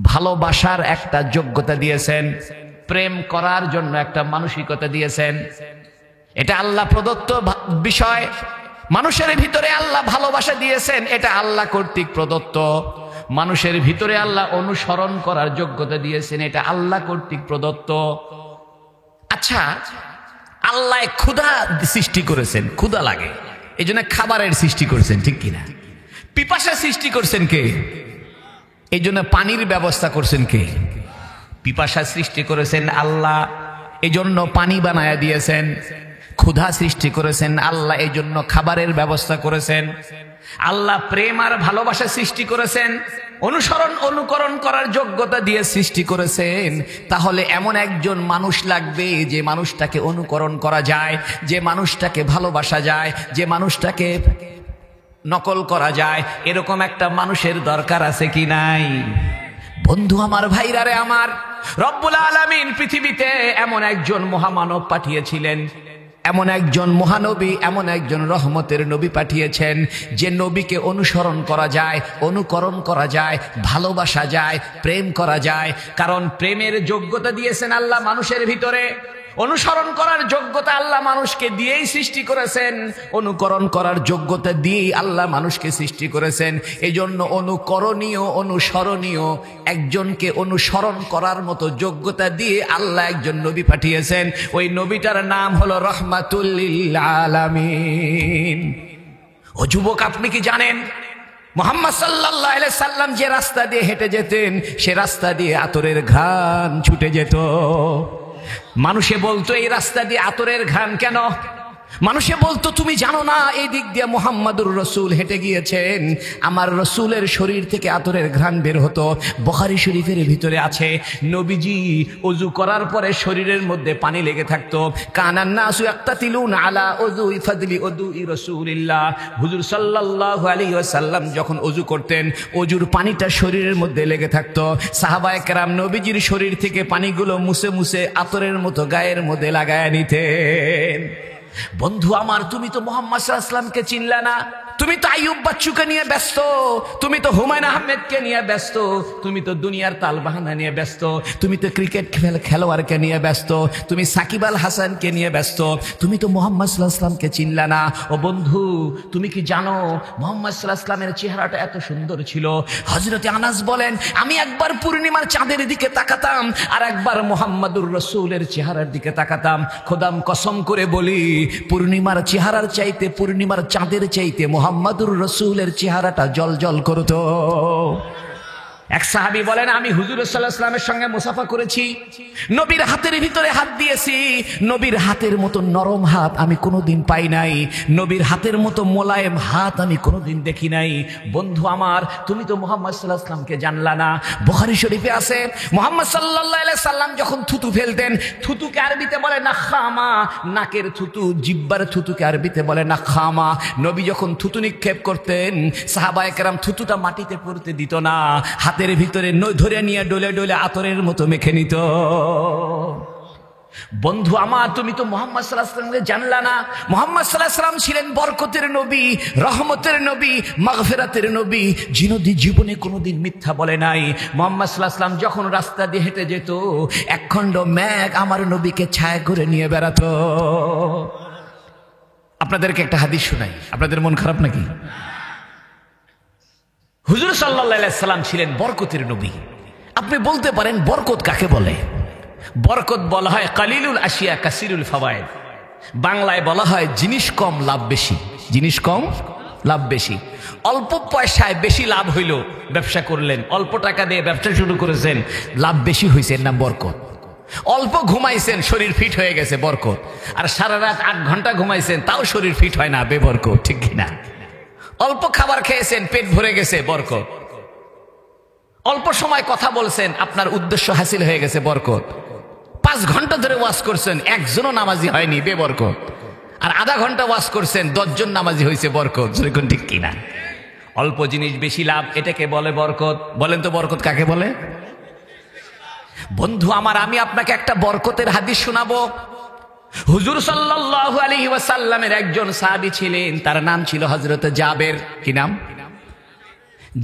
ভালোবাসার একটা যোগ্যতা দিয়েছেন, প্রেম করার জন্য একটা মানসিকতা দিয়েছেন। এটা আল্লাহ প্রদত্ত বিষয়। মানুষের ভিতরে আল্লাহ ভালোবাসা দিয়েছেন, এটা আল্লাহ কর্তৃক প্রদত্ত। মানুষের ভিতরে আল্লাহ অনুসরণ করার যোগ্যতা দিয়েছেন, এটা আল্লাহ কর্তৃক প্রদত্ত। আচ্ছা, আল্লাহ ক্ষুধা সৃষ্টি করেছেন, ক্ষুধা লাগে, এই জন্য খাবারের সৃষ্টি করেছেন, ঠিক কিনা? পিপাসা সৃষ্টি করছেন কে? এই জন্য পানির ব্যবস্থা করছেন কে? পিপাসা সৃষ্টি করেছেন আল্লাহ, এই জন্য পানি বানায়া দিয়েছেন। ক্ষুধা সৃষ্টি করেছেন আল্লাহ, এই জন্য খাবারের ব্যবস্থা করেছেন। আল্লাহ প্রেম আর ভালোবাসা সৃষ্টি করেছেন, অনুসরণ অনুকরণ করার যোগ্যতা দিয়ে সৃষ্টি করেছেন। তাহলে এমন একজন মানুষ লাগবে যে মানুষটাকে অনুকরণ করা যায়, যে মানুষটাকে ভালোবাসা যায়, যে মানুষটাকে নকল করা যায়। এরকম একটা মানুষের দরকার আছে কি নাই? বন্ধু আমার, ভাইরারে আমার, রব্বুল আলামিন পৃথিবীতে এমন একজন মহামানব পাঠিয়েছিলেন, এমন একজন মহানবী, এমন একজন রহমতের নবী পাঠিয়েছেন, যে নবীকে অনুসরণ করা যায়, অনুকরণ করা যায়, ভালোবাসা যায়, প্রেম করা যায়। কারণ প্রেমের যোগ্যতা দিয়েছেন আল্লাহ মানুষের ভিতরে, অনুসরণ করার যোগ্যতা আল্লাহ মানুষকে দিয়েই সৃষ্টি করেছেন, অনুকরণ করার যোগ্যতা দিয়েই আল্লাহ মানুষকে সৃষ্টি করেছেন। এই জন্য অনুকরণীয়, অনুসরণীয়, একজনকে অনুসরণ করার মতো যোগ্যতা দিয়ে আল্লাহ একজন নবী পাঠিয়েছেন। ওই নবীটার নাম হলো রহমাতুল লিল আলামিন। ও যুবক, আপনি কি জানেন মুহাম্মদ সাল্লাল্লাহু আলাইহি সাল্লাম যে রাস্তা দিয়ে হেঁটে যেতেন, সে রাস্তা দিয়ে আতরের ঘ্রাণ ছুটে যেত। মানুষে বলতো এই রাস্তা দিয়ে আতরের ঘ্রাণ কেন? মানুষে বলতো তুমি জানো না এই দিক দিয়ে মুহাম্মাদুর রাসূল হেঁটে গিয়েছেন, আমার রাসূলের শরীর থেকে আতরের ঘ্রাণ বের হতো। বুখারী শরীফের ভিতরে আছে, নবীজি ওযু করার পরে শরীরের মধ্যে পানি লেগে থাকতো। কানান নাসু ইয়াক্তাতিলুন আলা উযুই ফাদলি উযুই রাসূলিল্লাহ। হুজুর সাল্লাল্লাহু আলাইহি ওয়াসাল্লাম যখন ওযু করতেন, ওযুর পানিটা শরীরের মধ্যে লেগে থাকতো। সাহাবায়ে কেরাম নবীজির শরীর থেকে পানিগুলো মুছে মুছে আতরের মতো গায়ের মধ্যে লাগায় নিতেন। বন্ধু আমার, তুমি তো মুহাম্মদ সাল্লাল্লাহু আলাইহি ওয়াসাল্লামকে চিনলে না। তুমি তো আইয়ুব বাচ্চুকে নিয়ে ব্যস্ত, তুমি তো হুমায়ুন আহমেদকে নিয়ে ব্যস্ত, তুমি তো দুনিয়ার তালবাহানা নিয়ে ব্যস্ত, তুমি তো ক্রিকেট খেলোয়াড়কে নিয়ে ব্যস্ত, তুমি সাকিব আল হাসানকে নিয়ে ব্যস্ত, তুমি তো মুহাম্মদ সাল্লাল্লাহু আলাইহি ওয়াসাল্লামকে চিনলে না। ও বন্ধু, তুমি কি জানো মুহাম্মদ সাল্লাল্লাহু আলাইহি ওয়াসাল্লামের চেহারাটা এত সুন্দর ছিল? হযরত আনাস বলেন, আমি একবার পূর্ণিমার চাঁদের দিকে তাকাতাম, আর একবার মুহাম্মাদুর রাসূলের চেহারার দিকে তাকাতাম। খোদাম কসম করে বলি, পূর্ণিমার চেহারার চাইতে, পূর্ণিমার চাঁদের চাইতে মুহাম্মাদুর রাসূলের চেহারাটা জলজল করতো। এক সাহাবী বলেন, আমি হুজুর সাল্লাল্লাহু আলাইহি ওয়াসাল্লামের সঙ্গে মুসাফা করেছি, নবীর হাতের ভিতরে হাত দিয়েছি, নবীর হাতের মতো নরম হাত আমি কোনোদিন পাই নাই, নবীর হাতের মতো মোলায়েম হাত আমি কোনোদিন দেখি নাই। বন্ধু আমার, তুমি তো মুহাম্মদ সাল্লাল্লাহু আলাইহি ওয়াসাল্লামকে জানলা না। বুখারী শরীফে আছে, মুহাম্মদ সাল্লাল্লাহু আলাইহি ওয়াসাল্লাম যখন থুতু ফেলতেন, থুতুকে আরবিতে বলে নাখামা, নাকের থুতু, জিহ্বার থুতুকে আরবিতে বলে নাখামা। নবী যখন থুতু নিক্ষেপ করতেন, সাহাবায়ে কেরাম থুতুটা মাটিতে পড়তে দিত না, হাতের ভিতরে ধরে নিয়ে ডলে ডলে আতরের মতো মেখে নিত। বন্ধু আমার, তুমি তো মুহাম্মদ সাল্লাল্লাহু আলাইহি ওয়াসাল্লামকে জানলা না। মুহাম্মদ সাল্লাল্লাহু আলাইহি ওয়াসাল্লাম ছিলেন বরকতের নবী, রহমতের নবী, মাগফিরাতের নবী, যিনি জীবনে কোনোদিন মিথ্যা বলে নাই। মুহাম্মদ সাল্লাল্লাহু আলাইহি ওয়াসাল্লাম যখন রাস্তা দিয়ে হেঁটে যেত, একখণ্ড মেঘ আমার নবীকে ছায়া করে নিয়ে বেড়াতো। আপনাদেরকে একটা হাদিস শোনাই, আপনাদের মন খারাপ নাকি? হুজুর সাল্লাল্লাহু আলাইহি ওয়াসাল্লাম ছিলেন বরকতের নবী। আপনি বলতে পারেন বরকত কাকে বলে? বরকত বলা হয় কালিলুল আশিয়া কাসিরুল ফাওয়ায়েদ। বাংলায় বলা হয় জিনিস কম লাভ বেশি, জিনিস কম লাভ বেশি। অল্প পয়সায় বেশি লাভ হইল, ব্যবসা করলেন, অল্প টাকা দিয়ে ব্যবসা শুরু করেছেন, লাভ বেশি হয়েছে, এর নাম বরকত। অল্প ঘুমাইছেন, শরীর ফিট হয়ে গেছে, বরকত। আর সারা রাত 8 ঘন্টা ঘুমাইছেন, তাও শরীর ফিট হয় না, বেবরকত, ঠিক কিনা? অল্প খাবার খেয়েছেন, পেট ভরে গেছে, বরকত। অল্প সময় কথা বলছেন, আপনার উদ্দেশ্য হাসিল হয়ে গেছে, বরকত। 5 ঘন্টা ধরে ওয়াজ করছেন, একজনও নামাজি হয়নি, বেবরকত। আর আধা ঘন্টা ওয়াজ করছেন, 10 জন নামাজি হয়েছে, বরকত। যেরকম, ঠিক কিনা? অল্প জিনিস বেশি লাভ, এটাকে বলে বরকত। বলেন তো বরকত কাকে বলে? বন্ধু আমার, আমি আপনাকে একটা বরকতের হাদিস শোনাবো। হুজুর সাল্লাল্লাহু আলাইহি ওয়াসাল্লামের একজন সাহাবী ছিলেন, তার নাম ছিল হযরত জাবের। কি নাম?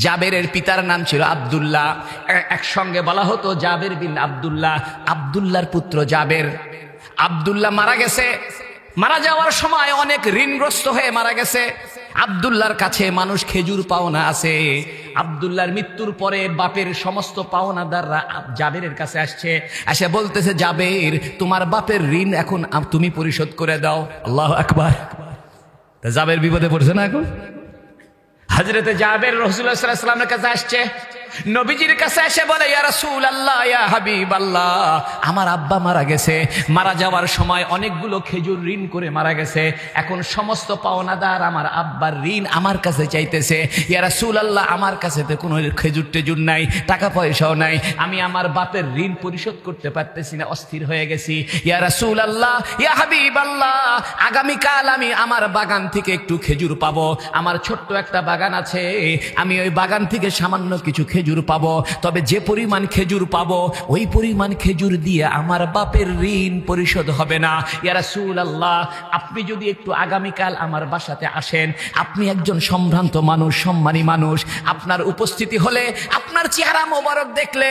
জাবেরের পিতার নাম ছিল আব্দুল্লাহ। একসঙ্গে বলা হতো জাবের বিন আব্দুল্লাহ, আব্দুল্লাহর পুত্র জাবের। আব্দুল্লাহ মারা গেছে। মারা যাওয়ার সময় অনেক ঋণগ্রস্ত হয়ে মারা গেছে। আব্দুল্লাহর কাছে মানুষ খেজুর পাওনা আছে। আব্দুল্লাহর মৃত্যুর পরে বাপের সমস্ত পাওনাদাররা জাবেরের কাছে আসছে, এসে বলতেছে, জাবের, তোমার বাপের ঋণ এখন তুমি পরিশোধ করে দাও। আল্লাহু আকবার। জাবের বিপদে পড়ছে না এখন। হযরতে জাবের রাসূলুল্লাহ সাল্লাল্লাহু আলাইহি ওয়াসাল্লামের কাছে আসছে, নবীজির কাছে এসে বলে, ইয়া রাসূলুল্লাহ, ইয়া হাবিবাল্লাহ, আমার আব্বা মারা গেছে। মারা যাওয়ার সময় অনেকগুলো খেজুর ঋণ করে মারা গেছে। এখন সমস্ত পাওনাদার আমার আব্বার ঋণ আমার কাছে চাইতেছে। ইয়া রাসূলুল্লাহ, আমার কাছে তো কোনো খেজুর টেজুর নাই, টাকা পয়সাও নাই, আমি আমার বাপের ঋণ পরিশোধ করতে পারতেছি না, অস্থির হয়ে গেছি। ইয়া রাসূলুল্লাহ, ইয়া হাবিবাল্লাহ, আগামীকাল আমি আমার বাগান থেকে একটু খেজুর পাবো। আমার ছোট্ট একটা বাগান আছে, আমি ওই বাগান থেকে সামান্য কিছু খেজুর পাবো। তবে যে পরিমাণ খেজুর পাবো ওই পরিমাণ খেজুর দিয়ে আমার বাপের ঋণ পরিশোধ হবে না। ইয়া রাসূলুল্লাহ, আপনি যদি একটু আগামীকাল আমার বাসাতে আসেন, আপনি একজন সম্ভ্রান্ত মানুষ, সম্মানী মানুষ, আপনার উপস্থিতি হলে, আপনার চেহারা মোবারক দেখলে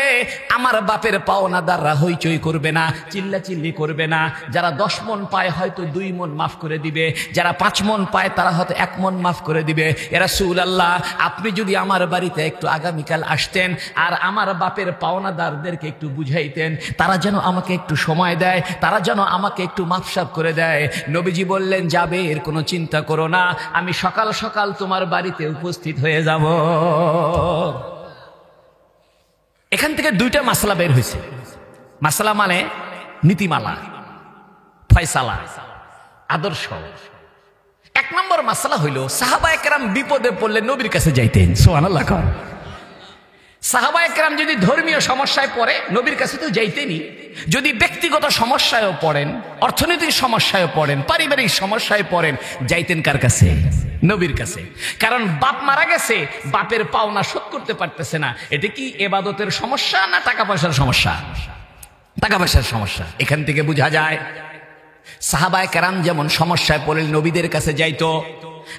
আমার বাপের পাওনাদাররা হইচই করবে না, চিল্লাচিল্লি করবে না। যারা 10 মণ পায় হয়তো 2 মণ মাফ করে দিবে, যারা 5 মণ পায় তারা হয়তো 1 মণ মাফ করে দিবে। ইয়া রাসূলুল্লাহ, আপনি যদি আমার বাড়িতে একটু আগামীকাল আসতেন আর আমার বাপের পাওনাদারদেরকে একটু বুঝাইতেন, তারা যেন আমাকে একটু সময় দেয়, তারা যেন আমাকে একটু মাফসাব করে দেয়। নবীজি বললেন, জাবের, কোনো চিন্তা করো না, আমি সকাল সকাল তোমার বাড়িতে উপস্থিত হয়ে যাব। এখান থেকে 2টা মাসলা বের হয়েছে। মাসলা মানে নীতিমালা, ফয়সালা, আদর্শ। 1 নম্বর মাসলা হইল, সাহাবায়ে কেরাম বিপদে পড়লে নবীর কাছে যাইতেন। সুবহানাল্লাহ। সাহাবায়ে কেরাম যদি ধর্মীয় সমস্যায় পড়ে নবীর কাছে তো যাইতেনই। যদি ব্যক্তিগত সমস্যায়ও পড়েন, অর্থনৈতিক সমস্যায় পড়েন, পারিবারিক সমস্যায় পড়েন, যাইতেন কার কাছে? নবীর কাছে। কারণ বাপ মারা গেছে, বাপের পাওনা শোধ করতে পারতেছে না। এটা কি ইবাদতের সমস্যা না টাকা পয়সার সমস্যা? টাকা পয়সার সমস্যা। এখান থেকে বোঝা যায় সাহাবায়ে কেরাম যেমন সমস্যায় পড়লে নবীদের কাছে যাইতো।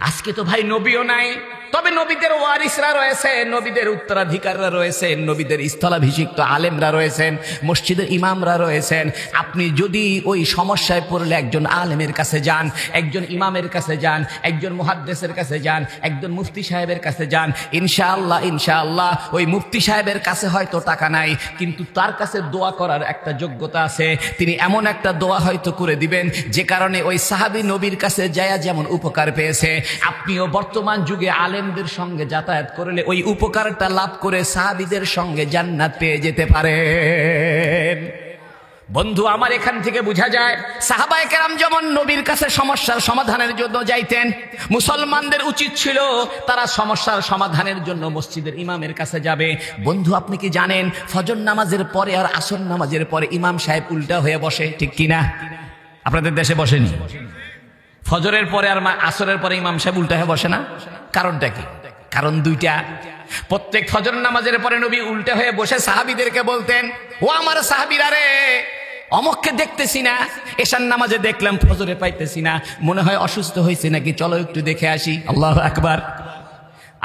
আজকে তো ভাই নবীও নাই, তবে নবীদের ওয়ারিসরা রয়েছেন, নবীদের উত্তরাধিকাররা রয়েছেন, নবীদের স্থলাভিষিক্ত আলেমরা রয়েছেন, মসজিদের ইমামরা রয়েছেন। আপনি যদি ওই সমস্যায় পড়লে একজন আলেমের কাছে যান, একজন ইমামের কাছে যান, একজন মুহাদ্দিসের কাছে যান, একজন মুফতি সাহেবের কাছে যান, ইনশাআল্লাহ ইনশাআল্লাহ ওই মুফতি সাহেবের কাছে হয়তো টাকা নাই, কিন্তু তার কাছে দোয়া করার একটা যোগ্যতা আছে। তিনি এমন একটা দোয়া হয়তো করে দিবেন যে কারণে ওই সাহাবী নবীর কাছে যায়া যেমন উপকার পেয়েছে, আপনিও বর্তমান যুগে আলেমদের সঙ্গে যাতায়াত করলে ওই উপকারটা লাভ করে সাহাবীদের সঙ্গে জান্নাত পেয়ে যেতে পারেন। বন্ধু আমার, এখান থেকে বোঝা যায় সাহাবায়ে কেরাম যেমন নবীর কাছে সমস্যার সমাধানের জন্য যাইতেন, মুসলমানদের উচিত ছিল তারা সমস্যার সমাধানের জন্য মসজিদের ইমামের কাছে যাবে। বন্ধু, আপনি কি জানেন ফজর নামাজের পরে আর আসর নামাজের পরে ইমাম সাহেব উল্টা হয়ে বসে, ঠিক কিনা? আপনাদের দেশে বসেনি? ফজরের পরে আর আসরের পরে ইমাম সাহেব উল্টা হয়ে বসে না? কারণটা কি? কারণ 2টা। প্রত্যেক ফজর নামাজের পরে নবী উল্টা হয়ে বসে সাহাবীদেরকে বলতেন, ও আমার সাহাবীরা রে, অমুককে দেখতেছি না, এশার নামাজে দেখলাম, ফজরে পাইতেছি না, মনে হয় অসুস্থ হয়েছে নাকি, চলো একটু দেখে আসি। আল্লাহু আকবার।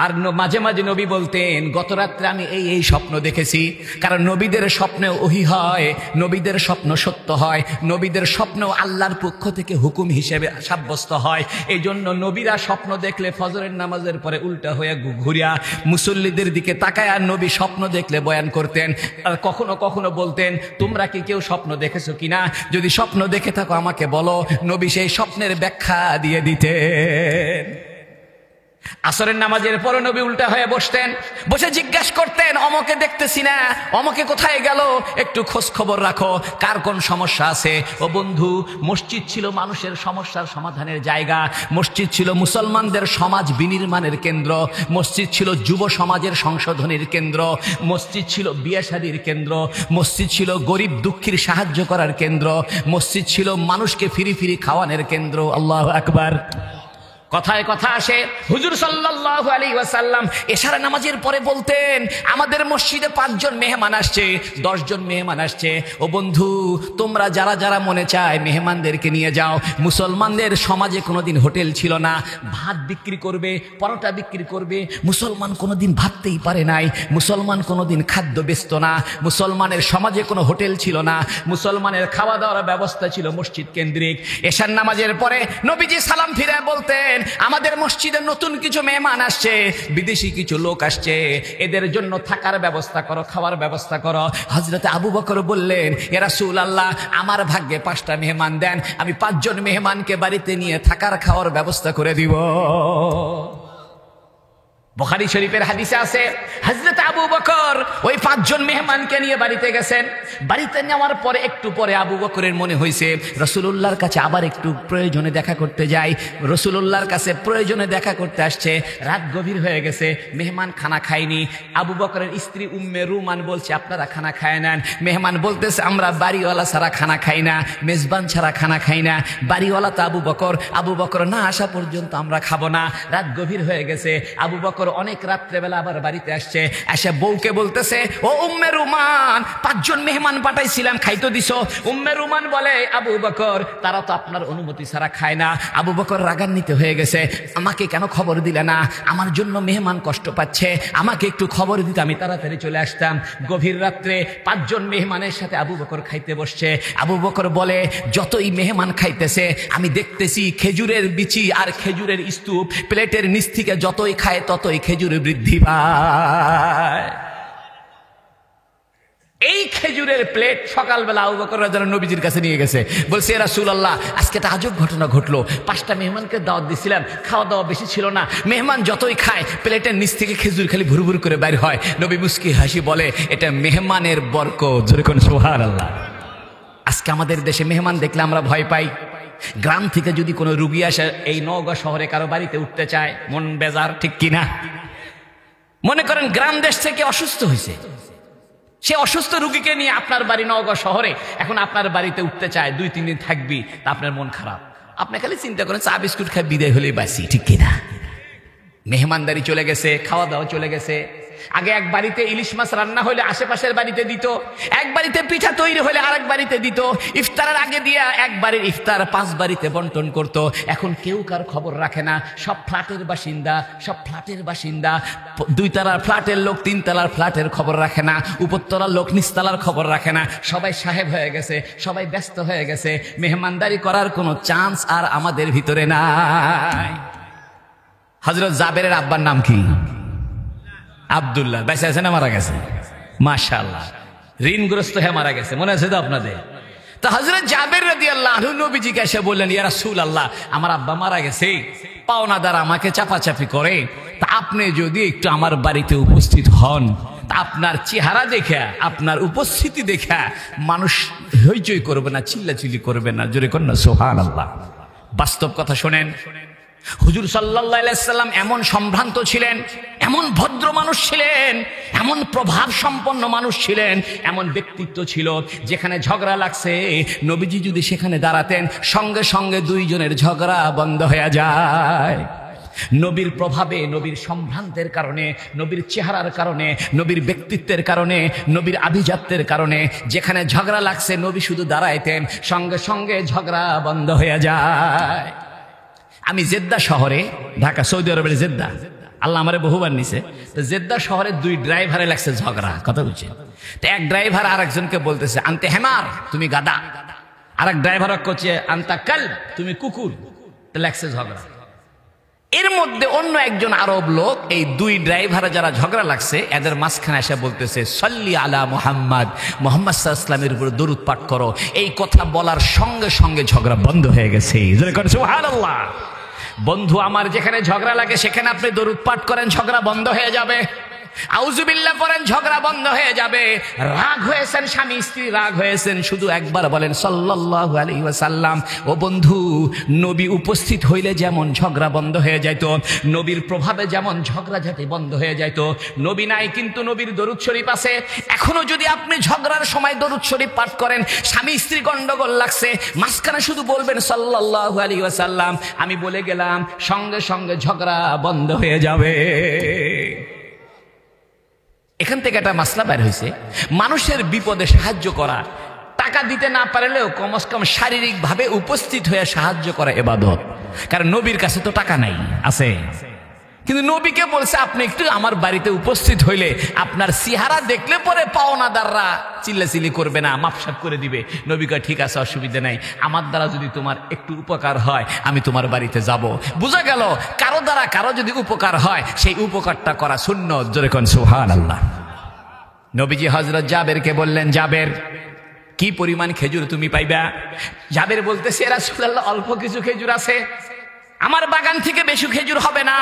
আর মাঝে মাঝে নবী বলতেন, গত রাত্রে আমি এই স্বপ্ন দেখেছি। কারণ নবীদের স্বপ্নে ওহী হয়, নবীদের স্বপ্ন সত্য হয়, নবীদের স্বপ্ন আল্লাহর পক্ষ থেকে হুকুম হিসেবে সাব্যস্ত হয়। এই জন্য নবীরা স্বপ্ন দেখলে ফজরের নামাজের পরে উল্টা হয়ে ঘুরিয়া মুসল্লিদের দিকে তাকায় আর নবী স্বপ্ন দেখলে বয়ান করতেন। আর কখনো কখনো বলতেন, তোমরা কি কেউ স্বপ্ন দেখেছো কিনা? যদি স্বপ্ন দেখে থাকো আমাকে বলো। নবী সেই স্বপ্নের ব্যাখ্যা দিয়ে দিতেন। আসরের নামাজের পরে নবী উল্টা হয়ে বসতেন, বসে জিজ্ঞাসা করতেন, অমকে দেখতেছি না, অমকে কোথায় গেল, একটু খোঁজ খবর রাখো, কার কোন সমস্যা আছে। ও বন্ধু, মসজিদ ছিল মানুষের সমস্যার সমাধানের জায়গা, মসজিদ ছিল মুসলমানদের সমাজ বিনির্মাণের কেন্দ্র, মসজিদ ছিল যুব সমাজের সংশোধনের কেন্দ্র, মসজিদ ছিল বিয়ে শাদীর কেন্দ্র, মসজিদ ছিল গরিব দুঃখীর সাহায্য করার কেন্দ্র, মসজিদ ছিল মানুষকে ফিরি ফিরি খাওয়ানোর কেন্দ্র। আল্লাহু আকবার। কথায় কথা আসে, হুজুর সাল্লাল্লাহু আলাইহি ওয়াসাল্লাম এশার নামাজের পরে বলতেন, আমাদের মসজিদে 5 জন মেহমান আসছে, 10 জন মেহমান আসছে, ও বন্ধু তোমরা যারা যারা মনে চায় মেহমানদেরকে নিয়ে যাও। মুসলমানদের সমাজে কোনোদিন হোটেল ছিল না, ভাত বিক্রি করবে, পরোটা বিক্রি করবে, মুসলমান কোনোদিন ভাবতেই পারে নাই, মুসলমান কোনোদিন খাদ্য বেচত না, মুসলমানের সমাজে কোনো হোটেল ছিল না, মুসলমানের খাওয়া দাওয়ার ব্যবস্থা ছিল মসজিদ কেন্দ্রিক। এশার নামাজের পরে নবীজি সালাম ফিরে বলতেন, আমাদের মসজিদে নতুন কিছু মেহমান আসছে, বিদেশি কিছু লোক আসছে, এদের জন্য থাকার ব্যবস্থা করো, খাওয়ার ব্যবস্থা করো। হযরত আবু বকর বললেন, ইয়া রাসূলুল্লাহ আমার ভাগ্যে 5টা মেহমান দেন, আমি 5 জন মেহমানকে বাড়িতে নিয়ে থাকার খাওয়ার ব্যবস্থা করে দিব। বুখারী শরীফের হাদিসে আছে, হযরত আবু বকর ওই 5 জন মেহমানকে নিয়ে বাড়িতে গেছেন। বাড়িতে নেওয়ার পরে একটু পরে আবু বকরের মনে হয়েছে রাসূলুল্লাহর কাছে আবার একটু প্রয়োজনে দেখা করতে যাই। রাসূলুল্লাহর কাছে প্রয়োজনে দেখা করতে আসছে, রাত গভীর হয়ে গেছে, মেহমান খানা খায়নি। আবু বকরের স্ত্রী উম্মে রুমান বলছে, আপনারা খানা খায় নেন। মেহমান বলতেছে, আমরা বাড়িওয়ালা ছাড়া খানা খাই না, মেজবান ছাড়া খানা খাই না। বাড়িওয়ালা তো আবু বকর না আসা পর্যন্ত আমরা খাবো না। রাত গভীর হয়ে গেছে, আবু বকর অনেক রাত্রেবেলা আবার বাড়িতে আসছে, এসে বউকে বলতেছে, ও উম্মে রুমান 5 জন মেহমান পাঠাইছিলাম, খাইতো দিছো? উম্মে রুমান বলে, আবু বকর তারা তো আপনার অনুমতি ছাড়া খায় না। আবু বকর রাগান্বিত হয়ে গেছে, আমাকে কেন খবর দিলে না? আমার জন্য মেহমান কষ্ট পাচ্ছে, আমাকে একটু খবর দিতে আমি তাড়াতাড়ি চলে আসতাম। গভীর রাত্রে 5 জন মেহমানের সাথে আবু বকর খাইতে বসছে। আবু বকর বলে, যতই মেহমান খাইতেছে আমি দেখতেছি খেজুরের বিচি আর খেজুরের স্তূপ প্লেটের নিচ থেকে যতই খায় ততই খেজুরে বৃদ্ধি পায়। এই খেজুরের প্লেট সকালবেলা আবু বকর রাদিয়াল্লাহু নবীজির কাছে নিয়ে গেছে, বলছে, ইয়া রাসূলুল্লাহ আজকে একটা আজব ঘটনা ঘটলো। 5টা মেহমানকে দাওয়াত দিছিলাম, খাওয়া দাওয়া বেশি ছিল না, মেহমান যতই খায় প্লেটের নিচ থেকে খেজুর খালি ভুরভুর করে বের হয়। নবী মুস্কি হাসি বলে, এটা মেহমানের বরকত। জোরে কোন সুবহানাল্লাহ। আজকে আমাদের দেশে মেহমান দেখলে আমরা ভয় পাই। গ্রাম থেকে যদি কোনো রুগী আসে, এই নওগাঁ শহরে কারো বাড়িতে উঠতে চায়, মন বেজার, ঠিক কিনা? মনে করেন গ্রাম দেশ থেকে অসুস্থ হয়েছে, সে অসুস্থ রুগীকে নিয়ে আপনার বাড়ি নওগাঁ শহরে, এখন আপনার বাড়িতে উঠতে চায়, 2-3 দিন থাকবি, তা আপনার মন খারাপ। আপনি খালি চিন্তা করেন চা বিস্কুট খাই বিদায় হলেই বাসি, ঠিক কিনা? মেহমানদারি চলে গেছে, খাওয়া দাওয়া চলে গেছে। আগে এক বাড়িতে ইলিশ মাছ রান্না হলে আশেপাশের বাড়িতে দিত, এক বাড়িতে পিঠা তৈরি হলে আরেক বাড়িতে দিত, ইফতারের আগে দিয়া এক বাড়ির ইফতার 5 বাড়িতে বন্টন করত। এখন কেউ কার খবর রাখে না, সব ফ্ল্যাটের বাসিন্দা, 2 তলার ফ্ল্যাটের লোক 3 তলার ফ্ল্যাটের খবর রাখে না, উপরতলার লোক নিচতলার খবর রাখে না, সবাই সাহেব হয়ে গেছে, সবাই ব্যস্ত হয়ে গেছে, মেহমানদারি করার কোনো চান্স আর আমাদের ভিতরে নাই। হযরত জাবেরের আব্বার নাম কি? আব্দুল্লাহ। বেঁচে আছে না মারা গেছে? মাশাআল্লাহ, ঋণগ্রস্ত হয়ে মারা গেছে, মনে আছে তো আপনাদের? তো হযরত জাবের রাদিয়াল্লাহু আনহু নবীজিকে এসে বললেন, ইয়া রাসূলুল্লাহ আমার আব্বা মারা গেছে, পাওনাদার আমাকে চাপাচাপি করে, তা আপনি যদি একটু আমার বাড়িতে উপস্থিত হন, আপনার চেহারা দেখা, আপনার উপস্থিতি দেখা মানুষ হইচই করবে না, চিল্লাচিল্লি করবে না। জোরে কর না সুবহানাল্লাহ। বাস্তব কথা শোনেন, হুজুর সাল্লাল্লাহু আলাইহি সাল্লাম এমন সম্ভ্রান্ত ছিলেন, এমন ভদ্র মানুষ ছিলেন, এমন প্রভাব সম্পন্ন মানুষ ছিলেন, এমন ব্যক্তিত্ব ছিল, যেখানে ঝগড়া লাগছে নবীজি যদি সেখানে দাঁড়াতেন, সঙ্গে সঙ্গে 2 জনের ঝগড়া বন্ধ হয়ে যায়। নবীর প্রভাবে, নবীর সম্ভ্রান্তের কারণে, নবীর চেহারার কারণে, নবীর ব্যক্তিত্বের কারণে, নবীর আভিজাত্যের কারণে যেখানে ঝগড়া লাগছে নবী শুধু দাঁড়াইতেন, সঙ্গে সঙ্গে ঝগড়া বন্ধ হয়ে যায়। আমি জেদ্দা শহরে, ঢাকা সৌদি আরবের জেদ্দা, আল্লাহ আমারে বহুবার নিছে, তো জেদ্দা শহরে 2 ড্রাইভারে লাগছে ঝগড়া, কথা বুঝছেন? তো এক ড্রাইভার আরেকজনকে বলতেছে, আনতে হেমার, তুমি গাদা। আরেক ড্রাইভার করছে, আনতা কাল, তুমি কুকুর। তো লাগছে ঝগড়া। এর মধ্যে অন্য একজন আরব লোক, এই 2 ড্রাইভারে যারা ঝগড়া লাগছে এদের মাঝখানে এসে বলতেছে, সল্লি আলা মুহাম্মদ, মুহাম্মদ সাল্লাল্লাহু আলাইহি ওয়াসাল্লামের উপর দরুদ পাঠ করো। এই কথা বলার সঙ্গে সঙ্গে ঝগড়া বন্ধ হয়ে গেছে। সুবহানাল্লাহ। বন্ধু আমার, যেখানে ঝগড়া লাগে সেখানে আপনি দরুদ পাঠ করেন, ঝগড়া বন্ধ হয়ে যাবে। আউযুবিল্লাহ পড়েন, ঝগড়া বন্ধ হয়ে যাবে। রাগ হয়েছেন, স্বামী স্ত্রী রাগ হয়েছেন, শুধু একবার বলেন সাল্লাল্লাহু আলাইহি ওয়াসাল্লাম। ও বন্ধু, নবী উপস্থিত হইলে যেমন ঝগড়া বন্ধ হয়ে যাইত, নবীর প্রভাবে যেমন ঝগড়াঝাটি বন্ধ হয়ে যাইত। নবী নাই কিন্তু নবীর দরুদ শরীফ আছে। এখনো যদি আপনি ঝগড়ার সময় দরুদ শরীফ পাঠ করেন, স্বামী স্ত্রী গন্ডগোল লাগছে, মাঝখানে শুধু বলবেন সাল্লাল্লাহু আলাইহি ওয়াসাল্লাম, আমি বলে গেলাম, সঙ্গে সঙ্গে ঝগড়া বন্ধ হয়ে যাবে। এখান থেকে একটা মাসলা বের হয়েছে, মানুষের বিপদে সাহায্য করা, টাকা দিতে না পারলেও কমস কম শারীরিক ভাবে উপস্থিত হয়ে সাহায্য করা ইবাদত। কারণ নবীর কাছে তো টাকা নাই, আছে, কিন্তু নবীকে বলছে আপনি একটু আমার বাড়িতে উপস্থিত হইলে আপনার চেহারা দেখলে পরে পাওনাদাররা চিল্লাচিল্লি করবে না, মাপসাপ করে দিবে। নবী কয় ঠিক আছে, অসুবিধা নাই, আমার দ্বারা যদি তোমার একটু উপকার হয় আমি তোমার বাড়িতে যাব। বোঝা গেল কারো দ্বারা কারো যদি উপকার হয় সেই উপকারটা করা সুন্নত। জোরে কোন সুবহানাল্লাহ। নবীজি হযরত জাবেরকে বললেন, জাবের, কি পরিমাণ খেজুর তুমি পাইবা? জাবের বলতেছে, রাসূলুল্লাহ অল্প কিছু খেজুর আছে, আমার বাগান থেকে বেশি খেজুর হবে না,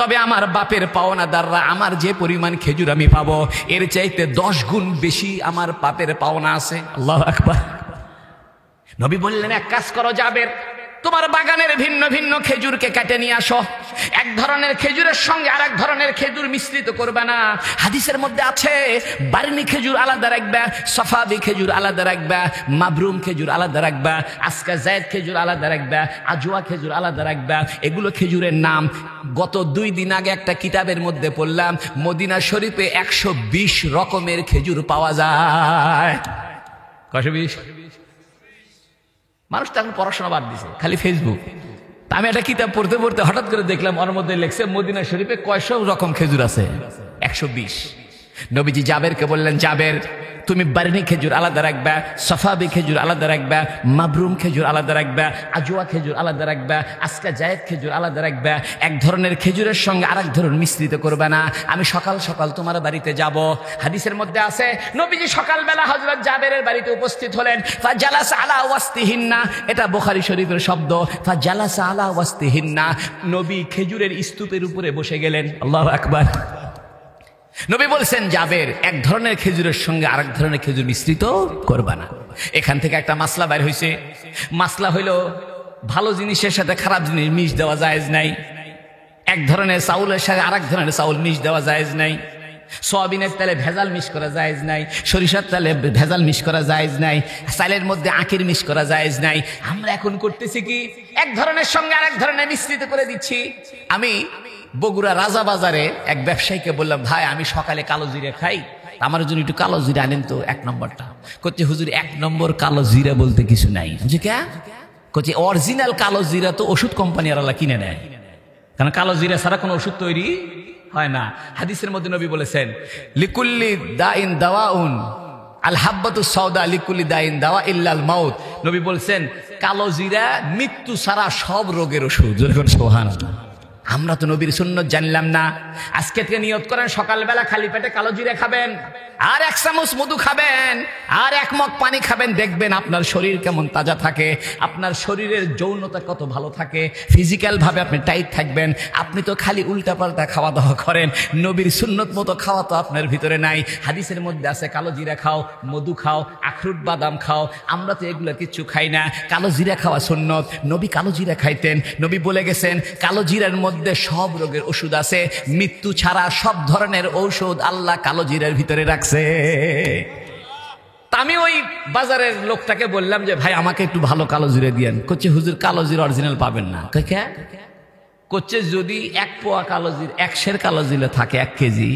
তবে আমার বাপের পাওনাদাররা আমার যে পরিমাণ খেজুর আমি পাবো এর চাইতে 10 গুণ বেশি আমার বাপের পাওনা আছে। আল্লাহু আকবার। নবী বললেন, এক কাজ করো জাবের, তোমার বাগানের ভিন্ন ভিন্ন খেজুরকে কেটে নিয়ে আসো, এক ধরনের খেজুরের সঙ্গে আরেক ধরনের খেজুর মিশ্রিত করবে না। হাদিসের মধ্যে আছে বার্নি খেজুর আলাদা রাখবা, সফাবি খেজুর আলাদা রাখবা, মাবরুম খেজুর আলাদা রাখবা, আজকা জায়েদ খেজুর আলাদা রাখবা, আজওয়া খেজুর আলাদা রাখবা। এগুলো খেজুরের নাম। গত 2 দিন আগে একটা কিতাবের মধ্যে পড়লাম, মদিনা শরীফে 120 রকমের খেজুর পাওয়া যায়। 120? মানুষ তো এখন পড়াশোনা বাদ দিছে, খালি ফেসবুক। আমি একটা কিতাব পড়তে পড়তে হঠাৎ করে দেখলাম ওর মধ্যে লেখছে মদিনা শরীফে কয়শো রকম খেজুর আছে, 120। নবীজি জাবেরকে বললেন, জাবের, তুমি বার্নি খেজুর আলাদা রাখবা, সফাবি খেজুর আলাদা রাখবা, মাবরুম খেজুর আলাদা রাখবা, আজওয়া খেজুর আলাদা রাখবা, আজকা জায়েদ খেজুর আলাদা রাখবা। এক ধরনের খেজুরের সঙ্গে আরেক ধরনের মিশ্রিত করবে না। আমি সকাল সকাল তোমার বাড়িতে যাব। হাদিসের মধ্যে আছে নবীজি সকালবেলা হযরত জাবেরের বাড়িতে উপস্থিত হলেন। ফাজালাস আলা ওয়াসতিহিন্না, এটা বুখারী শরীফের শব্দ। ফাজালাস আলা ওয়াসতিহিন্না, নবী খেজুরের স্তূপের উপরে বসে গেলেন। আল্লাহু আকবার। নবী বলছেন, জাবের, এক ধরনের খেজুরের সঙ্গে আরেক ধরনের খেজুর মিশ্রিত করবা না। এখান থেকে একটা মাসলা বের হয়েছে। মাসলা হইল, ভালো জিনিসের সাথে খারাপ জিনিস মিশ দেওয়া জায়েজ নাই। এক ধরনের চাউলের সাথে আরেক ধরনের চাউল মিশ দেওয়া জায়েজ নাই। সয়াবিনের তেলে ভেজাল মিশ করা জায়েজ নাই, সরিষার তেলে ভেজাল মিশ করা জায়েজ নাই, চালের মধ্যে আখের মিশ করা জায়েজ নাই। আমরা এখন করতেছি কি, এক ধরনের সঙ্গে আরেক ধরনের মিশ্রিত করে দিচ্ছি। আমি বগুড়া রাজা বাজারে এক ব্যবসায়ীকে বললাম, ভাই আমি সকালে কালো জিরা খাই, আমার জন্য একটু কালো জিরা আনেন তো 1 নম্বরটা। করছে, হুজুর 1 নম্বর কালো জিরা বলতে কিছু নাই। কে? করছে, অরিজিনাল কালো জিরা তো ওষুধ কোম্পানি আর কিনে নেয়, কারণ কালো জিরা ছাড়া কোনো ওষুধ তৈরি হয় না। হাদিসের মধ্যে নবী বলেছেন, লিকুল্লি দাইন দাওয়াউন, আল হাব্বাতু সাওদা লিকুল্লি দাইন দাওয়া ইল্লাল মাউত। নবী বলছেন, কালো জিরা মৃত্যু ছাড়া সব রোগের ওষুধ। যখন সুবহানাল্লাহ। আমরা তো নবীর সুন্নত জানলাম না। আজকে থেকে নিয়ত করেন, সকালবেলা খালি পেটে কালো জিরা খাবেন, আর 1 চামচ মধু খাবেন, আর 1 মগ পানি খাবেন। দেখবেন আপনার শরীর কেমন তাজা থাকে, আপনার শরীরের যৌনতা কত ভালো থাকে, ফিজিক্যাল ভাবে আপনি টাইট থাকবেন। আপনি তো খালি উল্টাপাল্টা খাওয়া দাওয়া করেন, নবীর সুন্নত মতো খাওয়া তো আপনার ভিতরে নাই। হাদিসের মধ্যে আছে কালো জিরা খাও, মধু খাও, আখরুট বাদাম খাও। আমরা তো এগুলো কিচ্ছু খাই না। কালো জিরা খাওয়া সুন্নত। নবী কালো জিরা খাইতেন। নবী বলে গেছেন, কালো জিরার মধ্যে সব রোগের ওষুধ আছে, মৃত্যু ছাড়া সব ধরনের ঔষধ আল্লাহ কালো জিরার ভিতরে রাখছে। আমি ওই বাজারের লোকটাকে বললাম যে, ভাই আমাকে একটু ভালো কালো জিরা দিয়েন। করছে, হুজুর কালো জিরা অরিজিনাল পাবেন না। করছে, যদি 1 পোয়া কালো জিরা, 1 সের কালো জিরা থাকে 1 কেজি,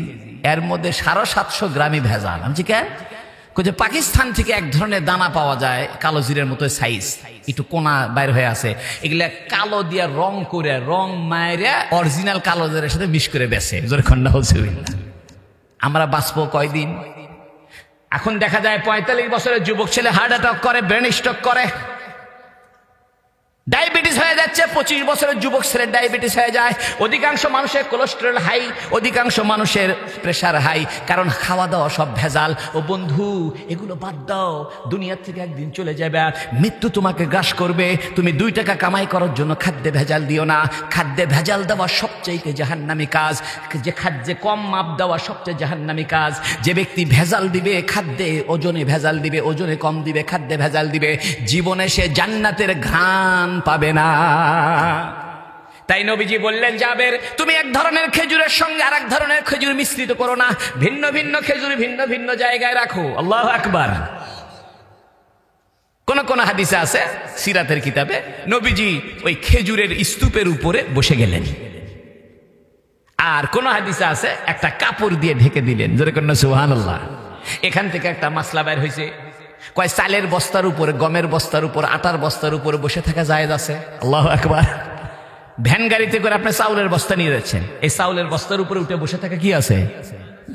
এর মধ্যে 750 গ্রামই ভেজাল। আমি কেন? করছে, পাকিস্তান থেকে এক ধরনের দানা পাওয়া যায় কালো জিরার মতো সাইজ, একটু কোনা বাইর হয়ে আছে, এগুলা কালো দিয়া রং করে, রং মায়েরা অরিজিনাল কালো জিরার সাথে মিশ করে বেছে। আমরা বাঁচবো কয়দিন? এখন দেখা যায় 45 বছরের যুবক ছেলে হার্ট অ্যাটাক করে, ব্রেন স্ট্রোক করে। ডায়াবেটিস হয়ে যাচ্ছে, 25 বছরের যুবক ছেলের ডায়াবেটিস হয়ে যায়। অধিকাংশ মানুষের কোলেস্টেরল হাই, অধিকাংশ মানুষের প্রেশার হাই, কারণ খাওয়া দাওয়া সব ভেজাল। ও বন্ধু, এগুলো বাদ দাও, দুনিয়ার থেকে একদিন চলে যাবে, মৃত্যু তোমাকে গ্রাস করবে। তুমি 2 টাকা কামাই করার জন্য খাদ্যে ভেজাল দিও না। খাদ্যে ভেজাল দেওয়া সবচেয়ে জাহান্নামী কাজ। যে খাদ্যে কম মাপ দেওয়া সবচেয়ে জাহান্নামী কাজ। যে ব্যক্তি ভেজাল দিবে খাদ্যে, ওজনে ভেজাল দিবে, ওজনে কম দিবে, খাদ্যে ভেজাল দিবে, জীবনে সে জান্নাতের ঘ্রাণ পাবে না। তাই নবীজি বললেন, জাবের, তুমি এক ধরনের খেজুরের সঙ্গে আর এক ধরনের খেজুর মিশ্রিত করো না, ভিন্ন ভিন্ন খেজুর ভিন্ন ভিন্ন জায়গায় রাখো। আল্লাহু আকবার। কোন কোন হাদিসে আছে, সিরাতের কিতাবে, নবীজি ওই খেজুরের স্তূপের উপরে বসে গেলেন, আর কোন হাদিসে আছে একটা কাপড় দিয়ে ঢেকে দিলেন। জোরে কন্যা সুবহানাল্লাহ। এখান থেকে একটা মাসলা বের হয়েছে, কয় চালের বস্তার উপরে, গমের বস্তার উপর, আটার বস্তার উপরে বসে থাকা জায়েজ আছে। আল্লাহু আকবার। ভ্যান গাড়িতে করে আপনি চাউলের বস্তা নিয়ে যাচ্ছেন, এই চাউলের বস্তার উপরে উঠে বসে থাকা কি আছে?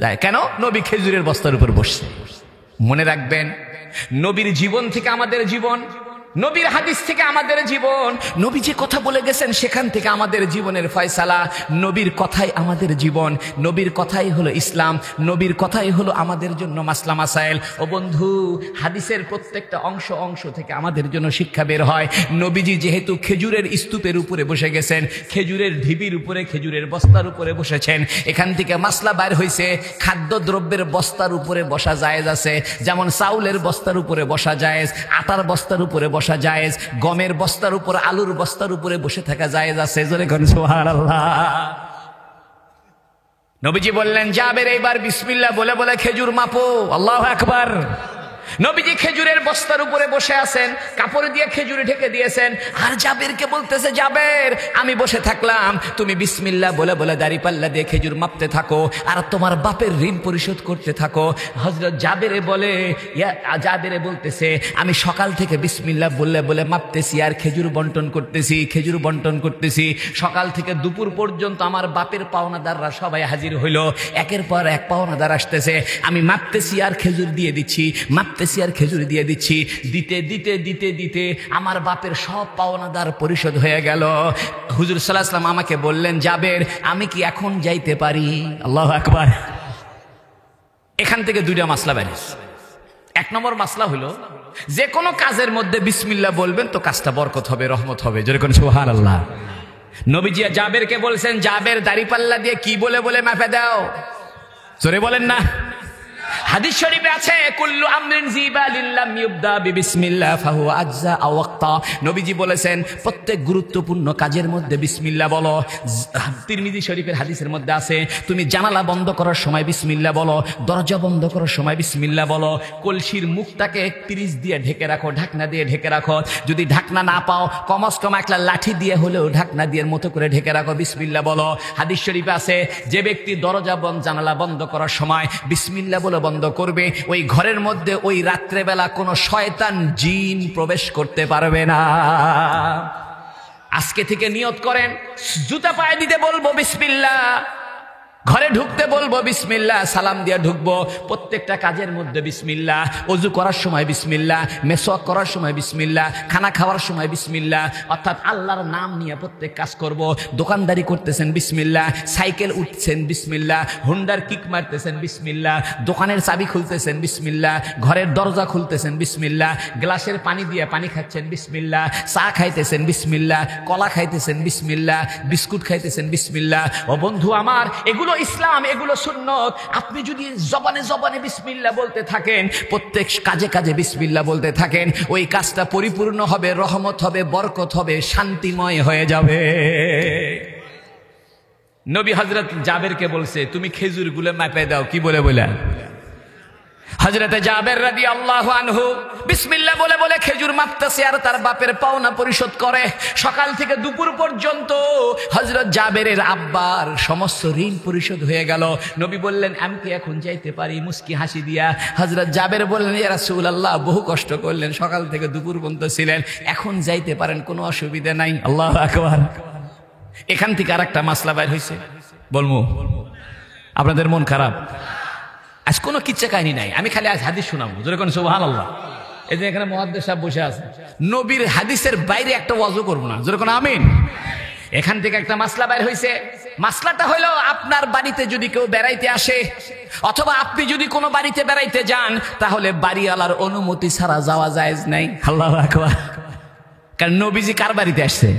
যায়। কেন? নবী খেজুরের বস্তার উপর বসছে। মনে রাখবেন, নবীর জীবন থেকে আমাদের জীবন, নবীর হাদিস থেকে আমাদের জীবন, নবী যে কথা বলে গেছেন সেখান থেকে আমাদের জীবনের ফয়সালা। নবীর কথাই আমাদের জীবন, নবীর কথাই হলো ইসলাম, নবীর কথাই হলো আমাদের জন্য মাসলা মাসাইল। ও বন্ধু, হাদিসের প্রত্যেকটা অংশ অংশ থেকে আমাদের জন্য শিক্ষা বের হয়। নবীজি যেহেতু খেজুরের স্তূপের উপরে বসে গেছেন, খেজুরের ঢিবির উপরে, খেজুরের বস্তার উপরে বসেছেন, এখান থেকে মাসলা বাইর হয়েছে, খাদ্যদ্রব্যের বস্তার উপরে বসা জায়েজ আছে। যেমন চাউলের বস্তার উপরে বসা জায়েজ, আটার বস্তার উপরে বসা জায়েজ, গমের বস্তার উপর, আলুর বস্তার উপরে বসে থাকা জায়েজ আছে। জোরে কোন সুবহানাল্লাহ। নবীজি বললেন, জাবের, এইবার বিসমিল্লাহ বলে বলে খেজুর মাপো। আল্লাহু আকবার। নবীজি খেজুরের বস্তার উপরে বসে আছেন, কাপড় দিয়ে খেজুরে ঢেকে দিয়েছেন, আর জাবেরকে বলতেছে, জাবের, আমি বসে থাকলাম, তুমি বিসমিল্লাহ বলে বলে দাড়িপাল্লা দিয়ে খেজুর মাপতে থাকো, আর তোমার বাপের ঋণ পরিশোধ করতে থাকো। হযরত জাবেরে বলে, জাবেরে বলতেছে, আমি সকাল থেকে বিসমিল্লাহ বলে বলে মাপতেছি আর খেজুর বন্টন করতেছি, খেজুর বন্টন করতেছি। সকাল থেকে দুপুর পর্যন্ত আমার বাপের পাওনাদাররা সবাই হাজির হইল, একের পর এক পাওনাদার আসতেছে, আমি মাপতেছি আর খেজুর দিয়ে দিচ্ছি, মাপতেছি আর খেজুর দিয়ে দিচ্ছি। দিতে দিতে দিতে দিতে আমার বাপের সব পাওনাদার পরিশোধ হয়ে গেল। হুজুর সাল্লাল্লাহু আলাইহি ওয়াসাল্লাম আমাকে বললেন, জাবের, আমি কি এখন যাইতে পারি? আল্লাহু আকবার। এখান থেকে 2টা মাসলা বের হয়েছে। 1 নম্বর মাসলা হলো, যে কোনো কাজের মধ্যে বিসমিল্লাহ বলবেন তো কাজটা বরকত হবে, রহমত হবে। জোরে কোন সুবহানাল্লাহ। নবীজি জাবেরকে বলছেন, জাবের, দাড়িপাল্লা দিয়ে কি বলে বলে মাপে দাও? জোরে বলেন না। হাদিস শরীফে আছে, কুল্লু আমরিন জিবালিন লাম ইউবদা বিবিসমিল্লাহ ফাহুয়া আজজা আও ওয়াক্তা। নবীজি বলেছেন, প্রত্যেক গুরুত্বপূর্ণ কাজের মধ্যে বিসমিল্লাহ বলো। তিরমিজি শরীফের হাদিসের মধ্যে আছে, তুমি জানালা বন্ধ করার সময় বিসমিল্লাহ বলো, দরজা বন্ধ করার সময় বিসমিল্লাহ বলো, কলসির মুখটাকে 30 দিয়ে ঢেকে রাখো, ঢাকনা দিয়ে ঢেকে রাখো, যদি ঢাকনা না পাও কমস কম একটা লাঠি দিয়ে হলেও ঢাকনা দিয়ে মতো করে ঢেকে রাখো, বিসমিল্লাহ বলো। হাদিস শরীফে আছে, যে ব্যক্তি দরজা বন্ধ, জানালা বন্ধ করার সময় বিসমিল্লাহ বলে বন্ধ করবে, ওই ঘরের মধ্যে ওই রাত্রেবেলা কোনো শয়তান জিন প্রবেশ করতে পারবে না। আজকে থেকে নিয়ত করেন, জুতা পায়ে দিতে বলবো বিসমিল্লাহ, ঘরে ঢুকতে বলবো বিসমিল্লাহ, সালাম দিয়ে ঢুকবো, প্রত্যেকটা কাজের মধ্যে বিসমিল্লাহ, ওযু করার সময় বিসমিল্লাহ, মেসওয়াক করার সময় বিসমিল্লাহ, খানা খাওয়ার সময় বিসমিল্লাহ, অর্থাৎ আল্লাহর নাম নিয়ে প্রত্যেক কাজ করব। দোকানদারি করতেছেন বিসমিল্লাহ, সাইকেল উঠছেন বিসমিল্লাহ, হুন্ডার কিক মারতেছেন বিসমিল্লাহ, দোকানের চাবি খুলতেছেন বিসমিল্লাহ, ঘরের দরজা খুলতেছেন বিসমিল্লাহ, গ্লাসের পানি দিয়ে পানি খাচ্ছেন বিসমিল্লাহ, চা খাইতেছেন বিসমিল্লাহ, কলা খাইতেছেন বিসমিল্লাহ, বিস্কুট খাইতেছেন বিসমিল্লাহ। ও বন্ধু আমার, এগুলো ইসলাম, এগুলো সুন্নত। আপনি যদি জবানে জবানে বিসমিল্লাহ বলতে থাকেন, প্রত্যেক কাজে কাজে বিসমিল্লাহ বলতে থাকেন, ওই কাজটা পরিপূর্ণ হবে, রহমত হবে, বরকত হবে, শান্তিময় হয়ে যাবে। নবী হযরত জাবেরকে বলছে, তুমি খেজুরগুলো মাপে দাও। কি বলে বলে? হযরতে জাবের রাদিয়াল্লাহু আনহু বিসমিল্লাহ বলে বলে খেজুর মাপতেছে আর তার বাপের পাওনা পরিশোধ করে। সকাল থেকে দুপুর পর্যন্ত হযরত জাবেরের আব্বার সমস্ত ঋণ পরিশোধ হয়ে গেল। নবী বললেন, আমি কি এখন যাইতে পারি? মুস্কি হাসি দিয়া হযরত জাবের বললেন, ইয়া রাসূলুল্লাহ, বহু কষ্ট করলেন, সকাল থেকে দুপুর পর্যন্ত ছিলেন, এখন যাইতে পারেন, কোনো অসুবিধা নাই। আল্লাহু আকবার। এখান থেকে আরেকটা মাসলা বাইর হয়েছে, বলবো আপনাদের মন খারাপ? আজ কোনো কিচ্ছা কাহিনী নাই, আমি খালি আজ হাদিস শোনাবো। জোরে কোন সুবহানাল্লাহ। এই যে এখানে মুহাদ্দিস সাহেব বসে আছে, নবীর হাদিসের বাইরে একটা ওয়াজও করবো না, যেরকম আমিন। এখান থেকে একটা মাসলা বের হয়েছে। মাসলাটা হলো, আপনার বাড়িতে যদি কেউ বেড়াইতে আসে অথবা আপনি যদি কোনো বাড়িতে বেড়াইতে যান, তাহলে বাড়িওয়ালার অনুমতি ছাড়া যাওয়া জায়েজ নাই। আল্লাহু আকবার। কারণ নবীজি কার বাড়িতে আসছে?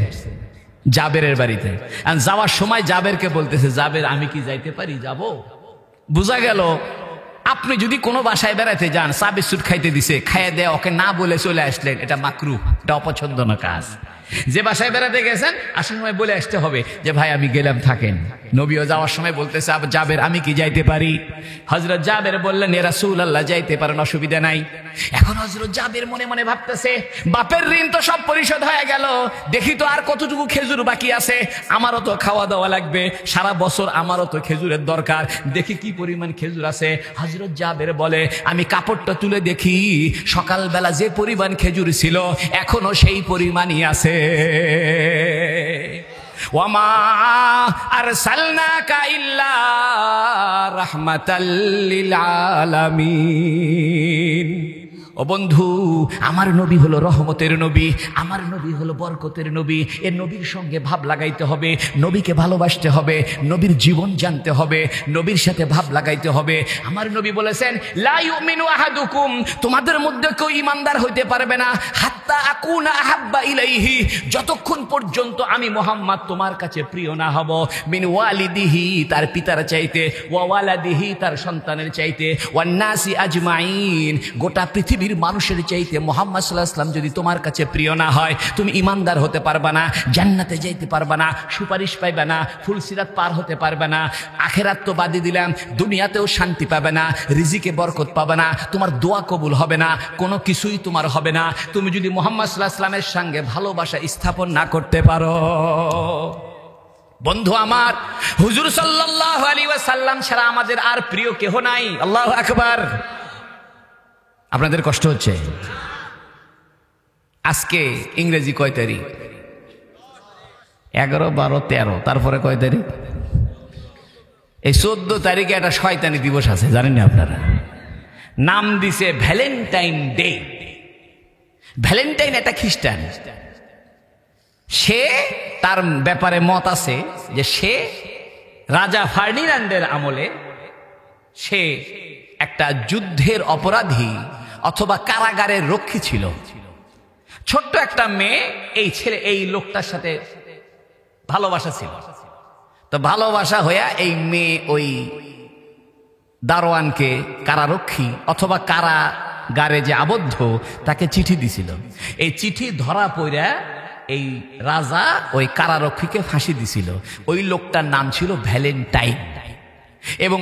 জাবেরের বাড়িতে। আর যাওয়ার সময় জাবেরকে বলতেছে, জাবের আমি কি যাইতে পারি, যাব? বোঝা গেল আপনি যদি কোনো বাসায় বেড়াইতে যান, চা বিস্কুট খাইতে দিছে, খাইয়ে দেয়া ওকে না বলে চলে আসলেন, এটা মাকরুহ, এটা অপছন্দনীয় কাজ। যে বাসায় বেড়াতে গেছেন আসার সময় বলে আসতে হবে যে ভাই আমি গেলাম, থাকেন। নবীও যাওয়ার সময় বলতেছে, জাবের আমি কি যাইতে পারি? হযরত জাবের বললেন, ইয়া রাসূলুল্লাহ যাইতে পারেন, অসুবিধা নাই। এখন হযরত জাবের মনে মনে ভাবতেছে, বাপের ঋণ তো সব পরিশোধ হয়ে গেল, দেখি তো আর কতটুকু খেজুর বাকি আছে, আমারও তো খাওয়া দাওয়া লাগবে, সারা বছর আমারও তো খেজুরের দরকার, দেখি কি পরিমাণ খেজুর আছে। হযরত জাবের বলে, আমি কাপড়টা তুলে দেখি, সকালবেলা যে পরিমাণ খেজুর ছিল এখনো সেই পরিমাণই আছে। ওয়ামা আরসালনাকা ইল্লা রাহমাতাল লিল আলামিন। ও বন্ধু, আমার নবী হলো রহমতের নবী, আমার নবী হলো বরকতের নবী। এ নবীর সঙ্গে ভাব লাগাইতে হবে, নবীকে ভালোবাসতে হবে, নবীর জীবন জানতে হবে, নবীর সাথে ভাব লাগাইতে হবে। আমার নবী বলেছেন, লা ইউমিনু আহাদুকুম, তোমাদের মধ্যে কেউ ইমানদার হইতে পারবে না, হাত্তা আকুনা আহাব্বা ইলাইহি, যতক্ষণ পর্যন্ত আমি মুহাম্মদ তোমার কাছে প্রিয় না হব, মিন ওয়ালিদিহি, তার পিতার চাইতে, ওয়া ওয়ালাদিহি, তার সন্তানের চাইতে, ওয়ান নাসি আজমাইন, গোটা পৃথিবী মানুষের চাইতে মুহাম্মদ সাল্লাল্লাহু আলাইহি ওয়াসাল্লাম যদি তোমার কাছে প্রিয় না হয়, তুমি ইমানদার হতে পারবা না, জান্নাতে যাইতে পারবা না, সুপারিশ পাইবে না, ফুলসিরাত পার হতে পারবে না, আখিরাত তো বাদই দিলাম, দুনিয়াতেও শান্তি পাবে না, রিজিকে বরকত পাবে না, তোমার দোয়া কবুল হবে না, কোনো কিছুই তোমার হবে না, তুমি যদি মুহাম্মদ সাল্লাল্লাহু আলাইহি ওয়াসাল্লামের সঙ্গে ভালোবাসা স্থাপন না করতে পারো। বন্ধু আমার, হুজুর সাল্লাল্লাহু আলাইহি ওয়াসাল্লাম ছাড়া আমাদের আর প্রিয় কেহ নাই। আল্লাহু আকবার। আপনাদের কষ্ট হচ্ছে? আজকে ইংরেজি কয় তারিখ? 11, 12, 13, তারপরে কয় তারিখ? এই 14 তারিখে একটা শয়তানি দিবস আছে, জানেন না আপনারা? নাম দিছে ভ্যালেন্টাইন ডে। ভ্যালেন্টাইন একটা খ্রিস্টান, সে তার ব্যাপারে মত আছে যে সে রাজা ফার্ডিনান্ডের আমলে সে একটা যুদ্ধের অপরাধী অথবা কারাগারের রক্ষী ছিল। ছোট্ট একটা মেয়ে, এই ছেলে এই লোকটার সাথে ভালোবাসা ছিল, তো ভালোবাসা হইয়া এই মেয়ে ওই দারোয়ানকে, কারারক্ষী অথবা কারাগারে যে আবদ্ধ, তাকে চিঠি দিছিল। এই চিঠি ধরা পড়া এই রাজা ওই কারারক্ষীকে ফাঁসি দিছিল। ওই লোকটার নাম ছিল ভ্যালেন্টাইন, এবং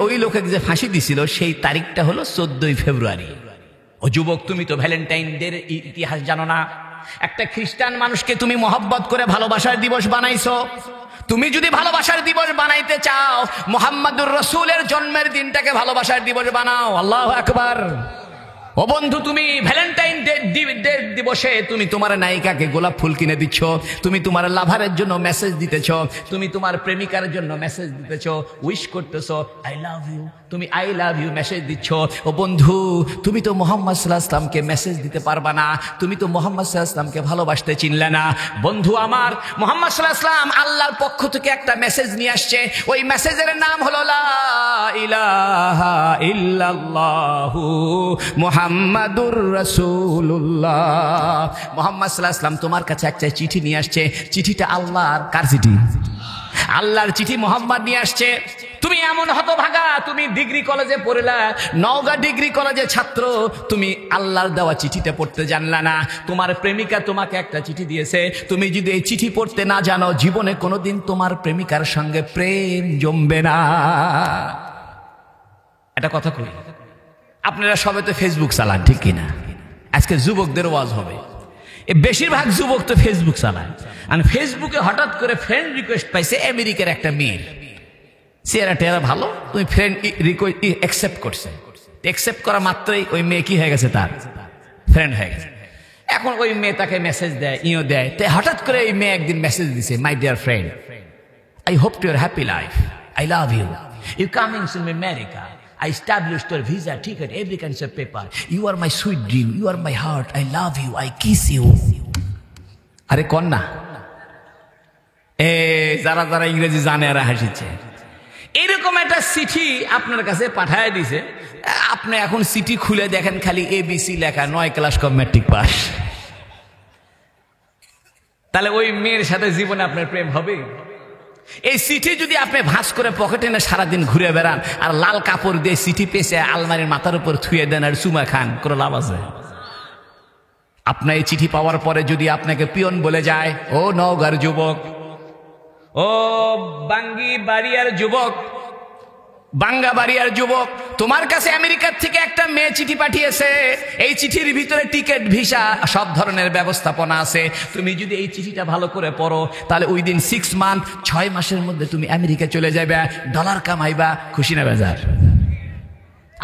ওই লোকে যে ফাঁসি দিছিল সেই তারিখটা হলো 14 ফেব্রুয়ারি। ও যুবক, তুমি তো ভ্যালেন্টাইন ডে ইতিহাস জানো না। একটা খ্রিস্টান মানুষকে তুমি মহব্বত করে ভালোবাসার দিবস বানাইছো। তুমি যদি ভালোবাসার দিবস বানাইতে চাও, মুহাম্মাদুর রাসূলের জন্মের দিনটাকে ভালোবাসার দিবস বানাও। আল্লাহু আকবার। ও বন্ধু, তুমি ভ্যালেন্টাইন ডে দিবসে তুমি তোমার নায়িকাকে গোলাপ ফুল কিনে দিচ্ছ, তুমি তোমার লাভারের জন্য মেসেজ দিতেছ, তুমি তোমার প্রেমিকার জন্য মেসেজ দিতেছ, উইশ করতেছ, আই লাভ ইউ, তুমি আই লাভ ইউ মেসেজ দিচ্ছ। ও বন্ধু, তুমি তো মুহাম্মদ সাল্লাল্লাহু আলাইহি ওয়াসাল্লামকে মেসেজ দিতে পারবা না, তুমি তো মুহাম্মদ সাল্লাল্লাহু আলাইহি ওয়াসাল্লামকে ভালোবাসতে চিনলে না। বন্ধু আমার, মুহাম্মদ সাল্লাল্লাহু আলাইহি ওয়াসাল্লাম আল্লাহর পক্ষ থেকে একটা মেসেজ নিয়ে আসছে। ওই মেসেজের নাম হলো লা ইলাহা ইল্লাল্লাহু মুহাম্মাদুর রাসূলুল্লাহ। মুহাম্মদ সাল্লাল্লাহু আলাইহি ওয়াসাল্লাম তোমার কাছে একটা চিঠি নিয়ে আসছে। চিঠিটা আল্লাহর। কার চিঠি? আল্লাহর চিঠি মুহাম্মদ নিয়ে আসছে। তুমি এমন হতভাগা, তুমি ডিগ্রি কলেজে পড়লা, নওগাঁ ডিগ্রি কলেজের ছাত্র, তুমি আল্লাহর দেওয়া চিঠিটা পড়তে জানলা না। তোমার প্রেমিকা তোমাকে একটা চিঠি দিয়েছে, তুমি যদি এই চিঠি পড়তে না জানো, জীবনে কোনোদিন তোমার প্রেমিকার সঙ্গে প্রেম জমবে না। এটা কথা কই, আপনারা সবাই তো ফেসবুক চালান, ঠিক কিনা? আজকে যুবকদের ওয়াজ হবে। বেশিরভাগ যুবক তো ফেসবুক চালায়, আর ফেসবুকে হঠাৎ করে ফ্রেন্ড রিকোয়েস্ট পাইছে আমেরিকার একটা মেয়ের, চেহারা টেরা ভালো, তুমি ফ্রেন্ড রিকোয়েস্ট অ্যাকসেপ্ট করছে। অ্যাকসেপ্ট করা মাত্রই ওই মেয়ে কি হয়ে গেছে, তার ফ্রেন্ড হয়ে গেছে। এখন ওই মেয়ে তাকে মেসেজ দেয়, ইও দেয়। তাই হঠাৎ করে এই মেয়ে একদিন মেসেজ দিছে, my dear friend, I hope to your happy life, I love you, you coming to America, I established your visa, ticket, every kind of paper. You are my sweet dream. You are my heart. I love you. I kiss you. আরে কন্যা যারা যারা ইংরেজি জানে আর হাসিছে, এরকম একটা চিঠি আপনার কাছে পাঠায় দিছে। আপনি এখন চিঠি খুলে দেখেন খালি ABC লেখা, 9 ক্লাস কম ম্যাট্রিক পাস। তাহলে ওই মেয়ের সাথে জীবনে আপনার প্রেম হবে? এই চিঠি যদি আপনি ভাঁজ করে পকেটে না সারাদিন ঘুরে বেড়ান আর লাল কাপড় দিয়ে চিঠি পেঁচে আলমারির মাথার উপর থুয়ে দেন আর চুমা খান, কোনো লাভ আছে? আপনার এই চিঠি পাওয়ার পরে যদি আপনাকে পিয়ন বলে যায়, ও নওগাঁর যুবক, ও বাঙ্গি বাড়িয়ার যুবক, বাঙ্গা বাড়িয়ার যুবক, তোমার কাছে আমেরিকার থেকে একটা মেয়ে চিঠি পাঠিয়েছে, এই চিঠির ভিতরে টিকিট, ভিসা, সব ধরনের ব্যবস্থাপনা আছে। তুমি যদি এই চিঠিটা ভালো করে পড়ো তাহলে ওই দিন 6 মান্থ, 6 মাসের মধ্যে তুমি আমেরিকা চলে যাবে, ডলার কামাইবা, খুশি না বেজার?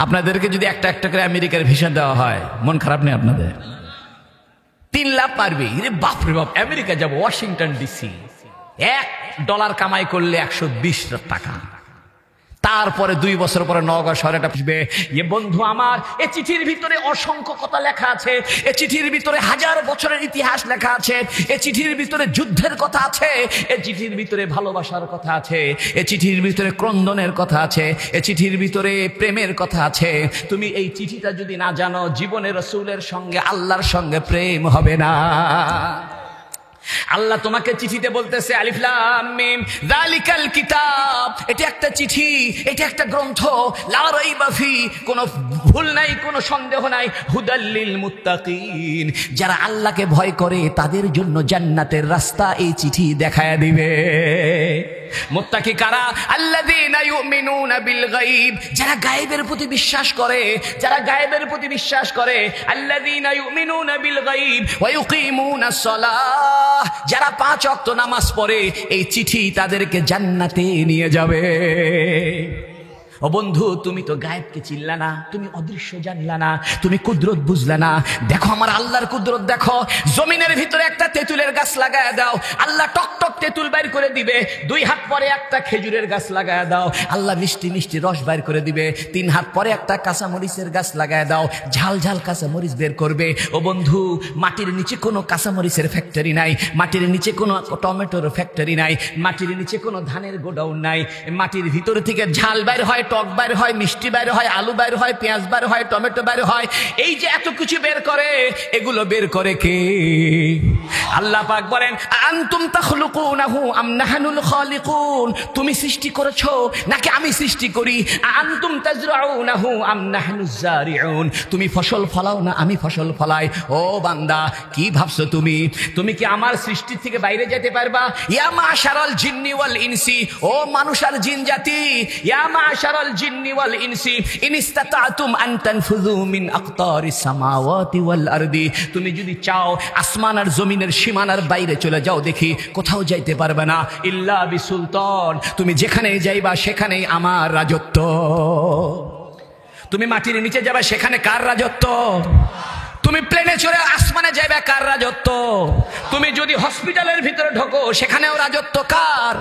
আপনাদেরকে যদি একটা একটা করে আমেরিকার ভিসা দেওয়া হয়, মন খারাপ নেই আপনাদের? 3 লাখ পারবে, বাপরে বাপ, আমেরিকা যাবো, ওয়াশিংটন ডিসি, $1 কামাই করলে 120 টাকা। তারপরে 2 বছর পরে নওগাঁ শহরে আসবে। এ বন্ধু আমার, এ চিঠির ভিতরে অসংখ্য কথা লেখা আছে, এ চিঠির ভিতরে 1000 বছরের ইতিহাস লেখা আছে, এ চিঠির ভিতরে যুদ্ধের কথা আছে, এ চিঠির ভিতরে ভালোবাসার কথা আছে, এ চিঠির ভিতরে ক্রন্দনের কথা আছে, এ চিঠির ভিতরে প্রেমের কথা আছে। তুমি এই চিঠিটা যদি না জানো, জীবনে রাসূলের সঙ্গে, আল্লাহর সঙ্গে প্রেম হবে না। আল্লাহ তোমাকে চিঠিতে বলতেছে, আলিফ লাম মিম যালিকাল কিতাব, এটা একটা চিঠি, এটা একটা গ্রন্থ, লা রাইবা ফি, কোনো ভুল নাই, কোনো সন্দেহ নাই, হুদাল লিল মুত্তাকিন, যারা আল্লাহকে ভয় করে তাদের জন্য জান্নাতের রাস্তা এই চিঠি দেখায় দিবে। মুত্তাকি কারা? আল্লাযীনা ইউমিনুনা বিল গায়ব, যারা গায়েবের প্রতি বিশ্বাস করে, যারা গায়েবের প্রতি বিশ্বাস করে। আল্লাযীনা ইউমিনুনা বিল গায়ব ওয়া ইউকিমুনাস সালাহ, যারা 5 ওয়াক্ত নামাজ পড়ে, এই চিঠি তাদেরকে জান্নাতে নিয়ে যাবে। ও বন্ধু, তুমি তো গায়েবকে চিনলা না, তুমি অদৃশ্য জানলা না, তুমি কুদরত বুঝলা না। দেখো আমার আল্লাহর কুদরত দেখো। জমিনের ভিতরে একটা তেঁতুলের গাছ লাগায় দাও, আল্লাহ টক টক তেঁতুল বাইর করে দিবে। 2 হাত পরে একটা খেজুরের গাছ লাগায় দাও, আল্লাহ মিষ্টি মিষ্টি রস বাইর করে দিবে। 3 হাত পরে একটা কাঁচামরিচের গাছ লাগায় দাও, ঝাল ঝাল কাঁচামরিচ বের করবে। ও বন্ধু, মাটির নিচে কোনো কাঁচামরিচের ফ্যাক্টরি নাই, মাটির নিচে কোনো টমেটোর ফ্যাক্টরি নাই, মাটির নিচে কোনো ধানের গোডাউন নাই। মাটির ভিতর থেকে ঝাল বাইর হয়, টক বাইর হয়, মিষ্টি বাইর হয়, আলু বাইর হয়, পেঁয়াজ বাইর হয়, টমেটো বাইর হয়। এই যে এত কিছু বের করে, এগুলো বের করে কে? আল্লাহ পাক বলেন, আনতুম তাখলুকুনাহু আম নাহনুল খালিকুন, তুমি সৃষ্টি করেছো নাকি আমি সৃষ্টি করি? আনতুম তাজরাউনাহু আম নাহনুজ জারিউন, তুমি ফসল ফলাও না আমি ফসল ফলাই। ও বান্দা, কি ভাবছো তুমি? তুমি কি আমার সৃষ্টি থেকে বাইরে যেতে পারবা? ইয়া মাশারাল জিন্নি ওয়াল ইনসি, ও মানুষ আর জিন জাতি, ইয়া মাশারাল জিন্নি ওয়াল ইনসি ইন ইসতাতাতুম আন তানফুযু মিন আকতারিস সামাওয়াতি ওয়াল আরদি, তুমি যদি চাও আসমান আর জমিনের সীমানার বাইরে চলে যাও, দেখি কোথাও যাইতে পারবে না। ইল্লা বিসুলতান, তুমি যেখানেই যাইবা সেখানেই আমার রাজত্ব। তুমি মাটির নিচে যাবে, সেখানে কার রাজত্ব? তুমি প্লেনে চড়ে আসমানে যাবে, কার রাজত্ব? তুমি যদি হসপিটালের ভিতরে ঢোকো, সেখানেও রাজত্ব কার?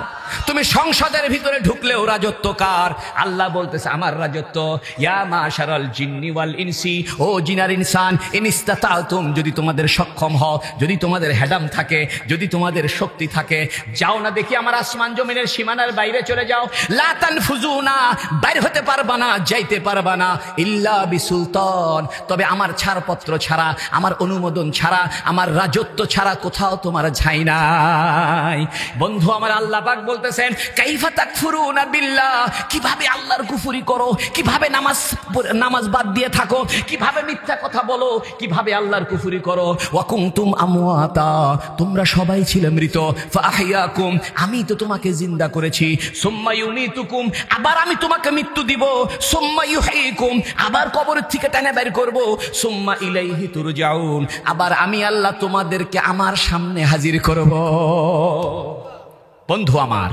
তুমি সংসদের ভিতরে ঢুকলেও রাজত্ব কার? আল্লাহ বলতেছে আমার রাজত্ব। ইয়া মাশারাল জিন্নি ওয়াল ইনসি, ও জিনার ইনসান, ইন ইসতাতাতুম, যদি তোমাদের সক্ষম হও, যদি তোমাদের হেডাম থাকে, যদি তোমাদের শক্তি থাকে, যাও না দেখি আমার আসমান জমিনের সীমানার বাইরে চলে যাও। লা তানফুজুনা, বাইরে হতে পারবা না, যাইতে পারবা না, ইল্লা বিসুলতান, তবে আমার ছাড়পত্র ছাড়া, আমার অনুমোদন ছাড়া, আমার রাজত্ব ছাড়া কোথাও তোমার ঝাই নাই। বন্ধু আমার, আল্লাহ পাক বলতেছেন, কাইফা তাকফুরুনা বিল্লাহ, কিভাবে আল্লাহর কুফরি করো, কিভাবে নামাজ বাদ দিয়ে থাকো, কিভাবে মিথ্যা কথা বলো, কিভাবে আল্লাহর কুফরি করো। ওয়া কুনতুম আমওয়াতা, তোমরা সবাই ছিলে মৃত, ফাআহইয়াকুম, আমি তো তোমাকে জিন্দা করেছি, সুম্মা ইউমিতুকুম, আবার আমি তোমাকে মৃত্যু দিব, সুম্মা ইউহয়িকুম, আবার কবর থেকে টেনে বের করব, সুম্মা ইলাইহি তুরজাউন, আবার আমি আল্লাহ তোমাদেরকে আমার সামনে হাজির করব। বন্ধু আমার,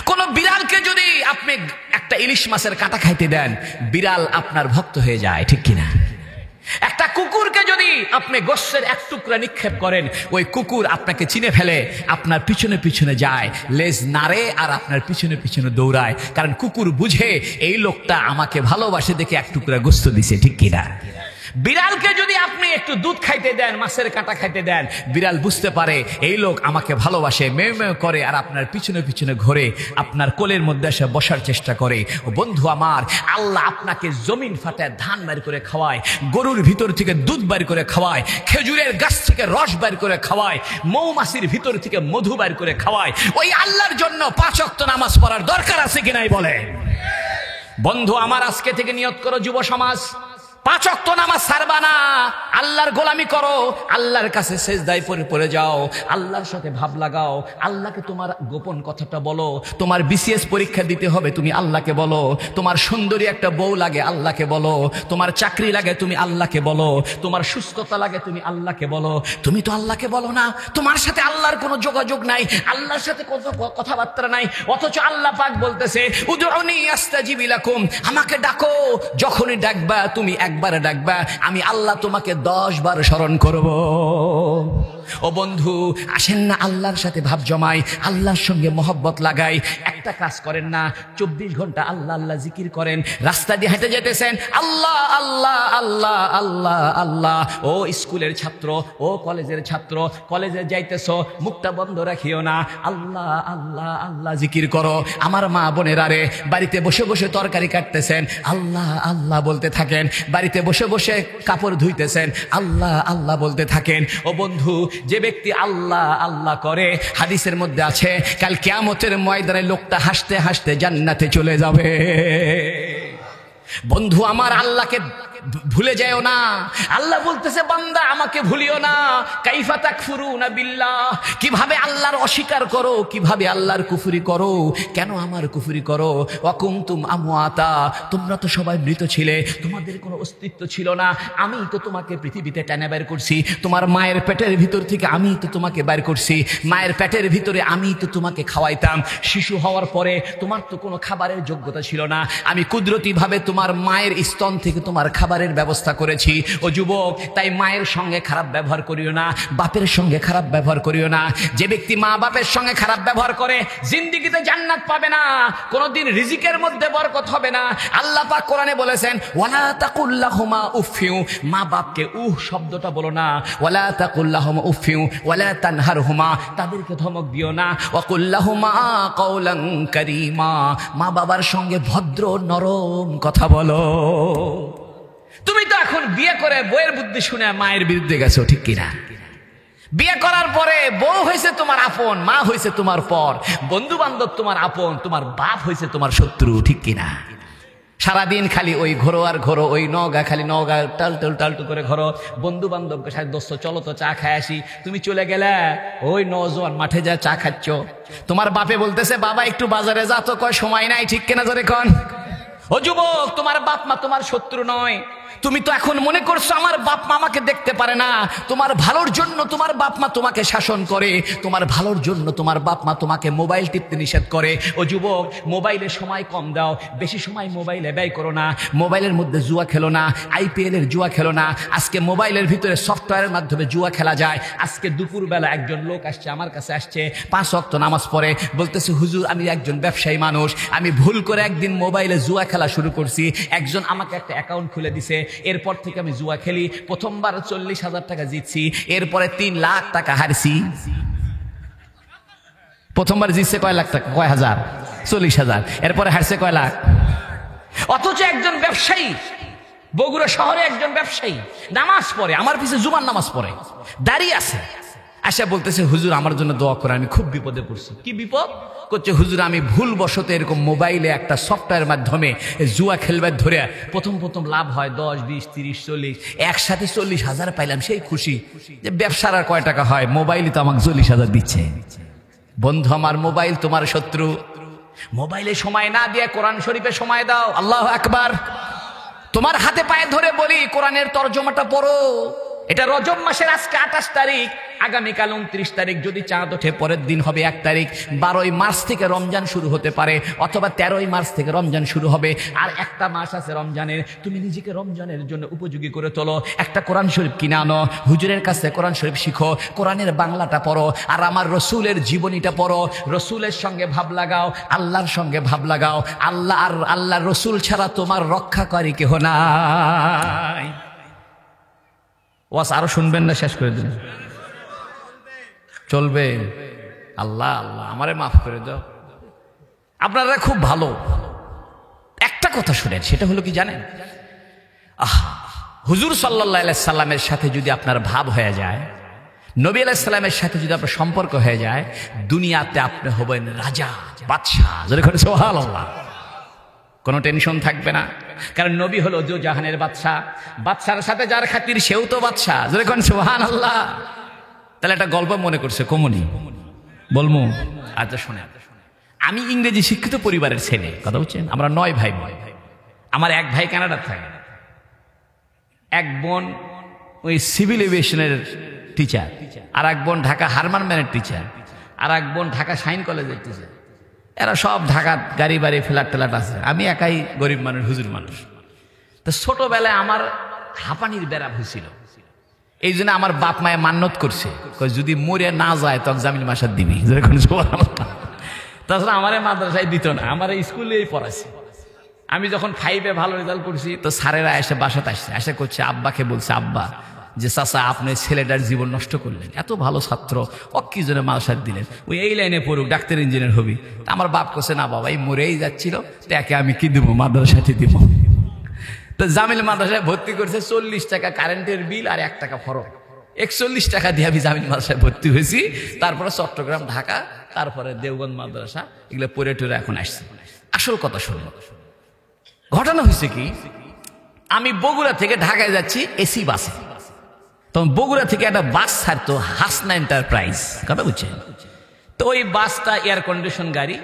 কোন বিড়ালকে যদি আপনি একটা ইলিশ মাছের কাঁটা খাইতে দেন, বিড়াল আপনার ভক্ত হয়ে যায়, ঠিক কিনা? একটা কুকুরকে যদি আপনি গোশতের এক টুকরা নিক্ষেপ করেন, ওই কুকুর আপনাকে চিনে ফেলে, আপনার পিছনে পিছনে যায়, লেজ নাড়ে আর আপনার পিছনে পিছনে দৌড়ায়, কারণ কুকুর বুঝে এই লোকটা আমাকে ভালোবাসে দেখে এক টুকরা গোশত দিছে, ঠিক কিনা? বিড়ালকে যদি আপনি একটু দুধ খাইতে দেন, মাছের কাঁটা খাইতে দেন, বিড়াল বুঝতে পারে এই লোক আমাকে ভালোবাসে, মেও মেও করে আর আপনার পিছনে পিছনে ঘোরে, আপনার কোলের মধ্যে এসে বসার চেষ্টা করে। ও বন্ধু আমার, আল্লাহ আপনাকে জমিন ফাটায় ধান বের করে খাওয়ায়, গরুর ভিতর থেকে দুধ বের করে খাওয়ায়, খেজুরের গাছ থেকে রস বের করে খাওয়ায়, মৌমাছির ভিতর থেকে মধু বের করে খাওয়ায়। ওই আল্লাহর জন্য 5 ওয়াক্ত নামাজ পড়ার দরকার আছে কি নাই বলে? বন্ধু আমার, আজকে থেকে নিয়ত করো যুব সমাজ, 5 ওয়াক্ত নামাজ ছাড়বা না, আল্লাহর গোলামি করো, আল্লাহর কাছে সেজদায় পড়ে যাও, আল্লাহর সাথে ভাব লাগাও, আল্লাহকে তোমার গোপন কথাটা বলো। তোমার বিসিএস পরীক্ষা দিতে হবে, তুমি আল্লাহকে বলো। তোমার সুন্দরী একটা বউ লাগে, আল্লাহকে বলো। তোমার চাকরি লাগে, তুমি আল্লাহকে বলো। তোমার সুস্থতা লাগে, তুমি আল্লাহকে বলো। তুমি তো আল্লাহকে বলো না, তোমার সাথে আল্লাহর কোনো যোগাযোগ নাই, আল্লাহর সাথে কোনো কথাবার্তা নাই, অথচ আল্লাহ পাক বলতেছে উদউনি আস্তাজিব লাকুম, আমাকে ডাকো, যখনই ডাকবা তুমি একবারে ডাকবা, আমি আল্লাহ তোমাকে 10 বার স্মরণ করব। ও বন্ধু, আসেন না আল্লাহর সাথে ভাব জমাই, আল্লাহর সঙ্গে মহব্বত লাগাই। একটা কাজ করেন না, 24 ঘন্টা আল্লাহ আল্লাহ জিকির করেন। রাস্তা দিয়ে হেঁটে যেতেছেন, আল্লাহ আল্লাহ আল্লাহ আল্লাহ আল্লাহ। ও স্কুলের ছাত্র, ও কলেজের ছাত্র, কলেজে যাইতেছ, মুখটা বন্ধ রাখিও না, আল্লাহ আল্লাহ আল্লাহ জিকির করো। আমার মা বোনেরা রে, বাড়িতে বসে বসে তরকারি কাটতেছেন, আল্লাহ আল্লাহ বলতে থাকেন। বাড়িতে বসে বসে কাপড় ধুইতেছেন, আল্লাহ আল্লাহ বলতে থাকেন। ও বন্ধু, যে ব্যক্তি আল্লাহ আল্লাহ করে, হাদিসের মধ্যে আছে কাল কিয়ামতের ময়দানে লোকটা হাসতে হাসতে জান্নাতে চলে যাবে। বন্ধু আমার, আল্লাহকে ভুলে যাও না। আল্লাহ বলতেছে বান্দা আমাকে ভুলিও না। কাইফা তাকফুরুনা বিল্লাহ, কিভাবে আল্লাহর অস্বীকার করো, কিভাবে আল্লাহর কুফরি করো, কেন আমার কুফরি করো? ওয়া কুনতুম আমওয়াতা, তোমরা তো সবাই মৃত ছিলে, তোমাদের কোনো অস্তিত্ব ছিল না, আমি তো তোমাকে পৃথিবীতে টেনে বের করছি, তোমার মায়ের পেটের ভিতর থেকে আমি তো তোমাকে বের করছি, মায়ের পেটের ভিতরে আমি তো তোমাকে খাওয়াইতাম, শিশু হওয়ার পরে তোমার তো কোনো খাবারের যোগ্যতা ছিল না, আমি কুদরতি ভাবে তোমার মায়ের স্তন থেকে তোমার খাবারের ব্যবস্থা করেছি। ও যুবক, তাই মায়ের সঙ্গে খারাপ ব্যবহার করিও না, বাপের সঙ্গে খারাপ ব্যবহার করিও না। যে ব্যক্তি মা বাপের সঙ্গে খারাপ ব্যবহার করে, জিন্দেগিতে জান্নাত পাবে না, কোনদিন রিজিকের মধ্যে বরকত হবে না। আল্লাহ পাক কোরআনে বলেছেন ওয়ালা তাকুল্লাহুমা উফিউ, মা বাপকে শব্দটা বলো না। ওয়ালা তাকুল্লাহুমা উফিউ ওয়ালা তানহারহুমা, তাদেরকে ধমক দিও না। ওয়াকুল্লাহুমা কাওলান কারীমা, মা বাবার সঙ্গে ভদ্র নরম কথা বলো। তুমি তো এখন বিয়ে করে বউয়ের বুদ্ধি শুনে মায়ের বিরুদ্ধে গেছো, ঠিক কিনা? বিয়ে করার পরে বউ হয়েছে তোমার আপন, মা হয়েছে তোমার পর, বন্ধু বান্ধব তোমার আপন, তোমার বাপ হয়েছে তোমার শত্রু, ঠিক কিনা? সারাদিন খালি ওই ঘোরো আর ঘোরো, ওই নগা খালি নগা টালটুল টালটু করে ঘোরো, বন্ধু বান্ধবকে সাথে দোস্ত চলো তো চা খায় আসি, তুমি চলে গেলে ওই নজওয়ান মাঠে যা চা খাচ্ছ। তোমার বাপে বলতেছে বাবা একটু বাজারে যা তো, কয় সময় নাই, ঠিক কিনা জোরে কোন? ও যুবক, তোমার বাপ মা তোমার শত্রু নয়। তুমি তো এখন মনে করছো আমার বাপ মা আমাকে দেখতে পারে না। তোমার ভালোর জন্য তোমার বাপ মা তোমাকে শাসন করে, তোমার ভালোর জন্য তোমার বাপ মা তোমাকে মোবাইল টিপতে নিষেধ করে। ও যুবক, মোবাইলে সময় কম দাও, বেশি সময় মোবাইলে ব্যয় করো না। মোবাইলের মধ্যে জুয়া খেলো না, IPL এর জুয়া খেলো না। আজকে মোবাইলের ভিতরে সফটওয়্যারের মাধ্যমে জুয়া খেলা যায়। আজকে দুপুরবেলা একজন লোক আসছে, আমার কাছে আসছে, 5 ওয়াক্ত নামাজ পড়ে, বলতেছে হুজুর আমি একজন ব্যবসায়ী মানুষ, আমি ভুল করে একদিন মোবাইলে জুয়া খেলা শুরু করছি, একজন আমাকে একটা অ্যাকাউন্ট খুলে দিছে, এরপর থেকে আমি জুয়া খেলি, প্রথমবার 40,000 টাকা জিতছি, এরপরে 3 লাখ টাকা হারছি। প্রথমবার জিতছে কয় লাখ টাকা, কয় হাজার, 40,000, এরপরে হারছে কয় লাখ। অথচ একজন ব্যবসায়ী, বগুড়া শহরে একজন ব্যবসায়ী নামাজ পড়ে, আমার পিছে জুমার নামাজ পড়ে, দাঁড়িয়ে আছে, আসা বলতেছে হুজুর আমার জন্য দোয়া করে, আমি খুব বিপদে পড়ছি। কি বিপদ? করছে হুজুর আমি ভুলবশত এরকম মোবাইলে একটা সফটওয়্যার মাধ্যমে জুয়া খেলবার ধরে প্রথম লাভ হয় 10, 20, 30, 40, একসাথে 40,000 পাইলাম, সেই খুশি যে ব্যবসার আর কয় টাকা হয়, মোবাইলই তো আমাকে 40,000 দিচ্ছে। বন্ধু আমার, মোবাইল তোমার শত্রু। মোবাইলে সময় না দিয়ে কোরআন শরীফে সময় দাও। আল্লাহু আকবার। তোমার হাতে পায়ে ধরে বলি কোরআনের তরজমাটা পড়ো, এটা রজব মাসের আজকে 28 তারিখ, আগামীকাল 29 তারিখ, যদি চাঁদ ওঠে পরের দিন হবে 1 তারিখ। 12ই মার্চ থেকে রমজান শুরু হতে পারে, অথবা 13ই মার্চ থেকে রমজান শুরু হবে। আর একটা মাস আছে রমজানের। তুমি নিজেকে রমজানের জন্য উপযোগী করে তোলো। একটা কোরআন শরীফ কিনে আনো, হুজুরের কাছে কোরআন শরীফ শিখো, কোরআনের বাংলাটা পড়ো, আর আমার রসুলের জীবনীটা পড়ো। রসুলের সঙ্গে ভাব লাগাও, আল্লাহর সঙ্গে ভাব লাগাও। আল্লাহ আর আল্লাহ রসুল ছাড়া তোমার রক্ষাকারী কেহ নাই। ওয়াস আরো শুনবেন না, শেষ করে দিন? চলবে? আল্লাহ আল্লাহ আমারে মাফ করে দাও। আপনারা খুব ভালো। একটা কথা শুনেন, সেটা হলো কি জানেন? হুজুর সাল্লাল্লাহু আলাইহি সাল্লামের সাথে যদি আপনার ভাব হয়ে যায়, নবী আলাইহিস সালামের সাথে যদি আপনার সম্পর্ক হয়ে যায়, দুনিয়াতে আপনি হবেন রাজা, বাদশাহ। জোরে করে সুবহানাল্লাহ। কোনো টেনশন থাকবে না, কারণ নবী হলো দু জাহানের বাদশাহ। বাদশার সাথে যার খাতির সেও তো বাদশাহ। জোরে কোন সুবহানাল্লাহ। তাহলে একটা গল্প মনে করছে, কমনি বলমু? আচ্ছা শোনে, আমি ইংরেজি শিক্ষিত পরিবারের ছেলে, কথা বলছেন। আমরা 9 ভাই। আমার এক ভাই কানাডার থাকে, এক বোন ওই সিভিল এভিয়েশনের টিচার, আর এক বোন ঢাকা হারমানম্যানের টিচার, আর এক বোন ঢাকা শাইন কলেজের টিচার। এরা সব ঢাকার গাড়ি বাড়ি ফ্ল্যাট টেলাট আছে। আমি একাই গরিব মানুষ, হুজুর মানুষ। তো ছোটবেলায় আমার হাঁপানির বেড়া হয়েছিল। এই জন্য আমার বাপ মায়ে মান্যত করছে, যদি মরে না যায় তখন জামিল মাসাদ দিবি। তাছাড়া আমার মাদ্রাসায় দিত না, আমার স্কুলেই পড়াইছে। আমি যখন 5-এ ভালো রেজাল্ট করছি, তো স্যারেরা এসে বাসাতে আসছে, এসে করছে, আব্বাকে বলছে, আব্বা যে চাচা আপনি ছেলেটার জীবন নষ্ট করলেন, এত ভালো ছাত্র, কি জন্য মাদ্রাসায় দিলেন, ওই এই লাইনে পড়ুক, ডাক্তার ইঞ্জিনিয়ার হবি। আমার বাপ করছে, না বাবা, এই মরেই যাচ্ছিল, তাকে আমি কি দিব, মাদ্রাসাতে দিব। তো জামিল মাদ্রাসায় ভর্তি করছে, 40 টাকা কারেন্টের বিল আর 1 টাকা ফরক, 41 টাকা দিয়ে আমি জামিল মাদ্রাসায় ভর্তি হয়েছি। তারপরে চট্টগ্রাম, ঢাকা, তারপরে দেওবন্দ মাদ্রাসা, এগুলো পড়ে টরে এখন আসছে। আসল কথা শুনল, ঘটনা হয়েছে কি, আমি বগুড়া থেকে ঢাকায় যাচ্ছি এসি বাসে। তখন বগুড়া থেকে একটা বাস ছাড়তো, হাসনা এন্টারপ্রাইজ, কথা বুঝছেন? তো ওই বাসটা এয়ার কন্ডিশন গাড়ি।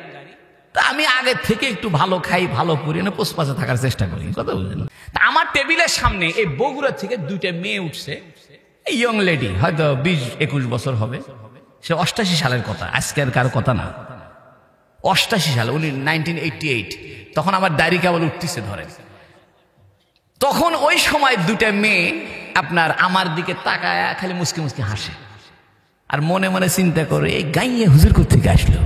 তা আমি আগে থেকে একটু ভালো খাই, ভালো পরি, না পোষপাশে থাকার চেষ্টা করি, কথা বুঝলেন? তা আমার টেবিলের সামনে এই বগুড়া থেকে 2টা মেয়ে উঠছে, ইয়ং লেডি, হয়তো 20-21 বছর হবে। সে 88 সালের কথা, আজকের কার কথা না, 88 সাল, উনি 1988। তখন আমার দাড়ি কেবল উঠতেছে ধরে। তখন ওই সময় 2টা মেয়ে আপনার আমার দিকে তাকায় খালি মুসকি মুসকি হাসে, আর মনে মনে চিন্তা করে, এই গাইয়ে হুজুর কোত্থেকে আসলো,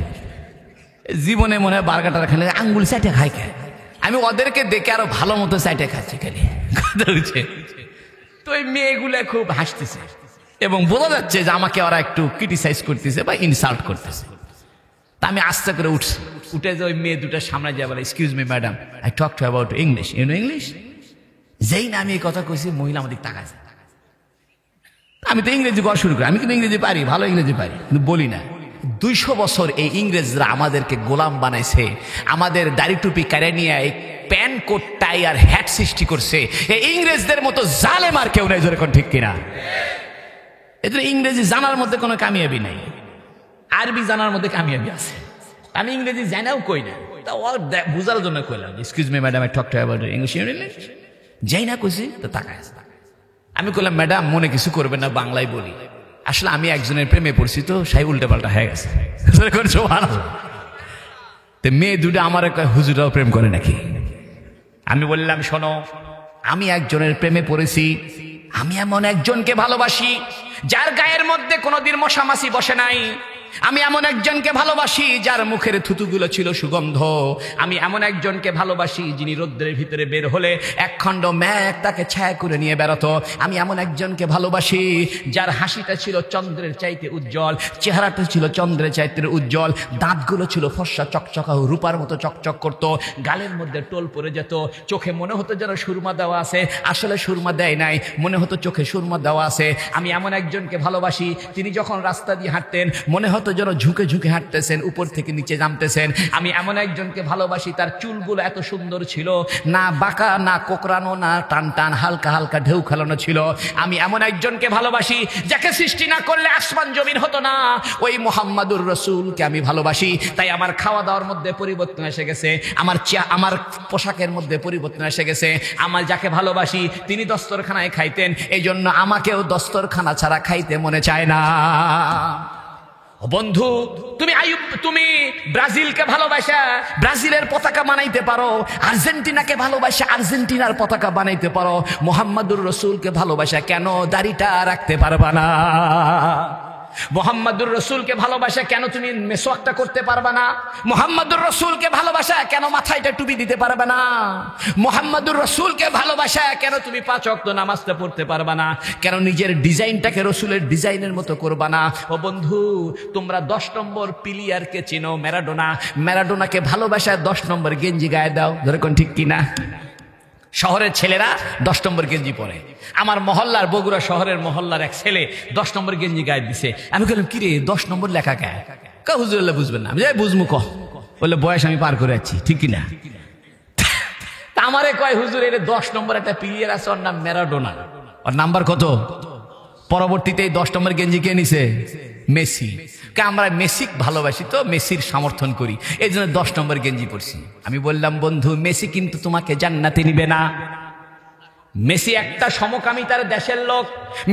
জীবনে মনে হয় বার্গারটা খালি আঙ্গুল চাইটে খাই খায়। আমি ওদেরকে দেখে আরো ভালো মতো চাইটে খাচ্ছি খালি, কথা হচ্ছে। তো ওই মেয়েগুলো খুব হাসতেছে এবং বোঝা যাচ্ছে যে আমাকে ওরা একটু ক্রিটিসাইজ করতেছে বা ইনসাল্ট করতেছে। তা আমি আস্তে করে উঠছি, উঠে যে ওই মেয়ে 2টার সামনে যাই, বলে, excuse me madam, I talk to about English, you know English? যেই না আমি এই কথা কইছি, মহিলা আমাদের তাকাছে। আমি তো ইংরেজি পড়া শুরু করি, আমি কিন্তু ইংরেজি পারি, ভালো ইংরেজি পারি, কিন্তু বলি না। 200 বছর এই ইংরেজরা আমাদেরকে গোলাম বানাইছে, আমাদের দাড়ি টুপি কারে নিয়ে এই প্যান্ট কোট টাই আর হ্যাট সৃষ্টি করছে। এই ইংরেজদের মতো জালেম আর কেউ নাই, যেরকম ঠিক কিনা? এদের ইংরেজি জানার মধ্যে কোনো কামিয়াবি নাই, আরবি জানার মধ্যে কামিয়াবি আছে। আমি ইংরেজি জানাও কই না, তা বুঝার জন্য কইলাম, excuse me madam, I talk to about English, you know English? যাই না কইছি, তো তাকায়। আমি কইলাম, ম্যাডাম মনে কিছু করবেন না, বাংলায় বলি। আসলে আমি একজনের প্রেমে পড়ছি, তো সাই উল্টে পাল্টা হয়ে গেছে। তো মেয়ে 2টা আমার হুজুরাও প্রেম করে নাকি? আমি বললাম, শোনো, আমি একজনের প্রেমে পড়েছি, আমি এমন একজনকে ভালোবাসি যার গায়ের মধ্যে কোনোদিন মশামাছি বসে নাই। আমি এমন একজনকে ভালোবাসি যার মুখের থুতুগুলো ছিল সুগন্ধ। আমি এমন একজনকে ভালোবাসি যিনি রৌদ্রের ভিতরে বের হলে 1 খণ্ড মেঘ তাকে ছায়া করে নিয়ে বেড়াতো। আমি এমন একজনকে ভালোবাসি যার হাসিটা ছিল চন্দ্রের চাইতে উজ্জ্বল, চেহারাটা ছিল চন্দ্রের চাইতে উজ্জ্বল, দাঁতগুলো ছিল ফর্সা চকচকা রূপার মতো চকচক করত, গালের মধ্যে টোল পড়ে যেত, চোখে মনে হতো যেন সুরমা দেওয়া আছে, আসলে সুরমা দেয় নাই, মনে হতো চোখে সুরমা দেওয়া আছে। আমি এমন একজনকে ভালোবাসি, তিনি যখন রাস্তা দিয়ে হাঁটতেন মনে হতো কত জন ঝুঁকে ঝুঁকে হাঁটতেছেন, উপর থেকে নিচে নামতেছেন। আমি এমন একজনকে ভালোবাসি, তার চুলগুলো এত সুন্দর ছিল, না বাঁকা না কোকড়ানো না টান টান, হালকা হালকা ঢেউ খেলানো ছিল। আমি এমন একজনকে ভালোবাসি যাকে সৃষ্টি না করলে আসমান জমিন হতো না, ওই মুহাম্মাদুর রাসূলকে আমি ভালোবাসি। তাই আমার খাওয়া দাওয়ার মধ্যে পরিবর্তন এসে গেছে, আমার পোশাকের মধ্যে পরিবর্তন এসে গেছে। আমার যাকে ভালোবাসি তিনি দস্তরখানায় খাইতেন, এই জন্য আমাকেও দস্তরখানা ছাড়া খাইতে মনে চায় না। বন্ধু, তুমি ব্রাজিলকে ভালোবাসা ব্রাজিলের পতাকা বানাইতে পারো, আর্জেন্টিনাকে ভালোবাসা আর্জেন্টিনার পতাকা বানাইতে পারো, মুহাম্মাদুর রাসূলকে ভালোবাসা কেন দাড়িটা রাখতে পারবা না? মুহাম্মাদুর রাসূলকে ভালোবাসা কেন তুমি মেসওয়াকটা করতে পারবে না? মুহাম্মাদুর রাসূলকে ভালোবাসা কেন মাথায় টুপি দিতে পারবে না? মুহাম্মাদুর রাসূলকে ভালোবাসা কেন তুমি 5 ওয়াক্ত নামাজটা পড়তে পারবে না? কেন নিজের ডিজাইনটাকে রাসূলের ডিজাইনের মতো করবা না? ও বন্ধু, তোমরা 10 নম্বর প্লেয়ারকে চিনো, ম্যারাডোনাকে ভালোবাসা 10 নম্বর গেঞ্জি গায়ে দাও, ধরে কোন ঠিক কিনা? শহরের ছেলেরা 10 নম্বর গেঞ্জি পরে। আমার মহল্লার, বগুড়া শহরের মহল্লার এক ছেলে 10 নম্বর গেঞ্জি গায়ে দিছে। আমি বললাম, কিরে 10 নম্বর লেখা কে? হুজুর বুঝবেন না। আমি যাই বুঝমু বললে, বয়স আমি পার করে যাচ্ছি, ঠিক কিনা? তা আমারে কয়, হুজুর এর 10 নম্বর একটা প্লেয়ার আছে, ওর নাম ম্যারাডোনা, ওর নাম্বার কত? পরবর্তীতে 10 নম্বর গেঞ্জি কে নিছে? মেসি। আমরা মেসি ভালোবাসি তো মেসির সমর্থন করি, এই জন্য 10 নম্বর গেঞ্জি পরছি। আমি বললাম, বন্ধু মেসি কিন্তু তোমাকে জান্নাতে নিবে না। মেসি একটা সমকামিতার দেশের লোক,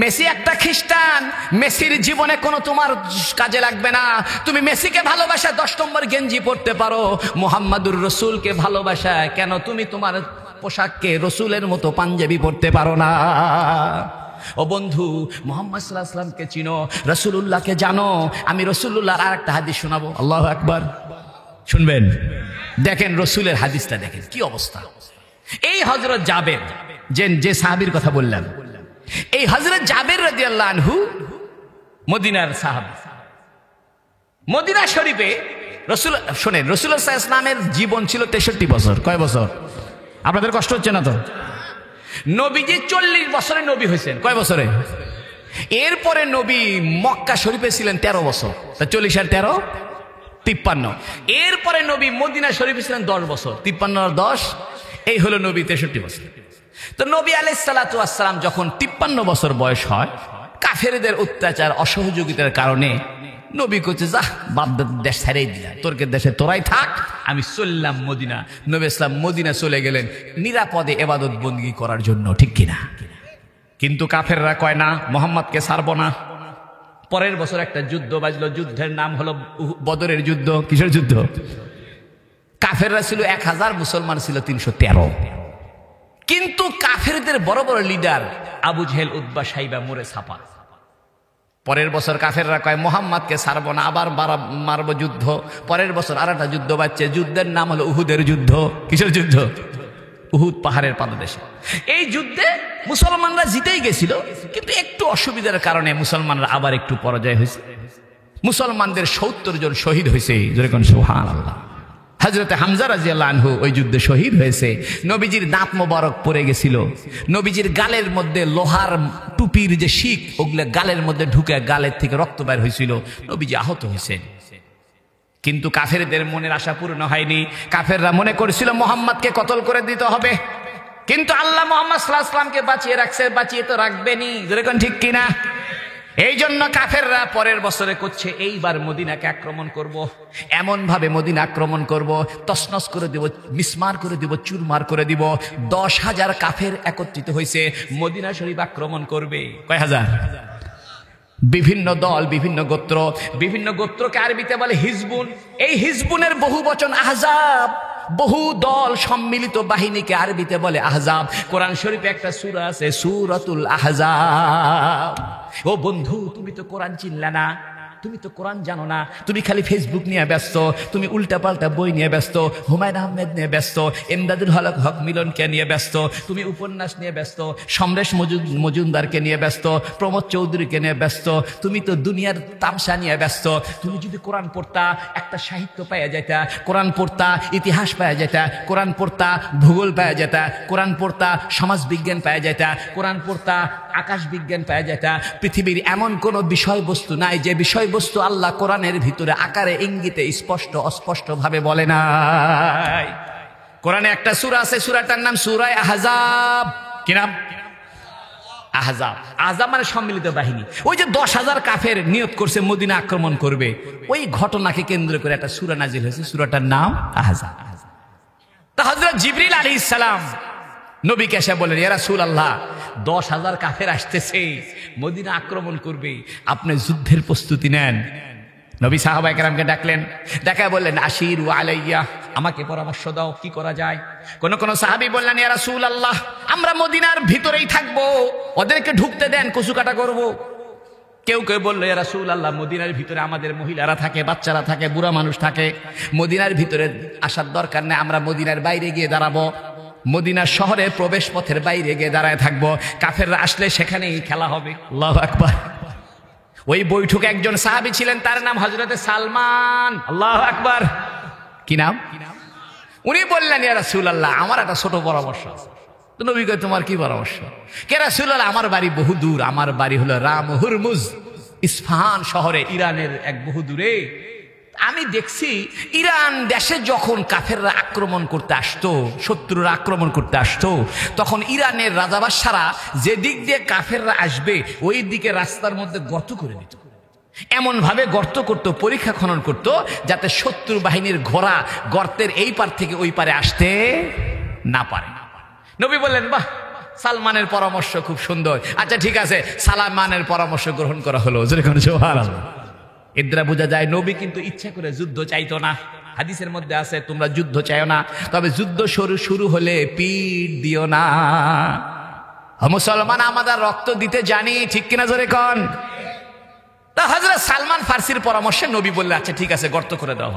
মেসি একটা খ্রিস্টান, মেসির জীবনে কোনো তোমার কাজে লাগবে না। তুমি মেসিকে ভালোবাসা 10 নম্বর গেঞ্জি পরতে পারো, মুহাম্মাদুর রাসূলকে ভালোবাসা কেন তুমি তোমার পোশাককে রাসূলের মতো পাঞ্জাবি পরতে পারো না? ও বন্ধু, মুহাম্মদ সাল্লাল্লাহু আলাইহি ওয়াসাল্লামকে চিনো, রাসূলুল্লাহকে জানো। আমি রাসূলুল্লাহর আরেকটা হাদিস শোনাবো, আল্লাহু আকবার। শুনবেন? দেখেন রাসূলের হাদিসটা দেখেন কি অবস্থা। এই হযরত জাবের, যে সাহাবীর কথা বললাম, এই হযরত জাবের রাদিয়াল্লাহু আনহু মদিনার সাহাবী। মদিনা শরীফে রাসূল, শুনেন, রাসূলুল্লাহ সাল্লাল্লাহু আলাইহি ওয়াসাল্লামের জীবন ছিল 63 বছর। কয় বছর? আপনাদের কষ্ট হচ্ছে না তো? নবীজি 40 বছরে নবী হয়েছেন। কয় বছরে? এরপরে নবী মক্কা শরীফে ছিলেন 13 বছর। 40 আর 13 53। এরপরে নবী মদিনা শরীফে ছিলেন 10 বছর। 53 আর 10, এই হলো নবী 63 বছর। তো নবী আলাইহিস সালাতু ওয়াস সালাম যখন 53 বছর বয়স হয়, কাফেরদের অত্যাচার অসহযোগিতার কারণে নবী কইছে, যা বাপ দেশ ছেড়েই দিলা, তোরকে দেশে তোরাই থাক, আমি চললাম মদিনা। নবী ইসলাম মদিনা চলে গেলেন নিরাপদে ইবাদত বندگی করার জন্য, ঠিক কিনা? কিন্তু কাফেররা কয় না, মুহাম্মদকে ছাড়বো না। পরের বছর একটা যুদ্ধ বাজলো, যুদ্ধের নাম হলো বদরের যুদ্ধ। কিসের যুদ্ধ? কাফেররা ছিল 1000, মুসলমান ছিল 313। কিন্তু কাফেরদের বড় বড় লিডার আবু জেহেল, উতবা, সাইবা মরে ছাপা। পরের বছর কাফেররা কয়, মুহাম্মদকে ছাড়বো না, আবার মারবো যুদ্ধ। পরের বছর আর একটা যুদ্ধ বাজছে, যুদ্ধের নাম হলো উহুদের যুদ্ধ। কিসের যুদ্ধ? উহুদ পাহাড়ের পাদদেশে। এই যুদ্ধে মুসলমানরা জিতেই গেছিল, কিন্তু একটু অসুবিধার কারণে মুসলমানরা আবার একটু পরাজয় হয়েছে। মুসলমানদের 70 জন শহীদ হয়েছে। যেরকম সুবহানাল্লাহ। হযরতে হামজা রাদিয়াল্লাহু আনহু ওই যুদ্ধে শহীদ হয়েছে। নবীজির দাঁত মোবারক পড়ে গেছিল, নবীজির গালের মধ্যে লোহার টুপির যে শিক, ওগুলা গালের মধ্যে ঢুকে গালের থেকে রক্ত বের হয়েছিল, নবীজি আহত হয়েছেন। কিন্তু কাফেরদের মনের আশা পূর্ণ হয়নি। কাফেররা মনে করেছিল মুহাম্মদকে কতল করে দিতে হবে, কিন্তু আল্লাহ মুহাম্মদ সাল্লাল্লাহু আলাইহি ওয়াসাল্লামকে বাঁচিয়ে রাখছে, বাঁচিয়ে তো রাখবেনি, যেরকম ঠিক কিনা? এই জন্য কাফেররা পরের বছরে করছে, এইবার মদিনাকে আক্রমণ করব, এমন ভাবে মদিনা আক্রমণ করব, তছনছ করে দিব, মিসমার করে দিব, চুরমার করে দিব। 10,000 কাফের একত্রিত হয়েছে, মদিনা শরীফ আক্রমণ করবে। কয় হাজার? বিভিন্ন দল, বিভিন্ন গোত্র। বিভিন্ন গোত্রকে আরবিতে বলে হিজবুন। এই হিজবুনের বহু বচন আহজাব। বহু দল সম্মিলিত বাহিনীকে আরবিতে বলে আহজাব। কোরআন শরীফে একটা সূরা আছে, সূরাতুল আহজাব। ও বন্ধু, তুমি তো কোরআন চিনলা না, তুমি তো কোরআন জানো না, তুমি খালি ফেসবুক নিয়ে ব্যস্ত, তুমি উল্টাপাল্টা বই নিয়ে ব্যস্ত, হুমায়ুন আহমেদ নিয়ে ব্যস্ত, এমদাদুল হক মিলনকে নিয়ে ব্যস্ত, তুমি উপন্যাস নিয়ে ব্যস্ত, সমরেশ মজুমদারকে নিয়ে ব্যস্ত, প্রমোদ চৌধুরীকে নিয়ে ব্যস্ত, তুমি তো দুনিয়ার তামসা নিয়ে ব্যস্ত। তুমি যদি কোরআন পড়তা, একটা সাহিত্য পাওয়া যেতা, কোরআন পড়তা ইতিহাস পাওয়া যেতা, কোরআন পড়তা ভূগোল পাওয়া যেতা, কোরআন পড়তা সমাজ বিজ্ঞান পাওয়া যেতা, কোরআন পড়তা আকাশ বিজ্ঞান পাওয়া যেতা। পৃথিবীর এমন কোনো বিষয়বস্তু নাই যে বিষয়বস্তু বিষয়বস্তু আল্লাহ কোরআনের ভিতরে আকারে ইঙ্গিতে স্পষ্ট অস্পষ্ট ভাবে বলে নাই। কোরআনে একটা সূরা আছে, সূরাটার নাম সূরা আহজাব। কি নাম? আহজাব। আহজাব মানে সম্মিলিত বাহিনী। ওই যে 10,000 কাফের নিয়ত করছে মদিনা আক্রমণ করবে, ওই ঘটনাকে কেন্দ্র করে একটা সূরা নাজিল হয়েছে, সূরাটার নাম আহজাব। তা হযরত জিবরিল আলাইহিস সালাম নবীকে এসে বলেন, ইয়া রাসূলুল্লাহ, 10,000 কাফের আসতেছে, মদিনা আক্রমণ করবে, আপনি যুদ্ধের প্রস্তুতি নেন। নবী সাহাবায়ে কেরামকে ডাকলেন, ডাকায় বললেন, আশিরু আলাইয়া, আমাকে পরামর্শ দাও কি করা যায়। কোন সাহাবী বললেন, ইয়া রাসূলুল্লাহ, আমরা মদিনার ভিতরেই থাকবো, ওদেরকে ঢুকতে দেন, কচু কাটা করব। কেউ কেউ বললো, ইয়া রাসূলুল্লাহ, মদিনার ভিতরে আমাদের মহিলারা থাকে, বাচ্চারা থাকে, বুড়া মানুষ থাকে, মদিনার ভিতরে আসার দরকার নেই, আমরা মদিনার বাইরে গিয়ে দাঁড়াবো, মদিনা শহরের প্রবেশ পথের বাইরে গিয়ে দাঁড়ায় থাকবো, কাফেররা আসলে সেখানেই খেলা হবে। আল্লাহু আকবার। ওই বৈঠকে একজন সাহাবী ছিলেন, তার নাম হযরতে সালমান। আল্লাহু আকবার। কি নাম? উনি বললেন, ইয়া রাসূলুল্লাহ, আমার একটা ছোট পরামর্শ আছে। তো নবী কয়, তোমার কি পরামর্শ? কে রাসূলুল্লাহ, আমার বাড়ি বহু দূর, আমার বাড়ি হলো রাম হুরমুজ, ইস্পাহান শহরে, ইরানের এক বহু দূরে। আমি দেখছি ইরান দেশে যখন কাফেররা আক্রমণ করতে আসতো, শত্রুরা আক্রমণ করতে আসতো, তখন ইরানের রাজাবাদশারা যে দিক দিয়ে কাফেররা আসবে ওই দিকে রাস্তার মধ্যে গর্ত করে দিত, এমন ভাবে গর্ত করত, পরীক্ষা খনন করত, যাতে শত্রু বাহিনীর ঘোড়া গর্তের এই পার থেকে ওই পারে আসতে না পারে। নবী বললেন, বাহ, সালমানের পরামর্শ খুব সুন্দর, আচ্ছা ঠিক আছে, সালমানের পরামর্শ গ্রহণ করা হলো। যেরকম সুবহানাল্লাহ। এর দ্বারা বোঝা যায় নবী কিন্তু ইচ্ছা করে যুদ্ধ চাইতো না। হাদিসের মধ্যে আছে, তোমরা যুদ্ধ চাইও না, তবে যুদ্ধ শুরু হলে পিঠ দিও না। মুসলমান আমাদের রক্ত দিতে জানি, ঠিক কিনা জোরে কোন? তা হযরত সালমান ফার্সির পরামর্শে নবী বললেন, আচ্ছা ঠিক আছে, গর্ত করে দাও।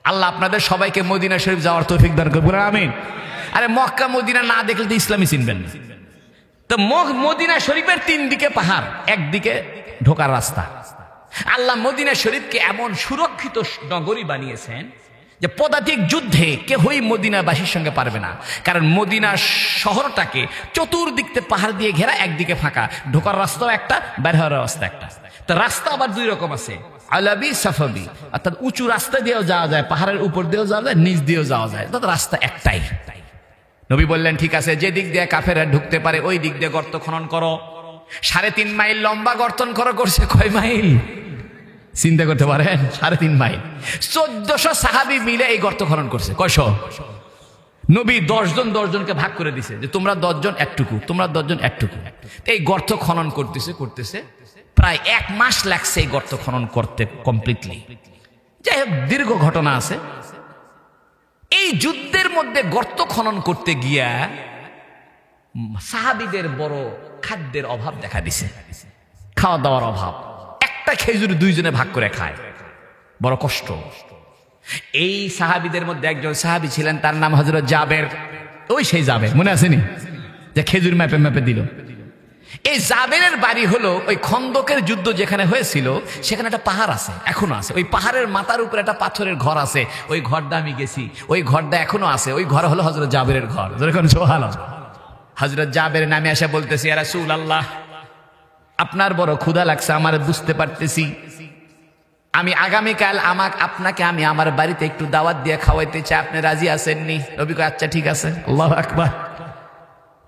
আল্লাহ আপনাদের সবাইকে মদিনা শরীফ যাওয়ার তৌফিক দান করুন, আমিন। আরে মক্কা মদিনা না দেখলে তো ইসলামই চিনবেন না। তো মদিনা শরীফের 3 দিকে পাহাড়, একদিকে ঢোকার রাস্তা। আল্লাহ মদিনা শরীফকে এমন সুরক্ষিত নগরী বানিয়েছেন যে পদাতিক যুদ্ধে কেহই মদিনাবাসীর সঙ্গে পারবে না, কারণ মদিনা শহরটাকে চতুর্দিকে পাহাড় দিয়ে ঘেরা, একদিকে ফাঁকা, ঢোকার রাস্তাও একটা, বের হওয়ার রাস্তা একটা। তো রাস্তা আবার 2 রকম আছে, আলাবি সাফাবি, অর্থাৎ উঁচু রাস্তা দিয়েও যাওয়া যায়, পাহাড়ের উপর দিয়েও যাওয়া যায়, নিচ দিয়েও যাওয়া যায়, অর্থাৎ রাস্তা একটাই। নবী বললেন, ঠিক আছে, যে দিক দিয়ে কাফেররা ঢুকতে পারে ওই দিক দিয়ে গর্ত খনন করো। 3.5 মাইল লম্বা গর্তন করছে। কয় মাইল? চিন্তা করতে পারেন, 3.5 মাইল। 1400 সাহাবী মিলে এই গর্ত খনন করছে। কয়শো? নবী 10 জনকে ভাগ করে দিছে, যে তোমরা 10 জন একটুকু, তোমরা 10 জন একটুকু। এই গর্ত খনন করতেছে প্রায় 1 মাস লাগছে এই গর্ত খনন করতে কমপ্লিটলি। যাই হোক, দীর্ঘ ঘটনা আছে। এই যুদ্ধের মধ্যে গর্ত খনন করতে গিয়া সাহাবীদের বড় খাদ্যের অভাব দেখা দিছে, খাওয়া দাওয়ার অভাব। একটা খেজুর 2 জনে ভাগ করে খায়, বড় কষ্ট। এই সাহাবীদের মধ্যে একজন সাহাবী ছিলেন, তার নাম হযরত জাবের। ওই সেই জাবের, মনে আছেনি, যে খেজুর ম্যাপে দিল। এই জাবেরের বাড়ি হলো ওই খন্দকের যুদ্ধ যেখানে হয়েছিল, সেখানে একটা পাহাড় আছে, এখনো আছে। ওই পাহাড়ের মাথার উপরে একটা পাথরের ঘর আছে, ওই ঘরটা আমি গেছি, ওই ঘরটা এখনো আছে। ওই ঘর হলো হযরত জাবেরের ঘর। হযরত জাবের নামে এসে বলতেছি, ইয়া রাসূলুল্লাহ, আপনার বড় ক্ষুধা লাগছে, আমার বুঝতে পারতেছি। আমি আগামীকাল আপনাকে আমি আমার বাড়িতে একটু দাওয়াত দিয়ে খাওয়াইতে চাই, আপনি রাজি আছেননি? নবী কয়, আচ্ছা ঠিক আছে। আল্লাহু আকবার।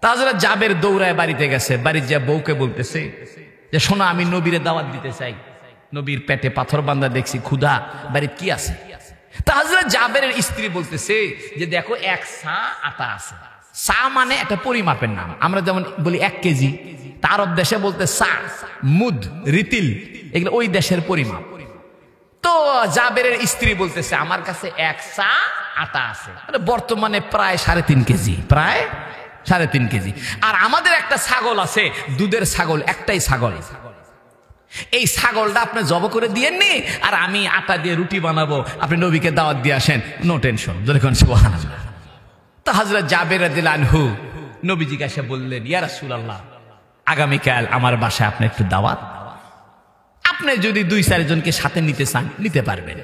হযরত জাবের দৌড়ায় বাড়িতে গেছে, বাড়ির যা বউকে বলতেছে যে, শোনো, আমি নবীরে দাওয়াত দিতে চাই, নবীর পেটে পাথর বান্ধা দেখছি, ক্ষুধা, বাড়িতে কি আছে? তা হযরত জাবেরের স্ত্রী বলতেছে যে, দেখো, 1 সা আটা আছে। সা মানে একটা পরিমাপের নাম, আমরা যেমন বলি 1 কেজি, আরব দেশে বলতে সা, মুদ, রিতিল, এগুলো ওই দেশের পরিমাপ। তো জাবেরের স্ত্রী বলতেছে, আমার কাছে 1 সা আটা আছে, বর্তমানে প্রায় 3.5 কেজি, প্রায় 3.5 কেজি। আর আমাদের একটা ছাগল আছে, দুধের ছাগল, একটাই ছাগল। এই ছাগলটা আপনি জব করে দিয়েননি, আর আমি আটা দিয়ে রুটি বানাবো, আপনি নবীকে দাওয়াত দিয়ে আসেন, নো টেনশন। যখন সুবহানাল্লাহ। তো হযরত জাবের রাদিয়াল্লাহু আনহু নবীজিকে এসে বললেন, ইয়া রাসূলুল্লাহ, আগামীকাল আমার বাসায় আপনি একটু দাওয়াত, আপনি যদি 2-4 জনকে সাথে নিতে চান নিতে পারবেন।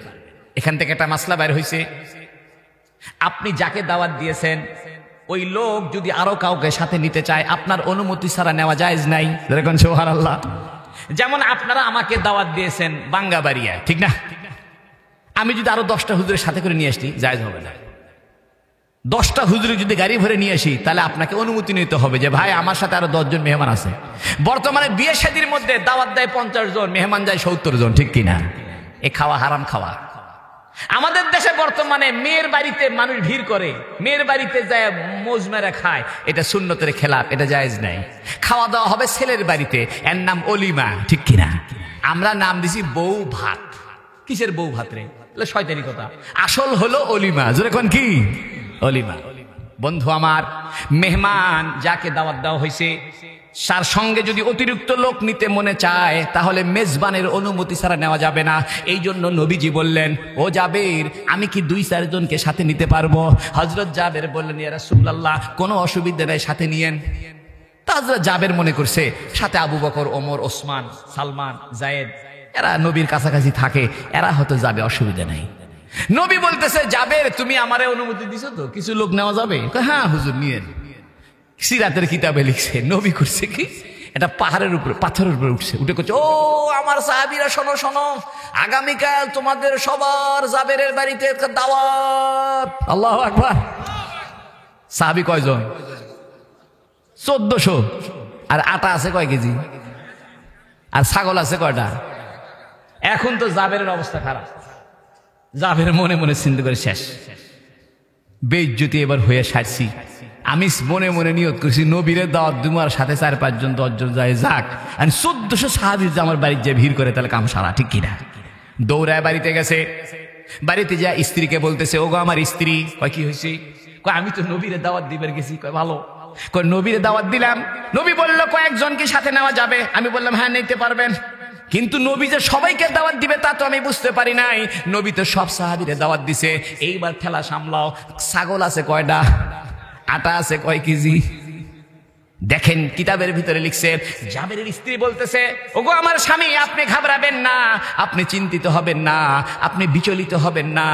এখান থেকে একটা মাসলা বের হয়েছে, আপনি যাকে দাওয়াত দিয়েছেন ওই লোক যদি আরো কাউকে সাথে নিতে চায়, আপনার অনুমতি ছাড়া নেওয়া জায়েজ নাই। যেরকম সুবহানাল্লাহ। যেমন আপনারা আমাকে দাওয়াত দিয়েছেন বাঙ্গাবাড়িয়া, ঠিক না? আমি যদি আরো 10টা হুজুরের সাথে করে নিয়ে আসি, জায়েজ হবে না। 10টা হুজুর যদি গাড়ি ভরে নিয়ে আসি, তাহলে আপনাকে অনুমতি নিতে হবে যে ভাই আমার সাথে আরো 10 জন মেহমান আছে। বর্তমানে বিয়ে শাদীর মধ্যে দাওয়াত দেয় 50 জন, মেহমান যায় 70 জন, ঠিক কিনা? এ খাওয়া হারাম খাওয়া। আমাদের দেশে বর্তমানে মেয়ের বাড়িতে মানুষ ভিড় করে, মেয়ের বাড়িতে যায় মোজ মেরে খায়, এটা সুন্নতের খেলাফ, এটা জায়েজ নাই। খাওয়া দাওয়া হবে ছেলের বাড়িতে, এর নাম অলিমা, ঠিক কিনা? আমরা নাম দিছি বউ ভাত। কিসের বউ ভাত রে? শয়তানি কথা। আসল হলো অলিমা। জোরে কোন কি? অলিমা। বন্ধু আমার, মেহমান যাকে দাওয়াত দেওয়া হয়েছে তার সঙ্গে যদি অতিরিক্ত লোক নিতে মনে চায়, তাহলে মেজবানের অনুমতি ছাড়া নেওয়া যাবে না। এই জন্য নবীজি বললেন, ও জাবের, আমি কি 2-4 জনকে সাথে নিতে পারবো? হযরত জাবের বললেন, ইয়া রাসূলুল্লাহ, কোনো অসুবিধা নাই, সাথে নিয়েন। তা হযরত জাবের মনে করছে সাথে আবু বকর, ওমর, ওসমান, সালমান, জায়েদ, এরা নবীর কাছাকাছি থাকে, এরা হয়তো যাবে, অসুবিধা নাই। নবী বলতেছে, জাবের, তুমি আমারে অনুমতি দিছো তো, কিছু লোক নেওয়া যাবে? হ্যাঁ হুজুর, নিয়েন। সিরাতের কিতাবে লিখছে, নবী করছে কি, এটা পাহাড়ের উপরে, পাথরের উপরে উঠছে, উঠে করছে, ও আমার সাহাবীরা, শোনো শোনো, আগামীকাল তোমাদের সবার জাবেরের বাড়িতে একটা দাওয়াত। আল্লাহু আকবার। সাহাবী কয়জন? 1400। আর আটা আছে কয় কেজি? আর ছাগল আছে কয়টা? এখন তো জাবেরের অবস্থা খারাপ। জাবের মনে মনে চিন্তা করে, শেষ, বেইজ্জতি এবার হয়ে সারছি। আমি মনে মনে নিয়ত করছি, নবীরে দাওয়াত দুমার সাথে 4-5 জন 10 জন যায়, যাক। আর 1400 সাহাবী যে আমার বাড়িতে যে ভিড় করে, তাহলে কাম সারা, ঠিক কিনা? দৌড়ায় বাড়িতে গেছে। বাড়িতে যা স্ত্রীকে বলতেছে, ওগো আমার স্ত্রী। কয় কি হয়েছে? কয় আমি তো নবীরে দাওয়াত দিবার গেছি। কয় ভালো। কয় নবীরে দাওয়াত দিলাম, নবী বলল কয়েকজনকে সাথে নেওয়া যাবে। আমি বললাম হ্যাঁ, নিতে পারবেন। কিন্তু নবী যে সবাইকে দাওয়াত দিবে তা তো আমি বুঝতে পারি নাই। নবী তো সব সাহাবীরে দাওয়াত দিছে। এইবার ঠেলা সামলাও। ছাগল আছে কয়টা? আটা আছে কয় কেজি? দেখেন কিতাবের ভিতরে লিখছে, জাবেরের স্ত্রী বলতেছে, ওগো আমার স্বামী, আপনি ঘাবড়াবেন না, আপনি চিন্তিত হবেন না, আপনি বিচলিত হবেন না।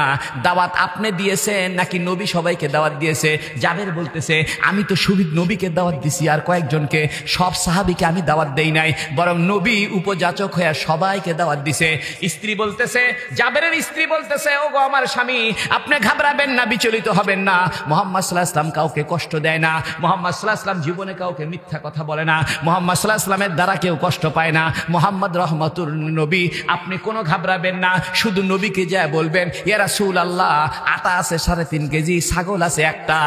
দাওয়াত আপনি দিয়েছেন নাকি নবী সবাইকে দাওয়াত দিয়েছে? জাবের বলতেছে, আমি তো শুধু নবীকে দাওয়াত দিছি আর কয়েকজনকে, সব সাহাবীকে আমি দাওয়াত দেই নাই, বরং নবী উপযাচক হয়ে সবাইকে দাওয়াত দিছে। স্ত্রী বলতেছে, জাবেরের স্ত্রী বলতেছে, ওগো আমার স্বামী, আপনি ঘাবড়াবেন না, বিচলিত হবেন না। মুহাম্মদ সাল্লাল্লাহু আলাইহি ওয়াসাল্লাম কাউকে কষ্ট দেয় না। মুহাম্মদ সাল্লাল্লাহু আলাইহি ওয়াসাল্লাম জীবনে কাউকে মিথ্যা কথা বলে না। মুহাম্মদ সাল্লাল্লাহু আলাইহি ওয়াসাল্লামের দ্বারা কেউ কষ্ট পায় না। মুহাম্মদ রহমাতুল নবী, আপনি কোনো ঘাবড়াবেন না, শুধু নবীকে যা বলবেন, ইয়া রাসূলুল্লাহ, আটা আছে 3.5 কেজি, ছাগল আছে একটা।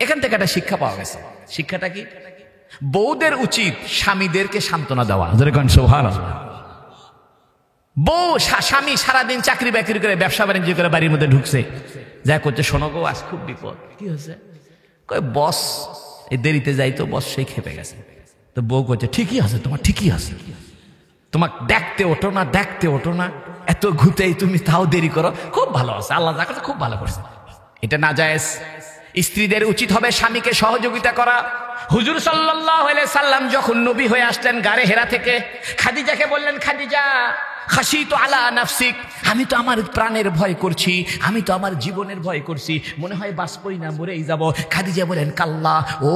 এখান থেকে একটা শিক্ষা পাওয়া গেছে। শিক্ষাটা কি? বউদের উচিত স্বামীদেরকে সান্ত্বনা দেওয়া। যেরকম সুবহানাল্লাহ। বউ, স্বামী সারাদিন চাকরি বাকরি করে, ব্যবসা বাণিজ্য করে বাড়ির মধ্যে ঢুকছে, যা করছে, শোনো গো, আজ খুব বিপদ। কি হয়েছে? কয় বস এই দেরিতে যাই তো, বস সেই খেপে গেছে। তো বউ করছে, ঠিকই আছে তোমার, ঠিকই আছে, তোমাকে দেখতে ওঠো না, দেখতে ওঠো না, এত ঘুতেই তুমি তাও দেরি করো, খুব ভালো আছে, আল্লাহ যা করছে খুব ভালো করছে। এটা নাজায়েজ। স্ত্রীদের উচিত হবে স্বামীকে সহযোগিতা করা। হুজুর সাল্লাল্লাহু আলাইহি সাল্লাম যখন নবী হয়ে আসলেন গারে হেরা থেকে, খাদিজাকে বললেন, খাদিজা, খাশিতু আলা নাফসিক, আমি তো আমার প্রাণের ভয় করছি, আমি তো আমার জীবনের ভয় করছি, মনে হয় বাঁচবই না, মরেই যাব। খাদিজা বলেন, কাল্লা, ও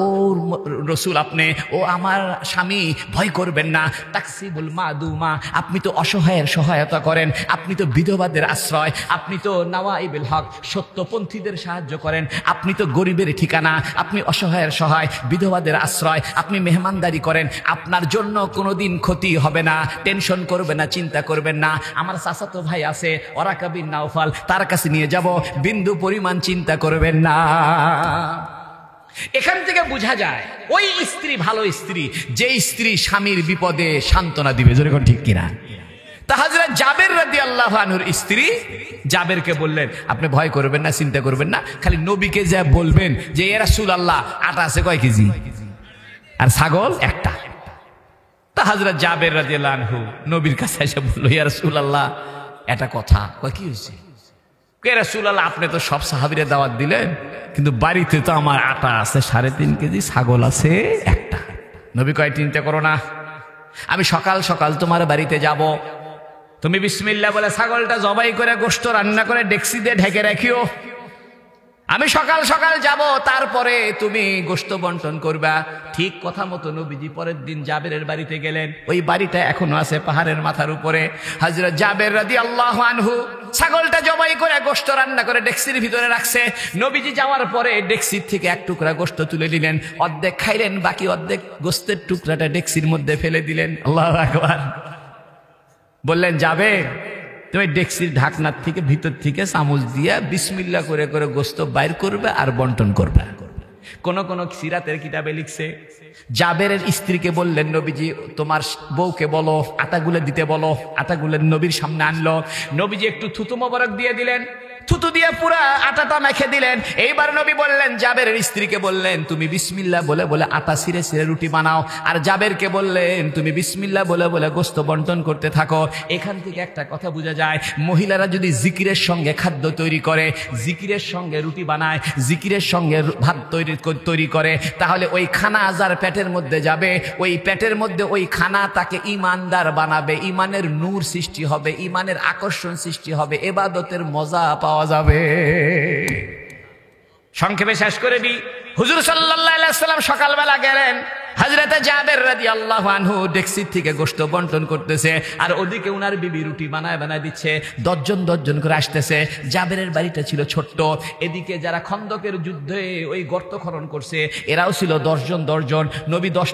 রাসূল, আপনি, ও আমার স্বামী, ভয় করবেন না। তাকসিবুল মাদুমা, আপনি তো অসহায়ের সহায়তা করেন, আপনি তো বিধবাদের আশ্রয়, আপনি তো নাওয়াইবুল হক, সত্যপন্থীদের সাহায্য করেন, আপনি তো গরিবের ঠিকানা, আপনি অসহায়ের সহায়, বিধবাদের আশ্রয়, আপনি মেহমানদারি করেন, আপনার জন্য কোনোদিন ক্ষতি হবে না, টেনশন করবে না, চিন্তা করবেন না। আমার চাচাতো ভাই আছে ওরাকা বিন নাওফাল, তার কাছে নিয়ে যাব, বিন্দু পরিমাণ চিন্তা করবেন না। এখান থেকে বোঝা যায় ওই স্ত্রী ভালো স্ত্রী, যে স্ত্রী স্বামীর বিপদে সান্ত্বনা দিবে। যেরকম ঠিক কিনা? তা হযরত জাবের রাদিয়াল্লাহু আনহুর স্ত্রী জাবেরকে বললেন, আপনি ভয় করবেন না, চিন্তা করবেন না, খালি নবীকে যা বলবেন যে, ইয়া রাসূলুল্লাহ, আটা আছে কয় কেজি আর ছাগল একটা। তা হযরত জাবের রাদিয়াল্লাহু আনহু নবীর কাছে এসে বলল, ইয়া রাসূলুল্লাহ, এটা কথা। কয় কি হয়েছে? কে রাসূলুল্লাহ, আপনি তো সব সাহাবীরে দাওয়াত দিলেন, কিন্তু বাড়িতে তো আমার আটা আছে 3.5 কেজি, ছাগল আছে একটা। নবী কয়, চিন্তা করো না, আমি সকাল সকাল তোমার বাড়িতে যাব, তুমি বিসমিল্লাহ বলে ছাগলটা জবাই করে গোশত রান্না করে ডেকচি দিয়ে ঢেকে রাখিও। আমি সকাল সকাল যাব, তারপরে তুমি গোশত বন্টন করবা। ঠিক কথা মতো নবীজি পরের দিন জাবেরের বাড়িতে গেলেন। ওই বাড়িটা এখনো আছে পাহাড়ের মাথার উপরে। হযরত জাবের রাদিয়াল্লাহু আনহু ছাগলটা জবাই করে গোশত রান্না করে ডেক্সির ভিতরে রাখছে। নবীজি যাওয়ার পরে ডেক্সির থেকে এক টুকরা গোশত তুলে নিলেন, অর্ধেক খাইলেন, বাকি অর্ধেক গোশতের টুকরাটা ডেক্সির মধ্যে ফেলে দিলেন। আল্লাহু আকবার। বললেন, জাবের, তুমি ডেক্সির ঢাকনার থেকে ভিতর থেকে চামচ দিয়ে বিসমিল্লাহ করে করে গোশত বাইর করবে আর বন্টন করবে। কোন কোন সিরাতের কিতাবে লিখছে, জাবেরের স্ত্রীকে বললেন নবীজি, তোমার বউকে বলো আটাগুলো দিতে বলো। আটাগুলো নবীর সামনে আনলো। নবীজি একটু থুতু মোবারক দিয়ে দিলেন, থুতু দিয়ে পুরা আটাটা মেখে দিলেন। এইবার নবী বললেন, জাবেরের স্ত্রীকে বললেন, তুমি বিসমিল্লাহ বলে বলে আটা ছিঁড়ে ছিঁড়ে রুটি বানাও। আর জাবেরকে বললেন, তুমি বিসমিল্লাহ বলে বলে গোশত বন্টন করতে থাকো। এখান থেকে একটা কথা বোঝা যায়, মহিলারা যদি জিকিরের সঙ্গে খাদ্য তৈরি করে, জিকিরের সঙ্গে রুটি বানায়, জিকিরের সঙ্গে ভাত তৈরি করে, তাহলে ওই খানা যার পেটের মধ্যে যাবে, ওই পেটের মধ্যে ওই খানা তাকে ইমানদার বানাবে, ইমানের নূর সৃষ্টি হবে, ইমানের আকর্ষণ সৃষ্টি হবে, ইবাদতের মজা পাওয়া যাবে। সংক্ষেপে শেষ করে দিই, হুজুর সাল্লাল্লাহু আলাইহি ওয়াসাল্লাম সকালবেলা গেলেন। হযরত জাবের রাদিয়াল্লাহু আনহু ডেক্সি থেকে গোশত বন্টন করতেছে, আর ওদিকে উনার বিবি রুটি বানায় বানায় দিচ্ছে। 10 জন করে আসতেছে। জাবেরের বাড়িটা ছিল ছোট্ট। এদিকে যারা খন্দকের যুদ্ধে ওই গর্ত খনন করছে, এরাও ছিল 10 জন। নবী 10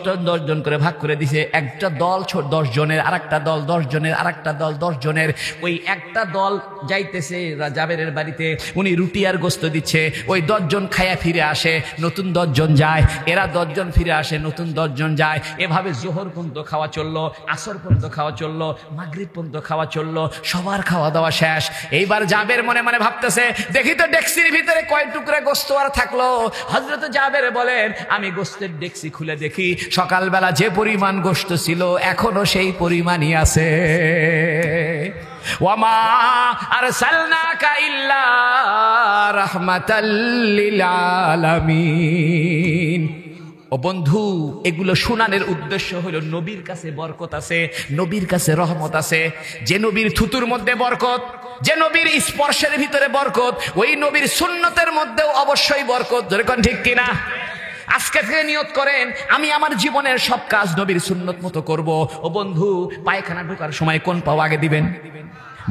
জন করে ভাগ করে দিছে। একটা দল 10 জনের, আরেকটা দল 10 জনের, আরেকটা দল 10 জনের। ওই একটা দল যাইতেছে জাবেরের বাড়িতে, উনি রুটি আর গোশত দিচ্ছে। ওই 10 জন খায়া ফিরে আসে, নতুন 10 জন যায়। এরা 10 জন ফিরে আসে, নতুন 10 জন যায়। এভাবে জোহর পর্যন্ত খাওয়া চললো, আসর পর্যন্ত খাওয়া চললো, মাগরিব পর্যন্ত খাওয়া চললো। সবার খাওয়া দাওয়া শেষ। এইবার জাবের মনে মনে ভাবতেছে, দেখি তো ডেক্সির ভিতরে কয় টুকরা গোশত আর থাকলো। হযরত জাবের বলেন, আমি গোশতের ডেক্সি খুলে দেখি, সকালবেলা যে পরিমাণ গোশত ছিল এখনো সেই পরিমাণই আছে। ওয়ামা আরসালনাকা ইল্লা রাহমাতাল লিল আলামিন। ও বন্ধু, এগুলো শোনানোর উদ্দেশ্য হলো নবীর কাছে বরকত আছে, নবীর কাছে রহমত আছে। যে নবীর থুতুর মধ্যে বরকত, যে নবীর স্পর্শের ভিতরে বরকত, ওই নবীর সুন্নতের মধ্যেও অবশ্যই বরকত। যেরকম ঠিক কিনা? আজকে থেকে নিয়ত করেন, আমি আমার জীবনের সব কাজ নবীর সুন্নত মতো করব। ও বন্ধু, পায়খানা ঢোকার সময় কোন পা আগে দিবেন?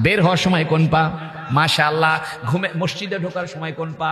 বের হওয়ার সময় কোন পা? মাশাআল্লাহ। মসজিদে ঢোকার সময় কোন পা?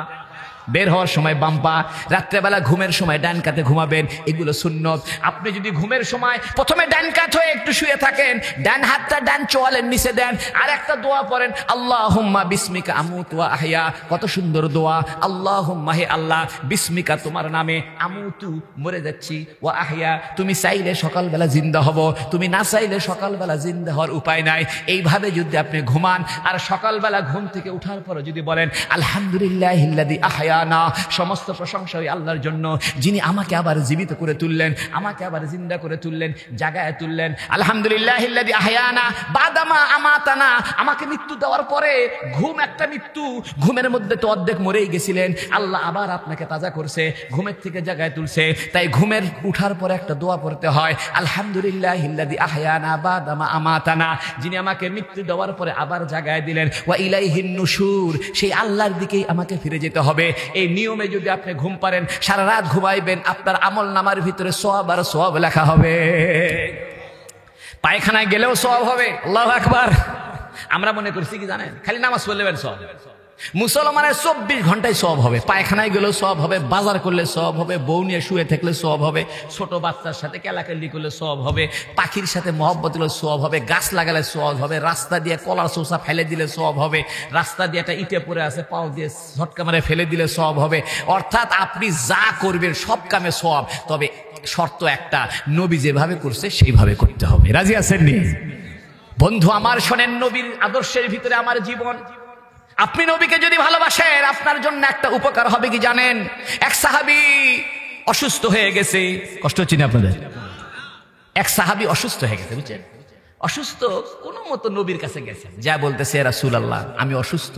বের হওয়ার সময় বাম পা। রাত্রেবেলা ঘুমের সময় ডান কাতে ঘুমাবেন, এগুলো সুন্নত। আপনি যদি ঘুমের সময় প্রথমে ডান কাত হয়ে একটু শুয়ে থাকেন, ডান হাতটা ডান চোয়ালের নিচে দেন, আর একটা দোয়া পড়েন, আল্লাহুম্মা বিসমিকা আমুতু ওয়া আহইয়া। কত সুন্দর দোয়া! আল্লাহুম্মা, হে আল্লাহ, বিসমিকা, তোমার নামে, আমুতু, মরে যাচ্ছি, ওয়া আহইয়া, তুমি চাইলে সকালবেলা জিন্দা হব, তুমি না চাইলে সকালবেলা জিন্দা হওয়ার উপায় নাই। এইভাবে যদি আপনি ঘুমান, আর সকালবেলা ঘুম থেকে উঠার পরে যদি বলেন, আলহামদুলিল্লাহিল্লাযী আহইয়া না, সমস্ত প্রশংসা ওই আল্লাহর জন্য, যিনি আমাকে আবার জীবিত করে তুললেন, আমাকে আবার জিন্দা করে তুললেন, জাগায় তুললেন। আলহামদুলিল্লাহিল্লাযী আহয়ানা বাদামা আমাতানা, আমাকে মৃত্যু দেওয়ার পরে, ঘুম একটা মৃত্যু, ঘুমের মধ্যে তো অর্ধেক মরেই গেছিলেন, আল্লাহ আবার আপনাকে তাজা করছে, ঘুমের থেকে জাগায় তুলছে। তাই ঘুমের উঠার পরে একটা দোয়া পড়তে হয়, আলহামদুলিল্লাহিল্লাযী আহয়ানা বাদামা আমাতানা, যিনি আমাকে মৃত্যু দেওয়ার পরে আবার জাগায় দিলেন, ওয়া ইলাইহিন নুশুর, সেই আল্লাহর দিকেই আমাকে ফিরে যেতে হবে। এই নিয়মে যদি আপনি ঘুম পারেন, সারা রাত ঘুমাইবেন, আপনার আমল নামার ভিতরে সওয়াব আর সওয়াব লেখা হবে। পায়খানায় গেলেও সওয়াব হবে। আল্লাহু আকবার। আমরা মনে করছি কি জানেন, খালি নামাজ পড়লেন সওয়াব। মুসলমানের 24 ঘন্টায় সওয়াব হবে। পায়খানায় গেলেও সওয়াব হবে, বাজার করলে সওয়াব হবে, বউ নিয়ে শুয়ে থাকলে সওয়াব হবে, ছোট বাচ্চার সাথে কেলাকেলি করলে সওয়াব হবে, পাখির সাথে মহব্বত করলে সওয়াব হবে, গাছ লাগালে সওয়াব হবে, রাস্তা দিয়ে কলার চোষা ফেলে দিলে সওয়াব হবে, রাস্তা দিয়ে একটা ইটে পড়ে আছে পাও দিয়ে ঝটকা মারে ফেলে দিলে সওয়াব হবে। অর্থাৎ আপনি যা করবেন সব কামে সওয়াব। তবে শর্ত একটা, নবী যেভাবে করছে সেইভাবে করতে হবে। রাজি আছেন নি? বন্ধু আমার, শোনেন, নবীর আদর্শের ভিতরে আমার জীবন। আপনি নবীকে যদি ভালোবাসেন, আপনার জন্য একটা উপকার হবে কি জানেন? এক সাহাবী অসুস্থ হয়ে গেছে। কষ্ট হচ্ছে না আপনাদের? এক সাহাবী অসুস্থ হয়ে গেছে, বুঝছেন? অসুস্থ, কোনো মতো নবীর কাছে গেছে, যা বলতেছে, ইয়া রাসূলুল্লাহ, আমি অসুস্থ,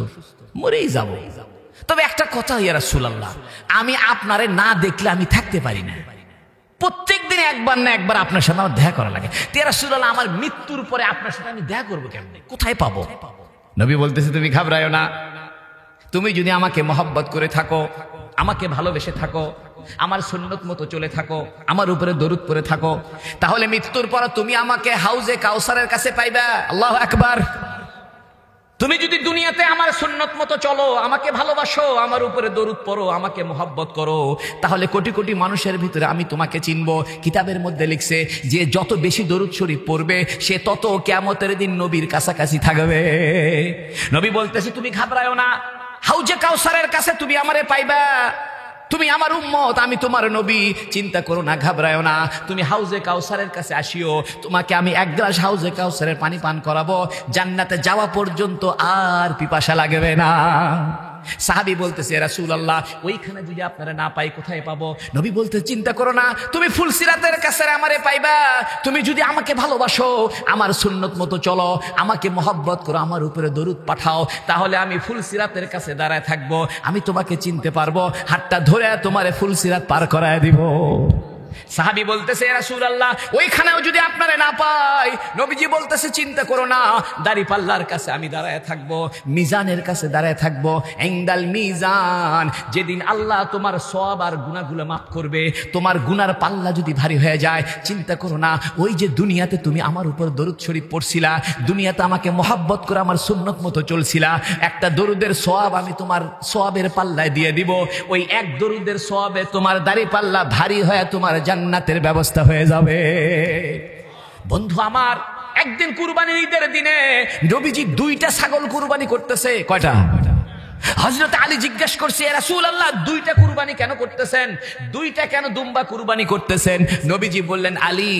মরেই যাব, তবে একটা কথা, ইয়া রাসূলুল্লাহ, আমি আপনারে না দেখলে আমি থাকতে পারি না। প্রত্যেক দিন একবার না একবার আপনার সাথে আমার দেখা করা লাগে। ইয়া রাসূলুল্লাহ, আমার মৃত্যুর পরে আপনার সাথে আমি দেখা করবো কেমনে? কোথায় পাবো? নবী বলতেছে, তুমি ঘাবড়ায়ো না, তুমি যদি আমাকে মহব্বত করে থাকো, আমাকে ভালোবেসে থাকো, আমার সুন্নত মতো চলে থাকো, আমার উপরে দরুদ পড়ে থাকো, তাহলে মৃত্যুর পর তুমি আমাকে হাউজে কাউসারের কাছে পাইবা। আল্লাহু আকবার। তুমি যদি দুনিয়াতে আমার সুন্নত মতো চলো, আমাকে ভালোবাসো, আমার উপরে দরুদ পড়ো, আমাকে মহব্বত করো, তাহলে কোটি কোটি মানুষের ভিতরে আমি তোমাকে চিনবো। কিতাবের মধ্যে লিখছে যে যত বেশি দরুদ শরীফ পড়বে সে তত কিয়ামতের দিন নবীর কাছাকাছি থাকবে। নবী বলতেছে তুমি ঘাবড়ায়ো না, হাউজে কাউসারের কাছে তুমি আমারে পাইবা। তুমি আমার উম্মত, আমি তোমার নবী, চিন্তা করো না, ঘাবড়ায়ো না। তুমি হাউজে কাউসারের কাছে আসিও, তোমাকে আমি এক গ্লাস হাউজে কাউসারের পানি পান করাবো, জান্নাতে যাওয়া পর্যন্ত আর পিপাসা লাগবে না। সাহাবী বলতেছে রাসূলুল্লাহ, ওইখানে যদি আপনারা না পাই কোথায় পাবো? নবী বলতে চিন্তা করো না, তুমি ফুলসিরাতের কাছে আমারে পাইবা। তুমি যদি আমাকে ভালোবাসো, আমার সুন্নত মতো চলো, আমাকে মহব্বত করো, আমার উপরে দরুদ পাঠাও, তাহলে আমি ফুলসিরাতের কাছে দাঁড়ায় থাকবো, আমি তোমাকে চিনতে পারবো, হাতটা ধরে তোমারে ফুলসিরাত পার করায় দিব। সাহাবী বলতেছে রাসূলুল্লাহ, ওইখানেও যদি আপনারে না পাই, নবীজি বলতেছে চিন্তা করো না, দাড়িপাল্লার কাছে আমি দাঁড়ায় থাকবো, মিজানের কাছে দাঁড়ায় থাকবো, ইনদাল মিজান, যেদিন আল্লাহ তোমার সওয়াব আর গুনাহগুলো মাফ করবে। তোমার গুনার পাল্লা যদি ভারী হয়ে যায়, চিন্তা করো না, ওই যে দুনিয়াতে তুমি আমার উপর দরুদ শরীফ পড়ছিলা, দুনিয়াতে আমাকে মহব্বত করে আমার সুন্নত মতো চলছিলা, একটা দরুদের সওয়াব আমি তোমার সওয়াবের পাল্লায় দিয়ে দিব। ওই এক দরুদের সওয়াবে তোমার দাড়িপাল্লা ভারী হয়ে তোমার জান্নাতের ব্যবস্থা হয়ে যাবে। বন্ধু আমার, একদিন কুরবানির ঈদের দিনে নবীজি 2টা ছাগল কুরবানি করতেছে। কয়টা? হযরত আলী জিজ্ঞেস করছে, ইয়া রাসূলুল্লাহ, 2টা কুরবানি কেন করতেছেন? 2টা কেন দুম্বা কুরবানি করতেছেন? নবীজি বললেন, আলী,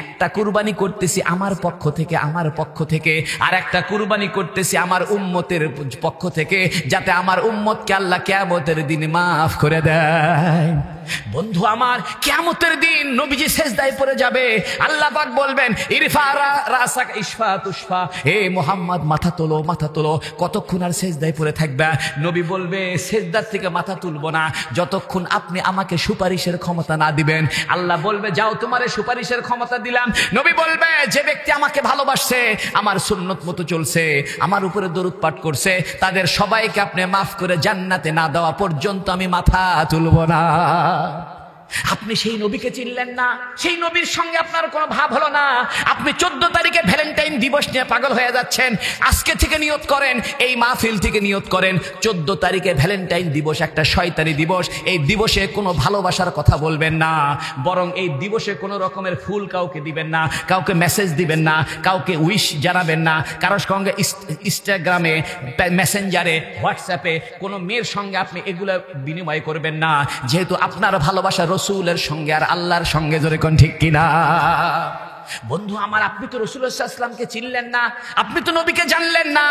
একটা কুরবানি করতেছি আমার পক্ষ থেকে, আর একটা কুরবানি করতেছি আমার উম্মতের পক্ষ থেকে, যাতে আমার উম্মতকে আল্লাহ কিয়ামতের দিনে মাফ করে দেয়। বন্ধু আমার, কিয়ামতের দিন নবীজি সিজদায় পড়ে যাবে, আল্লাহ পাক বলবেন, ইরফা রাসাক ইশফা তুশফা, হে মুহাম্মদ মাথা তোলো, মাথা তোলো। কতক্ষণ আর সিজদায় পড়ে থাকবে? নবী বলবে, সিজদার থেকে মাথা তুলবো না যতক্ষণ আপনি আমাকে সুপারিশের ক্ষমতা না দিবেন। আল্লাহ বলবে, যাও, তোমারে সুপারিশের ক্ষমতা দিলাম। নবী বলবে, যে ব্যক্তি আমাকে ভালোবাসছে, আমার সুন্নত মতো চলছে, আমার উপরে দরুদ পাঠ করছে, তাদের সবাইকে আপনি মাফ করে জান্নাতে না দেওয়া পর্যন্ত আমি মাথা তুলব না। আপনি সেই নবীকে চিনলেন না, সেই নবীর সঙ্গে আপনার কোনো ভাব হলো না। আপনি 14 তারিখে ভ্যালেন্টাইন দিবস নিয়ে পাগল হয়ে যাচ্ছেন। আজকে থেকে নিয়ত করেন, এই মাহফিল থেকে নিয়ত করেন, 14 তারিখে ভ্যালেন্টাইন দিবস একটা শয়তানি দিবস। এই দিবসে কোনো ভালোবাসার কথা বলবেন না, বরং এই দিবসে কোনো রকমের ফুল কাউকে দিবেন না, কাউকে মেসেজ দিবেন না, কাউকে উইশ জানাবেন না, কারোর সঙ্গে ইনস্টাগ্রামে, মেসেঞ্জারে, হোয়াটসঅ্যাপে কোনো মেয়ের সঙ্গে আপনি এগুলো বিনিময় করবেন না, যেহেতু আপনার ভালোবাসা রসুলের সঙ্গে আর আল্লাহর সঙ্গে। জোরে কোন ঠিক কিনা? বন্ধু আমার, আপনি তো রাসূলুল্লাহ সাল্লাল্লাহু আলাইহি ওয়াসাল্লামকে চিনলেন না, আপনি তো নবীকে জানলেন না।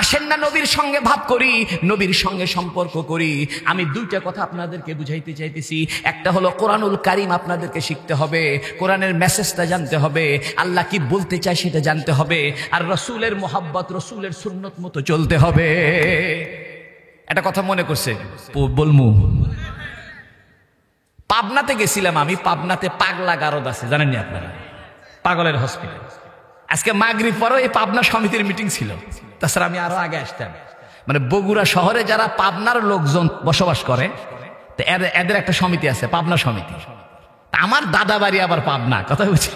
আসেন না নবীর সঙ্গে ভাব করি, নবীর সঙ্গে সম্পর্ক করি। আমি 2টা কথা আপনাদেরকে বুঝাইতে চাইতেছি। একটা হলো কোরআনুল কারীম আপনাদেরকে শিখতে হবে, কোরআনের মেসেজটা জানতে হবে, আল্লাহ কি বলতে চায় সেটা জানতে হবে, আর রসুলের মহব্বত, রসুলের সুন্নত মতো চলতে হবে। একটা কথা মনে করছে বলমু, পাবনাতে গেছিলাম আমি। পাবনাতে পাগলা গারদ আছে, জানেননি আপনারা? পাগলের হসপিটাল। আজকে মাগরিব পরে এই পাবনা সমিতির মিটিং ছিল। তাছাড়া আমি আরো আগে আসতাম। মানে বগুড়া শহরে যারা পাবনার লোকজন বসবাস করে, তো এদের একটা সমিতি আছে, পাবনা সমিতি। আমার দাদা বাড়ি আবার পাবনা, কথা বুঝছি।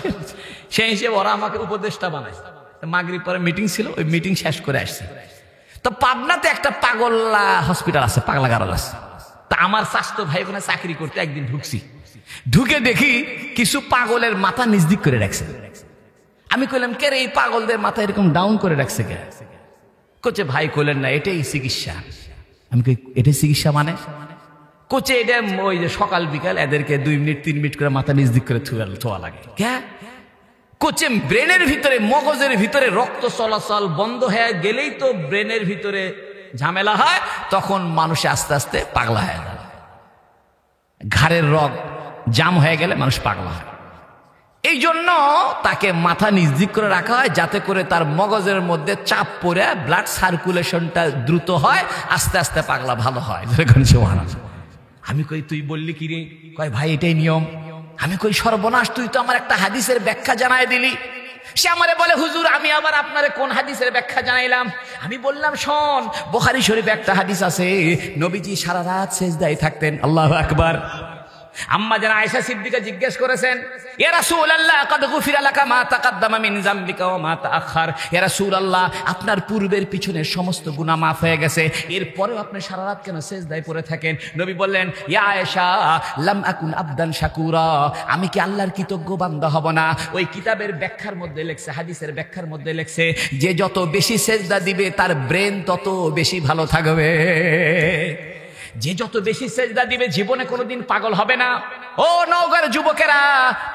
সেই হিসেবে ওরা আমাকে উপদেষ্টা বানায়। মাগরিব পরে মিটিং ছিল, ওই মিটিং শেষ করে আসছি। তো পাবনাতে একটা পাগলা হসপিটাল আছে, পাগলা গারদ আছে। তা আমার স্বাস্থ্য ভাই বোনে চাকরি করতে একদিন ঢুকছি, ঢুকে দেখি কিছু পাগলের মাথা নিচদিক করে রাখছে। আমি কইলাম, কে রে এই পাগলদের মাথা এরকম ডাউন করে রাখছে কে? কোচে ভাই কইলেন না, এটাই চিকিৎসা। আমি কই, এটাই চিকিৎসা মানে? কোচে এটা ওই যে সকাল বিকাল এদেরকে 2 মিনিট 3 মিনিট করে মাথা নিচদিক করে থোয়া লাগে। কে? কোচে ব্রেনের ভিতরে, মগজের ভিতরে রক্ত চলাচল বন্ধ হয়ে গেলেই তো ব্রেনের ভিতরে ঝামেলা হয়, তখন মানুষ আস্তে আস্তে পাগলা হয়ে যায়। ঘাড়ের রগ জাম হয়ে গেলে মানুষ পাগলা হয়। এই জন্য তাকে মাথা নিচদিক করে রাখা হয়, যাতে করে তার মগজের মধ্যে চাপ পড়ে ব্লাড সার্কুলেশনটা দ্রুত হয়, আস্তে আস্তে পাগলা ভালো হয়। আমি কই, তুই বললি কি রে? কয়, ভাই এটাই নিয়ম। আমি কই, সর্বনাশ, তুই তো আমার একটা হাদিসের ব্যাখ্যা জানায় দিলি। সে আমারে বলে, হুজুর আমি আবার আপনারে কোন হাদিসের ব্যাখ্যা জানাইলাম? আমি বললাম, শোন, বুখারী শরীফে একটা হাদিস আছে, নবীজি সারা রাত সিজদায় থাকতেন। আল্লাহু আকবার। আম্মা জান আয়েশা সিদ্দিকা জিজ্ঞেস করেছেন, ইয়া রাসূলুল্লাহ ক্বাদ গুফিরা লাকা মা তাকাদ্দামা মিন যামবিকা ওয়া মা তাআখার। ইয়া রাসূলুল্লাহ, আপনার পূর্বের পিছনের সমস্ত গুনাহ মাফ হয়ে গেছে, এরপরেও আপনি সারা রাত কেন সিজদায় পড়ে থাকেন? নবী বললেন, ইয়া আয়েশা, লাম আকুন আবদান শাকুরা, আমি কি আল্লাহর কৃতজ্ঞ বান্দা হব না? ওই কিতাবের ব্যাখ্যার মধ্যে লেখছে, হাদিসের ব্যাখ্যার মধ্যে লেখছে, যে যত বেশি সিজদা দিবে তার ব্রেন তত বেশি ভালো থাকবে। যে যত বেশি সেজদা দিবে জীবনে কোনোদিন পাগল হবে না। ও নওগাঁর যুবকেরা,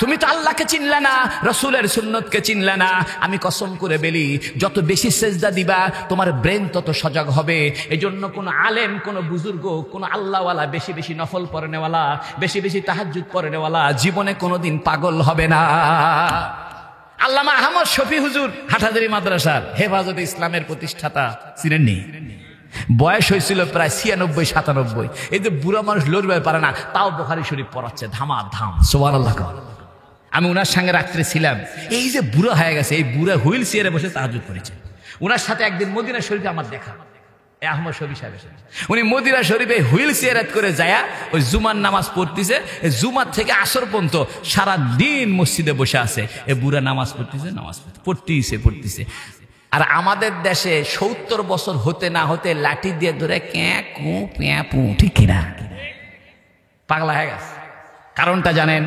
তুমি তো আল্লাহকে চিনলে না, রাসূলের সুন্নতকে চিনলে না। আমি কসম করে বলি, যত বেশি সেজদা দিবা তোমার ব্রেন তত সজাগ হবে। এজন্য কোন আলেম, কোন বুজুর্গ, কোন আল্লাহওয়ালা, বেশি বেশি নফল পড়নেওয়ালা, বেশি বেশি তাহাজ্জুদ পড়নেওয়ালা জীবনে কোনোদিন পাগল হবে না। আল্লামা আহমদ শফি হুজুর হাটহাজারী মাদ্রাসার হেফাজতে ইসলামের প্রতিষ্ঠাতা, চিনেননি? বয়স হয়েছিল প্রায় 96-97। এই যে বুড়া মানুষ লড়বে পারে না, তাও বুখারী শরীফ পড়াচ্ছে ধামাধাম। সুবহানাল্লাহ। আমি উনার সঙ্গে রাত্রে ছিলাম। এই যে বুড়া হয়ে গেছে, এই বুড়া হুইল চেয়ারে বসে তাহাজ্জুদ করেছে। উনার সাথে একদিন মদিনা শরীফে আমার দেখা, আহমদ শফি সাহেব, উনি মদিনা শরীফে হুইল চেয়ার করে যায়া ওই জুমার নামাজ পড়তেছে। জুমার থেকে আসর পর্যন্ত সারা দিন মসজিদে বসে আছে। এ বুড়া নামাজ পড়তেছে, পড়তেছে। আর আমাদের দেশে 70 বছর হতে না হতে লাঠি দিয়ে ধরে ক্যাঁ পু, ঠিক কিনা? পাগলা হয়ে গেছে। কারণটা জানেন?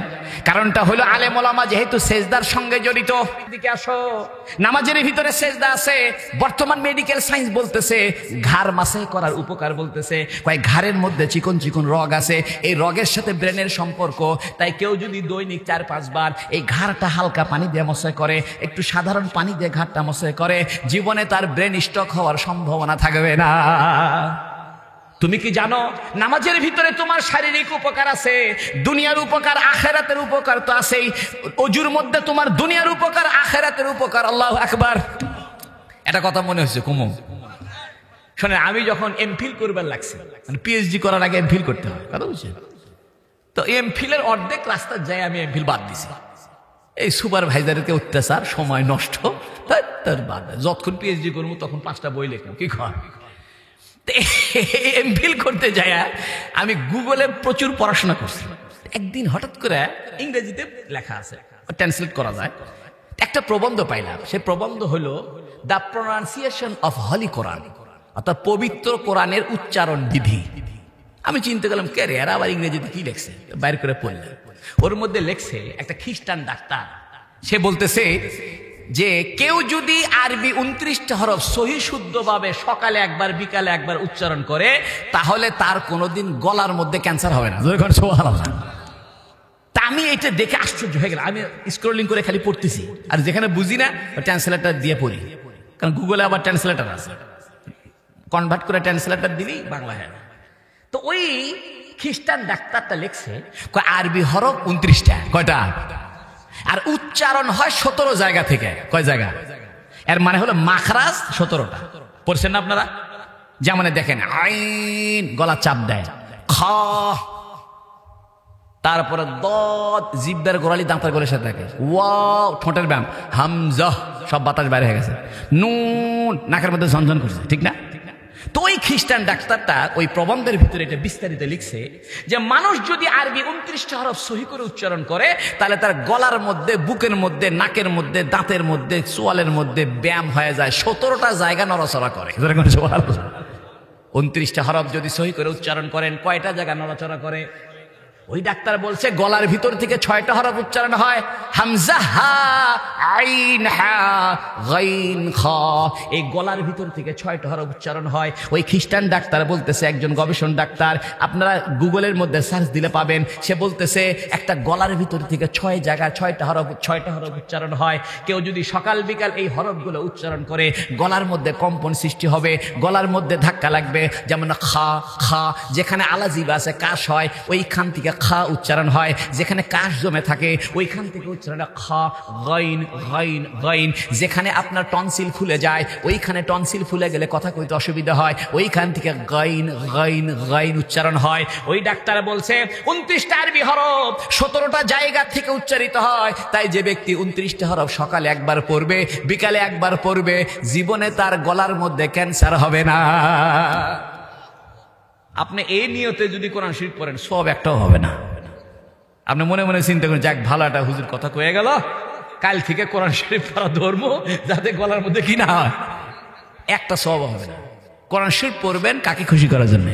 কারণটা হলো আলেম ওলামা যেহেতু সেজদার সঙ্গে জড়িত। দিকে আসো, নামাজের ভিতরে সেজদা আছে। বর্তমান মেডিকেল সায়েন্স বলতেছে ঘাড় মাসে করার উপকার বলতেছে। কয় ঘাড়ের মধ্যে চিকন চিকন রগ আছে, এই রগের সাথে ব্রেনের সম্পর্ক। তাই কেউ যদি দৈনিক 4-5 বার এই ঘাড়টা হালকা পানি দিয়ে মশাই করে, একটু সাধারণ পানি দিয়ে ঘাড়টা মশাই করে, জীবনে তার ব্রেন স্ট্রোক হওয়ার সম্ভাবনা থাকবে না। তুমি কি জানো নামাজের ভিতরে তোমার শারীরিক উপকার আছে, দুনিয়ার উপকার, আখিরাতের উপকার তো আছেই। ওযুর মধ্যে তোমার দুনিয়ার উপকার, আখিরাতের উপকার। আল্লাহু আকবার। এটা কথা মনে হচ্ছে কুমু? শুনে, আমি যখন এমফিল করবার লাগছে, মানে পিএইচডি করার আগে এমফিল করতে হয়, কথা বুঝছেন তো? এমফিলের অর্ধেক রাস্তা যায় আমি এমফিল বাদ দিছি। এই সুপারভাইজারকে অত্যাচার, সময় নষ্ট, তার বাদ। যতক্ষণ পিএইচডি করবো তখন 5টা বই লিখবো, কি খা। এমফিল করতে যায় আমি গুগলে প্রচুর পড়াশোনা করছি। একদিন হঠাৎ করে ইংরেজিতে লেখা আছে, ট্রান্সলেট করা যায়, একটা প্রবন্ধ পাইলাম। সে প্রবন্ধ হলো দ্য প্রোনাউন্সিয়েশন অফ হলি কোরআন, অর্থাৎ পবিত্র কোরআনের উচ্চারণ বিধি। আমি চিন্তা করলাম, কে রে, এরা আবার ইংরেজিতে কি লেখছে? বাইর করে পড়লাম। ওর মধ্যে লেখছে একটা খ্রিস্টান ডাক্তার, সে বলতেছে যে কেউ যদি আরবি 29টা হরফ সহি শুদ্ধভাবে সকালে একবার বিকালে একবার উচ্চারণ করে, তাহলে তার কোনোদিন গলার মধ্যে ক্যান্সার হবে না। তা আমি এটা দেখে আশ্চর্য হয়ে গেলাম। আমি স্ক্রলিং করে খালি পড়তেছি, আর যেখানে বুঝি না ট্রান্সলেটর দিয়ে পড়ি, কারণ গুগলে আবার ট্রান্সলেটর আছে, কনভার্ট করে ট্রান্সলেটর দিলেই বাংলা হয়। তো ওই খ্রিস্টান ডাক্তারটা লিখছে আরবি হরফ 29টা, কয়টা? আর উচ্চারণ হয় 17 জায়গা থেকে। কয় জায়গা? এর মানে হলো মাখরাজ 17টা। পড়ছেন না আপনারা? যেমন দেখেন, আইন গলা চাপ দেয়, খ, তারপরে দত জিব্বার গোড়ালি দাঁতের গোলের সাথে থাকে, ওয়াও ঠোঁটের ব্যায়াম, হামজা সব বাতাস বাইরে হয়ে গেছে, নুন নাকের মধ্যে ঝনঝন করছে, ঠিক না? তো ওই খ্রিস্টান ডাক্তারটা ওই প্রবন্ধের ভিতরে এটা বিস্তারিত লিখছে যে মানুষ যদি আরবি 29টা হরফ সহি করে উচ্চারণ করে, তাহলে তার গলার মধ্যে, বুকের মধ্যে, নাকের মধ্যে, দাঁতের মধ্যে, চোয়ালের মধ্যে ব্যায়াম হয়ে যায়। 17টা জায়গা নড়াচড়া করে। 29টা হরফ যদি সহি করে উচ্চারণ করেন, কয়টা জায়গা নড়াচড়া করে? ওই ডাক্তার বলছে গলার ভিতর থেকে 6টা হরফ উচ্চারণ হয়, হামজা, হা, আইন, হা, গাইন, খ। এই গলার ভিতর থেকে 6টা হরফ উচ্চারণ হয়। ওই খ্রিস্টান ডাক্তার বলতেছে, একজন গবেষণ ডাক্তার, আপনারা গুগলের মধ্যে সার্চ দিলে পাবেন, সে বলতেছে একটা গলার ভিতর থেকে 6 জায়গায় 6টা হরফ উচ্চারণ হয়। কেউ যদি সকাল বিকাল এই হরফগুলো উচ্চারণ করে, গলার মধ্যে কম্পন সৃষ্টি হবে, গলার মধ্যে ধাক্কা লাগবে। যেমন খা, খা, যেখানে আলাজিব আছে, কাশ হয়, ওইখান থেকে খা উচ্চারণ হয়। যেখানে কাশ জমে থাকে ওইখান থেকে উচ্চারণ খা, গাইন, গাইন গাইন গাইন। যেখানে আপনার টনসিল ফুলে যায়, ওইখানে টনসিল ফুলে গেলে কথা কইতে অসুবিধা হয়, ওইখান থেকে গাইন গাইন গাইন উচ্চারণ হয়। ওই ডাক্তার বলছে 29টা আরবি হরফ 17টা জায়গা থেকে উচ্চারিত হয়। তাই যে ব্যক্তি 29টা হরফ সকালে একবার পড়বে, বিকালে একবার পড়বে, জীবনে তার গলার মধ্যে ক্যান্সার হবে না। আপনি এই নিয়তে যদি কোরআন শরীফ পড়েন, সব একটাও হবে না। আপনি মনে মনে চিন্তা করেন, যাক ভালো একটা হুজুর কথা কয়ে গেল, কাল থেকে কোরআন শরীফ পড়া ধর্ম, যাতে গলার মধ্যে কি না হয়, একটা সব হবে না। কোরআন শরীফ পড়বেন কাকে খুশি করার জন্য?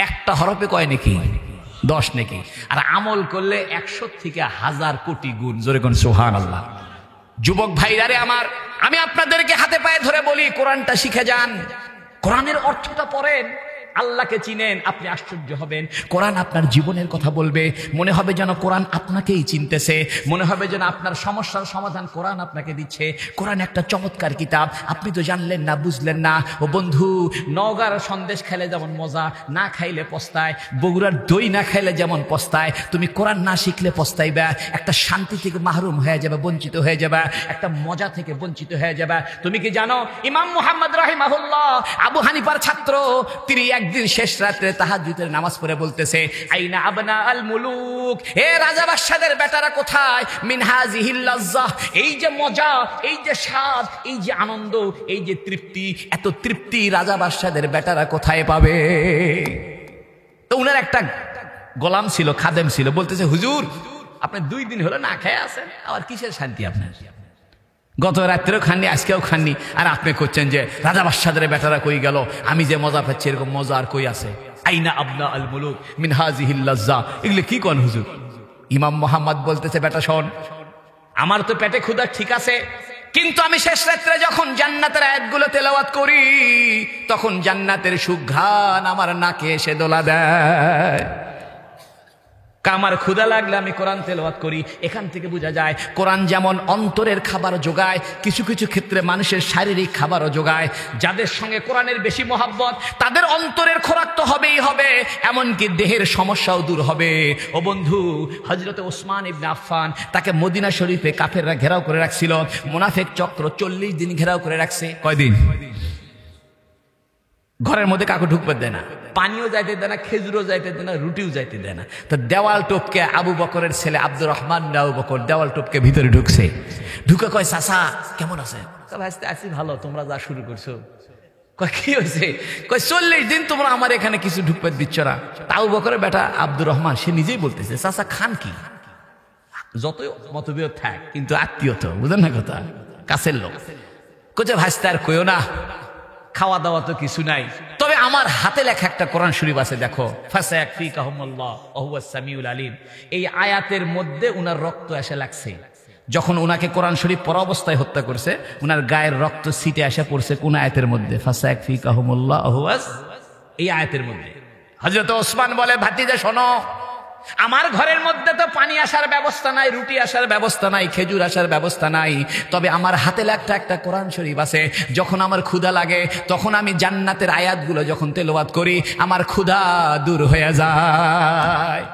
একটা হরফে কয় নাকি? 10 নাকি। আর আমল করলে 100 থেকে 1000 কোটি গুণ। জোরে কোন সুবহানাল্লাহ। যুবক ভাইরারে আমার, আমি আপনাদেরকে হাতে পায়ে ধরে বলি, কোরআনটা শিখে যান, কোরআনের অর্থটা পড়েন, আল্লাহকে চিনেন, আপনি আশ্চর্য হবেন। কোরআন আপনার জীবনের কথা বলবে, মনে হবে যেন কোরআন আপনাকেই চিনতেছে, মনে হবে যেন আপনার সমস্যার সমাধান কোরআন আপনাকে দিচ্ছে। কোরআন একটা চমৎকার কিতাব, আপনি তো জানলেন না, বুঝলেন না। ও বন্ধু, নওগাঁর সন্দেশ খাইলে যেমন মজা, না খাইলে পস্তায়, বগুড়ার দই না খাইলে যেমন পস্তায়, তুমি কোরআন না শিখলে পস্তাইবা। একটা শান্তি থেকে মাহরুম হয়ে যাবে, বঞ্চিত হয়ে যাবে, একটা মজা থেকে বঞ্চিত হয়ে যাবে। তুমি কি জানো ইমাম মুহাম্মদ রাহিমাহুল্লাহ, আবু হানিফার ছাত্র, তিনি একদিন শেষ রাত্রে তাহাজ্জুদের নামাজ পড়ে বলতেছে, আইনা আবনা আল মুলুক, হে রাজা বাদশাদের বেটারা কোথায়? মিন হাযিহিল লাজ্জাহ, এই যে মজা, এই যে স্বাদ, এই যে আনন্দ, এই যে তৃপ্তি, এত তৃপ্তি রাজা বাদশাদের বেটারা কোথায় পাবে? তো উনার একটা গোলাম ছিল, খাদেম ছিল, বলতেছে, হুজুর আপনি 2 দিন হলো না খেয়ে আছেন, আবার কিসের শান্তি আপনার? গত রাত্রেও খাননি, আজকেও খাননি, আর আপনি করছেন যে রাজা বাদশাদের বেটারা কই গেল, আমি যে মজা পাচ্ছি এরকম মজা আর কই আছে? আইনা আবনা আল মুলুক মিন হাযিহিল লাজ্জা, এগুলো কি কোন হুজুর? ইমাম মুহাম্মদ বলতেছে, বেটা শোন, আমার তো পেটে ক্ষুধা ঠিক আছে, কিন্তু আমি শেষ রাত্রে যখন জান্নাতের আয়াতগুলো তেলাওয়াত করি, তখন জান্নাতের সুঘ্রাণ আমার নাকে এসে দোলা দেয়। আমার ক্ষুধা লাগলে আমি কোরআন তেলাওয়াত করি। এখান থেকে বোঝা যায় কোরআন যেমন অন্তরের খাবার যোগায়, কিছু কিছু ক্ষেত্রে মানুষের শারীরিক খাবারও যোগায়। যাদের সঙ্গে কোরআনের বেশি মহাব্বত, তাদের অন্তরের খোরাক তো হবেই হবে, এমনকি দেহের সমস্যাও দূর হবে। ও বন্ধু, হযরত ওসমান ইবনে আফফান, তাকে মদিনা শরীফে কাফেররা ঘেরাও করে রাখছিল, মুনাফিক চক্র 40 দিন ঘেরাও করে রাখছে। কয়দিন? ঘরের মধ্যে কাকু ঢুকতে দেয় না, পানিও যাইতে দেয় না, খেজুরও যাইতে দেয় না, রুটিও যাইতে দেয় না। তো দেওয়াল টপকে আবু বকরের ছেলে আব্দুর রহমান আবু বকর দেওয়াল টপকে ভিতরে ঢুকছে। ঢুকে কয়, চাচা কেমন আছে? আছি ভালো, তোমরা যা শুরু করছো। কয় কি হয়েছে? কয় 40 দিন তোমরা আমার এখানে কিছু ঢুকতে দিচ্ছ না। আবু বকরের বেটা আব্দুর রহমান সে নিজেই বলতেছে, চাচা খান কি? যতই মতবিরোধ থাক, কিন্তু আত্মীয় তো, বুঝেন না কথা, কাছের লোক। কচ্ছে ভাইস্তে আর কইও না, খাওয়া দাওয়া তো কিছু নাই, তবে আমার হাতে লেখা একটা কোরআন শরীফ আছে, দেখো, ফাসায়াকফিকাহুমুল্লাহ ওয়া হুয়াস সামিউল আলিম। এই আয়াতের মধ্যে উনার রক্ত এসে লাগছে। যখন উনাকে কোরআন শরীফ পড়া অবস্থায় হত্যা করছে, উনার গায়ের রক্ত ছিটে এসে পড়ছে কোন আয়াতের মধ্যে? ফাসায়াকফিকাহুমুল্লাহ ওয়া হুয়াস, এই আয়াতের মধ্যে। হযরত ওসমান বলে, ভাতিজা শোনো, আমার ঘরের মধ্যে তো পানি আসার ব্যবস্থা নাই, রুটি আসার ব্যবস্থা নাই, খেজুর আসার ব্যবস্থা নাই, তবে আমার হাতে লেখা একটা কোরআন শরীফ আছে। যখন আমার ক্ষুধা লাগে, তখন আমি জান্নাতের আয়াতগুলো যখন তেলাওয়াত করি, আমার ক্ষুধা দূর হয়ে যায়।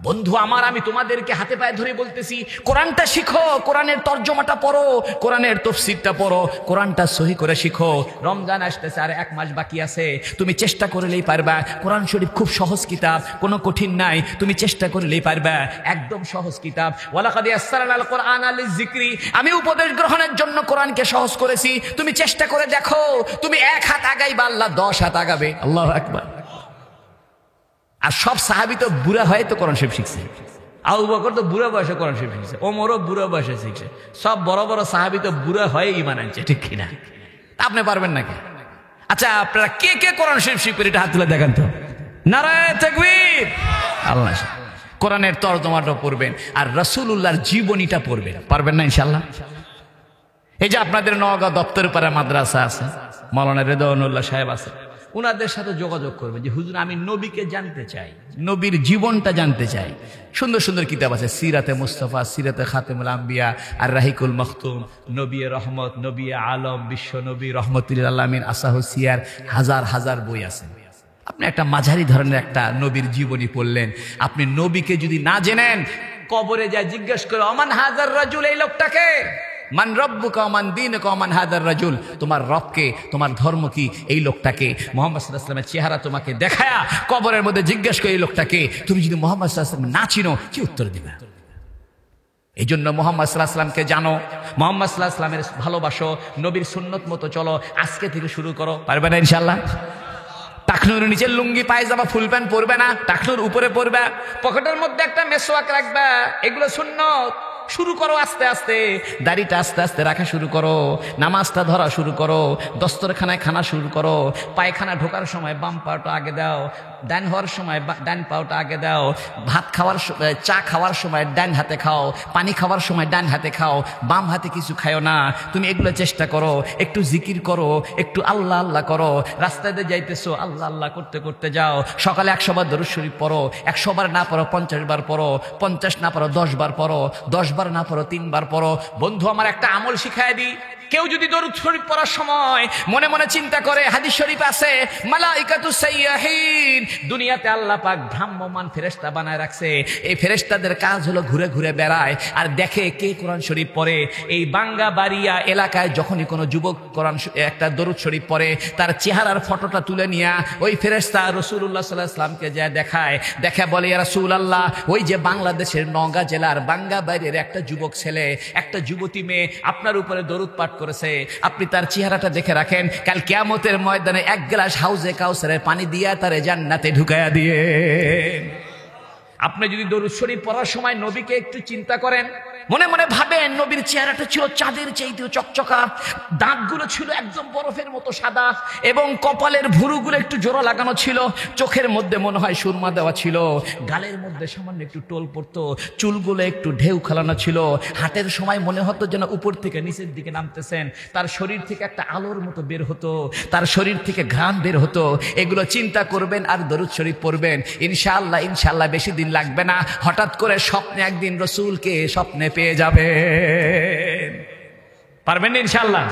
বন্ধু আমার, আমি তোমাদেরকে হাতে পায়ে ধরে বলতেছি, কোরআনটা শিখো, কোরআনের তর্জমাটা পড়ো, কোরআনের তাফসীরটা পড়ো, কোরআনটা সহি করে শিখো। রমজান আসতেছে, আর 1 মাস বাকি আছে, তুমি চেষ্টা করলেই পারবা। কোরআন শরীফ খুব সহজ কিতাব, কোনো কঠিন নাই, তুমি চেষ্টা করলেই পারবা, একদম সহজ কিতাব। ওয়ালাকাদ ইয়াসসারনাল কুরআনা লিযিকরি, আমি উপদেশ গ্রহণের জন্য কোরআনকে সহজ করেছি, তুমি চেষ্টা করে দেখো, তুমি 1 হাত আগাইবা, আল্লাহ 10 হাত আগাবে। আল্লাহু আকবার। আর সব সাহাবী তো বুড়া হয়ে তো কোরআন শরীফ শিখছে। আবু বকর তো বুড়া বয়সে কোরআন শরীফ শিখছে, ওমরও বুড়া বয়সে শিখছে, সব বড় বড় সাহাবী তো বুড়া হয়ে ঈমান আনছে, ঠিক কিনা? আপনি পারবেন নাকি? আচ্ছা, আপনারা কে কে কোরআন শরীফ শিখবেন এটা হাত তুলে দেখান তো। নারায়ে তাকবীর। আল্লাহ, কোরআনের তর্জমাটা পড়বেন আর রাসূলুল্লাহর জীবনীটা পড়বেন, পারবেন না ইনশাআল্লাহ? এই যে আপনাদের নওগাঁ দপ্তরের পাড়া মাদ্রাসা আছে, মাওলানা রেদওয়ানুল্লাহ সাহেব আছে, উনাদের সাথে যোগাযোগ করবে যে হুজুর আমি নবীকে জানতে চাই, নবীর জীবনটা জানতে চাই। সুন্দর সুন্দর কিতাব আছে, সিরাতে মুস্তাফা, সিরাতে খাতেমুল আম্বিয়া, আর রাহিকুল মখতুম, নবী রহমত, নবী আলম, বিশ্ব নবী রহমতুল আলামিন, আসাহু সিয়ার, হাজার হাজার বই আছে। আপনি একটা মাঝারি ধরনের একটা নবীর জীবনী পড়লেন, আপনি নবীকে যদি না জেনেন কবরে যায় জিজ্ঞেস করে ওমান হাজার রাজুল, এই লোকটাকে, মান রব্বুকা ওমান দীনুকা ওমান হাজার রাজুল, তোমার রবকে, তোমার ধর্ম কি, এই লোকটাকে। মুহাম্মদ সাল্লাল্লাহু আলাইহি ওয়াসাল্লামের চেহারা তোমাকে দেখায়া কবরের মধ্যে জিজ্ঞেস করে এই লোকটাকে, তুমি যদি মুহাম্মদ সাল্লাল্লাহু আলাইহি ওয়াসাল্লাম না চিনো কি উত্তর দিবে? এই জন্য মুহাম্মদ সাল্লাল্লাহু আলাইহি ওয়াসাল্লামকে জানো, মুহাম্মদ সাল্লাল্লাহু আলাইহি ওয়াসাল্লামের ভালোবাসো, নবীর সুন্নত মতো চলো। আজকে থেকে শুরু করো, পারবে না ইনশাআল্লাহ? টাকনুর নিচে লুঙ্গি পায়জামা ফুল প্যান্ট পরবে না, টাকনুর উপরে পরবে, পকেটের মধ্যে একটা মেসওয়াক রাখবা, এগুলো সুন্নত। শুরু করো আস্তে আস্তে, দাড়িটা আস্তে আস্তে রাখা শুরু করো, নামাজটা ধরা শুরু করো, দস্তরখানায় খানা শুরু করো, পায়খানা ঢোকার সময় বাম পাওটা আগে দাও, ডান হওয়ার সময় ডান পাওটা আগে দাও, ভাত খাওয়ার চা খাওয়ার সময় ডান হাতে খাও, পানি খাওয়ার সময় ডান হাতে খাও, বাম হাতে কিছু খাও না। তুমি এগুলো চেষ্টা করো, একটু জিকির করো, একটু আল্লাহ আল্লাহ করো, রাস্তায় দিয়ে যাইতেছো আল্লাহ আল্লাহ করতে করতে যাও। সকালে 100 বার দরুদ শরীফ পড়ো, 100 বার না পড়ো 50 বার পড়ো, 50 না পড়ো 10 বার পড়ো, 10 বার না পড়ো 3 বার পড়ো। বন্ধু আমার একটা আমল শিখায় দিই, কেউ যদি দরুদ শরীফ পড়ার সময় মনে মনে চিন্তা করে, হাদিস শরীফ আছে মালাইকাতু সাইয়্যাহিন, দুনিয়াতে আল্লাহ পাক ভ্রাম্যমান ফেরেশতা বানায় রাখছে, এই ফেরেশতাদের কাজ হলো ঘুরে ঘুরে বেড়ায় আর দেখে কে কোরআন শরীফ পড়ে। এই বাঙ্গাবাড়িয়া এলাকায় যখনই কোনো যুবক কোরআন একটা দরুদ শরীফ পড়ে, তার চেহারার ফটোটা তুলে নিয়ে ওই ফেরেশতা রাসূলুল্লাহ সাল্লাল্লাহু আলাইহি ওয়াসাল্লামকে যা দেখায়, দেখে বলে ইয়া রাসূলুল্লাহ, ওই যে বাংলাদেশের নওগাঁ জেলার বাঙ্গাবাড়ির একটা যুবক ছেলে, একটা যুবতী মেয়ে আপনার উপরে দরুদ পাঠ করেছে, আপনি তার চেহারাটা দেখে রাখেন, কাল কিয়ামতের ময়দানে 1 গ্লাস হাউজে কাউসারের পানি দিয়া তারে জান্নাতে ঢুকায়া দিয়ে। আপনি যদি দরুদ শরীফ পড়ার সময় নবীকে একটু চিন্তা করেন, মনে মনে ভাবেন নবীর চেহারাটা ছিল চাঁদের চাইতেও চকচকা, দাঁতগুলো ছিল একদম বরফের মতো সাদা এবং কপালের ভুরুগুলো একটু জোড়া লাগানো ছিল, চোখের মধ্যে মনে হয় সুরমা দেওয়া ছিল, গালের মধ্যে সামান্য একটু টোল পড়তো, চুলগুলো একটু ঢেউ খেলানো ছিল, হাঁটের সময় মনে হতো যেন উপর থেকে নিচের দিকে নামতেছেন, তার শরীর থেকে একটা আলোর মতো বের হতো, তার শরীর থেকে ঘ্রাণ বের হতো। এগুলো চিন্তা করবেন আর দরুদ শরীফ পড়বেন, ইনশাআল্লাহ ইনশাআল্লাহ বেশি দিন লাগবে না, হঠাৎ করে স্বপ্নে একদিন রাসূলকে স্বপ্নে পেয়ে যাবে। পারবেন ইনশাআল্লাহ?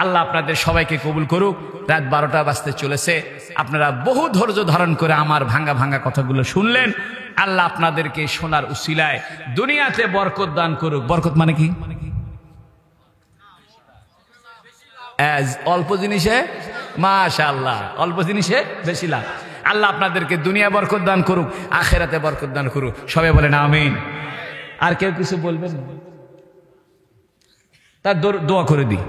আল্লাহ আপনাদের সবাইকে কবুল করুক। রাত 12টা বাজতে চলেছে, আপনারা বহু ধৈর্য ধারণ করে আমার ভাঙ্গা ভাঙ্গা কথাগুলো শুনলেন। আল্লাহ আপনাদেরকে শোনার উসিলায় দুনিয়াতে বরকত দান করুক। বরকত মানে কি? অল্প জিনিসে মাশাআল্লাহ, অল্প জিনিসে বেশি লাভ। আল্লাহ আপনাদেরকে দুনিয়া বরকত দান করুক, আখিরাতে বরকত দান করুক। সবাই বলেন আমিন। আর কেউ কিছু বলবেন? তার দোয়া করে দিই।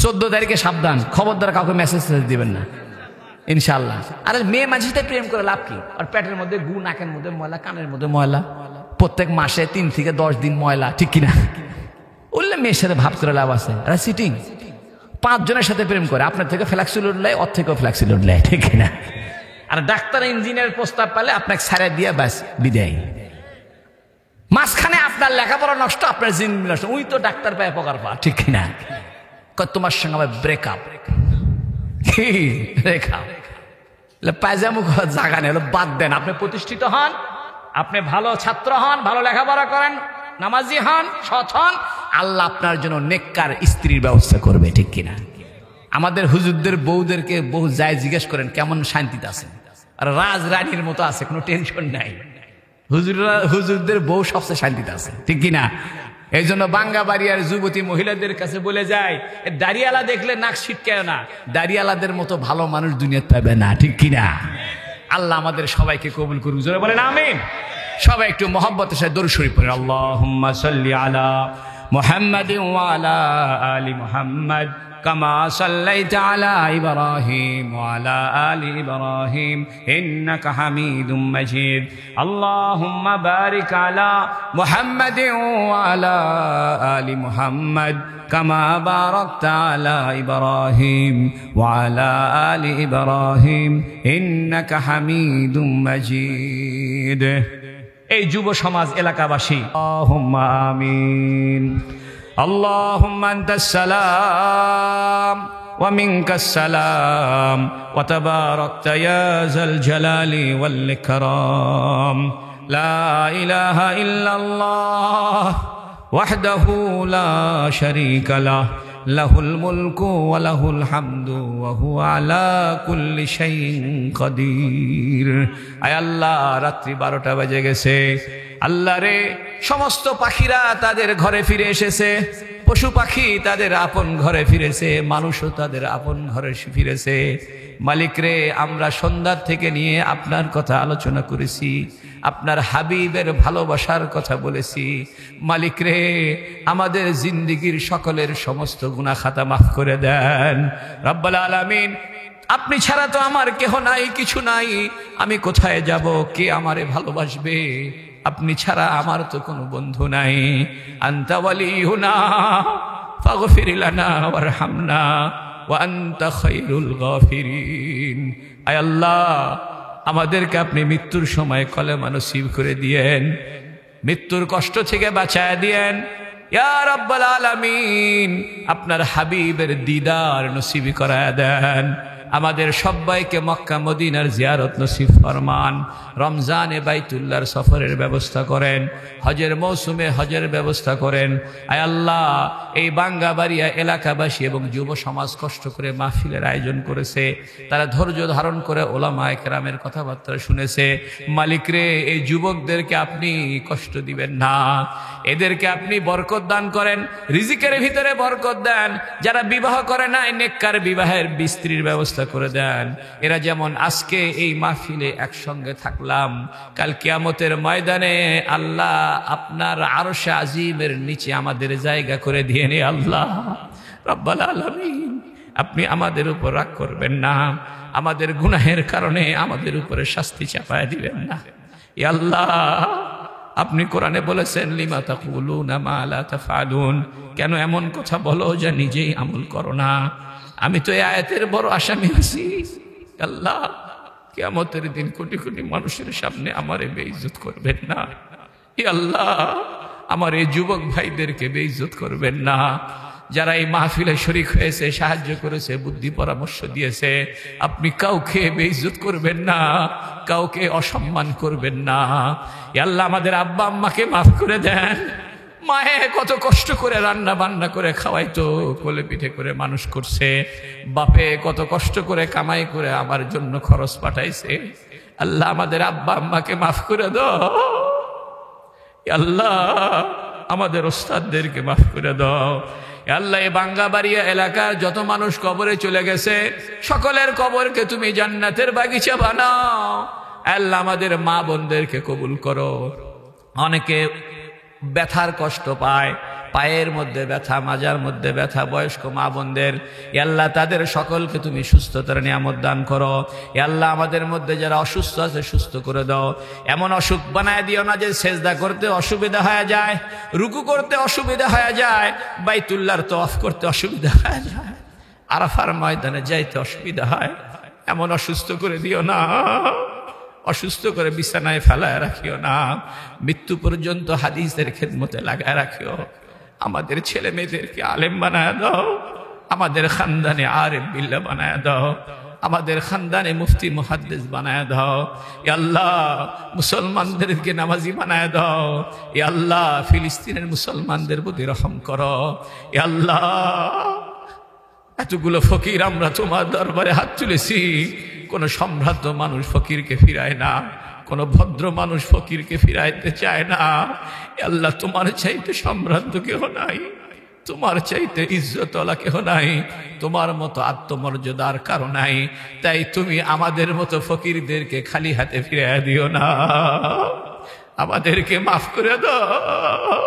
14 তারিখে সাবধান, খবরদার কাউকে মেসেজ দিবেন না ইনশাআল্লাহ। আরে মেয়ে মাঝিতে প্রেম করে লাভ কি? আর পেটের মধ্যে গু, নাকের মধ্যে ময়লা, কানের মধ্যে ময়লা, প্রত্যেক মাসে 3 থেকে 10 দিন ময়লা, ঠিক কিনা? বললে মেয়ের সাথে ভাব করে লাভ আছে? আরে সিটিং 5 জনের সাথে প্রেম করে, আপনার থেকে ফ্ল্যাক্সিলোড লেয়, ওর থেকেও ফ্ল্যাক্সিলোড লেয়, ঠিক কিনা? আর ডাক্তার ইঞ্জিনিয়ার প্রস্তাব পেলে আপনাকে ছাড়া দিয়ে ব্যাস বিদায়। মাঝখানে আপনার লেখাপড়া নষ্ট, আপনার জিন্দেগি নষ্ট। ওই তো ডাক্তার পায় পকার পা, ঠিক কিনা? তোমার সঙ্গে আমার ব্রেকআপ, কি ব্রেকআপ? পায়জামু জায়গা নেই, বাদ দেন। আপনি প্রতিষ্ঠিত হন, আপনি ভালো ছাত্র হন, ভালো লেখাপড়া করেন, নামাজি হন, সৎ হন, আল্লাহ আপনার জন্য নেককার স্ত্রীর ব্যবস্থা করবে, ঠিক কিনা? আমাদের হুজুরদের বউদেরকে বহু যায় জিজ্ঞেস করেন কেমন শান্তিতে আছে, আর রাজ রানীর মতো আছে, কোনো টেনশন নাই। হুজুরদের বউ সবচেয়ে শান্তিতে আছে, ঠিক কিনা? এই জন্য বাঙ্গাবাড়িয়ার যুবতী মহিলাদের কাছে বলে যায়, দাড়িয়ালা দেখলে নাক ছিটকায় না, দাড়িয়ালাদের মতো ভালো মানুষ দুনিয়াতে পাবে না, ঠিক কিনা? আল্লাহ আমাদের সবাইকে কবুল করুক, জোরে বলেন আমিন। সবাই একটু মহব্বতের সাথে দরুদ শরীফ পড়েন। আল্লাহুম্মা সাল্লি আলা মুহাম্মাদিন ওয়া আলা আলি মুহাম্মাদ كما صليت على إبراهيم وعلى آل إبراهيم إنك حميد مجيد اللهم بارك على محمد وعلى آل محمد كما باركت على إبراهيم وعلى آل إبراهيم إنك حميد مجيد এই যুব সমাজ এলাকাবাসী আল্লাহুম্মা আমিন। اللهم أنت السلام ومنك السلام وتباركت يا ذا الجلال والإكرام لا إله إلا الله وحده لا شريك له له الملك وله الحمد وهو على كل شيء قدير। আয় আল্লাহ, রাত্রি 12টা বেজে গেছে, আল্লাহ রে, সমস্ত পাখিরা তাদের ঘরে ফিরে এসেছে, পশু পাখি তাদের আপন ঘরে ফিরেছে, মানুষও তাদের আপন ঘরে ফিরেছে। মালিক রে, আমরা সন্ধ্যার থেকে নিয়ে আপনার কথা আলোচনা করেছি, আপনার হাবিবের ভালোবাসার কথা বলেছি। মালিক রে, আমাদের জিন্দেগীর সকলের সমস্ত গুনাহ খাতা মাফ করে দেন রব্বুল আলামিন। আপনি ছাড়া তো আমার কেহ নাই, কিছু নাই, আমি কোথায় যাব, কে আমারে ভালোবাসবে? আপনি ছাড়া আমার তো কোনো বন্ধু নাই। আনতা ওয়ালিয়ুনা ফাগফির লানা ওয়ারহামনা ওয়া আনতা খায়রুল গাফিরিন। আয় আল্লাহ, আমাদেরকে আপনি মৃত্যুর সময় কলেমা নসিব করে দিয়েন, মৃত্যুর কষ্ট থেকে বাঁচায় দিয়েন ইয়া রাব্বাল আলামিন। আপনার হাবিবের দিদার নসিব করায় দেন। আমাদের সবাইকে মক্কা মদিনার জিয়ারত নসিব ফরমান। রমজানে বাইতুল্লাহর সফরের ব্যবস্থা করেন, হজের মৌসুমে হজের ব্যবস্থা করেন। আয় আল্লাহ, এই বাঙ্গাবাড়িয়া এলাকাবাসী এবং যুব সমাজ কষ্ট করে মাহফিলের আয়োজন করেছে, তারা ধৈর্য ধারণ করে ওলামায়ে কেরামের কথাবার্তা শুনেছে। মালিক রে, এই যুবকদেরকে আপনি কষ্ট দিবেন না, এদেরকে আপনি বরকত দান করেন, রিজিকের ভিতরে বরকত দেন। যারা বিবাহ করে নাই, নেককার বিবাহের স্ত্রীর ব্যবস্থা করে দেন। এরা যেমন আজকে এই মাহফিলে একসঙ্গে থাকলাম, কাল কিয়ামতের ময়দানে আল্লাহ আপনার আরশে আজিমের নিচে আমাদের জায়গা করে দিয়ে নে আল্লাহ রাব্বুল আলামিন। আপনি আমাদের উপর রাগ করবেন না, আমাদের গুনাহের কারণে আমাদের উপরে শাস্তি চাপায় দিবেন না। ইয়া আল্লাহ, আপনি কোরআনে বলেছেন লিমা তাকুলুনা মা লা তাফআলুন, কেন এমন কথা বলো যা নিজেই আমল করো না। আমি তো এই আয়াতের বড় আসামি আছি। আল্লাহ, কিয়ামতের দিন কোটি কোটি মানুষের সামনে আমারে বেইজ্জত করবেন না। হে আল্লাহ, আমার এই যুবক ভাইদেরকে বেইজ্জত করবেন না। যারা এই মাহফিলে শরীক হয়েছে, সাহায্য করেছে, বুদ্ধি পরামর্শ দিয়েছে, আপনি কাউকে বেইজ্জত করবেন না, কাউকে অসম্মান করবেন না। হে আল্লাহ, আমাদের আব্বা আম্মাকে মাফ করে দেন। মায়ে কত কষ্ট করে রান্না বান্না করে খাওয়াইতো, কোলে পিঠে করে মানুষ করছে। বাপে কত কষ্ট করে কামাই করে আমার জন্য খরচ পাঠাইছে। আল্লাহ, আমাদের আব্বা আম্মাকে মাফ করে দাও। আল্লাহ, আমাদের ওস্তাদদেরকে মাফ করে দাও। আল্লাহ, এই বাঙ্গাবাড়িয়া এলাকার যত মানুষ কবরে চলে গেছে, সকলের কবরকে তুমি জান্নাতের বাগিচা বানাও। আল্লাহ, আমাদের মা বোনদেরকে কবুল করো। অনেকে ব্যথার কষ্ট পায়, পায়ের মধ্যে ব্যথা, মাজার মধ্যে ব্যথা, বয়স্ক মা বোনদের, আল্লাহ তাদের সকলকে তুমি সুস্থতার নিয়ামত দান করো। আল্লাহ, আমাদের মধ্যে যারা অসুস্থ আছে সুস্থ করে দাও। এমন অসুখ বানায় দিও না যে সেজদা করতে অসুবিধা হয়ে যায়, রুকু করতে অসুবিধা হয়ে যায়, বাইতুল্লাহর তওয়াফ করতে অসুবিধা হয়ে যায়, আরাফার ময়দানে যাইতে অসুবিধা হয়। এমন অসুস্থ করে দিও না, অসুস্থ করে বিছানায় ফেলায় রাখিও না। মৃত্যু পর্যন্ত হাদিসের খেদমতে লাগায় রাখিও। আমাদের ছেলে মেয়েদেরকে আলেম বানায় দাও, আমাদের খানদানে আরেফ বিল্লাহ বানায় দাও, আমাদের খানদানে মুফতি মুহাদ্দিস বানায় দাও। ইয়া আল্লাহ, মুসলমানদেরকে নামাজি বানায় দাও। ইয়া আল্লাহ, ফিলিস্তিনের মুসলমানদের প্রতি রহম করো। ইয়া আল্লাহ, এতগুলো ফকির আমরা তোমার দরবারে হাত তুলেছি, কোন সম্ভ্রান্ত মানুষ ফকিরকে ফিরায় না, কোন ভদ্র মানুষ ফকিরকে ফিরাইতে চায় না। আল্লাহ, তোমার চাইতে সম্ভ্রান্ত কেহ নাই, তোমার চাইতে ইজ্জতওয়ালা কেহ নাই, তোমার মতো আত্মমর্যাদার কারণ নাই। তাই তুমি আমাদের মতো ফকিরদেরকে খালি হাতে ফিরাইয়া দিও না, আমাদেরকে মাফ করে দাও।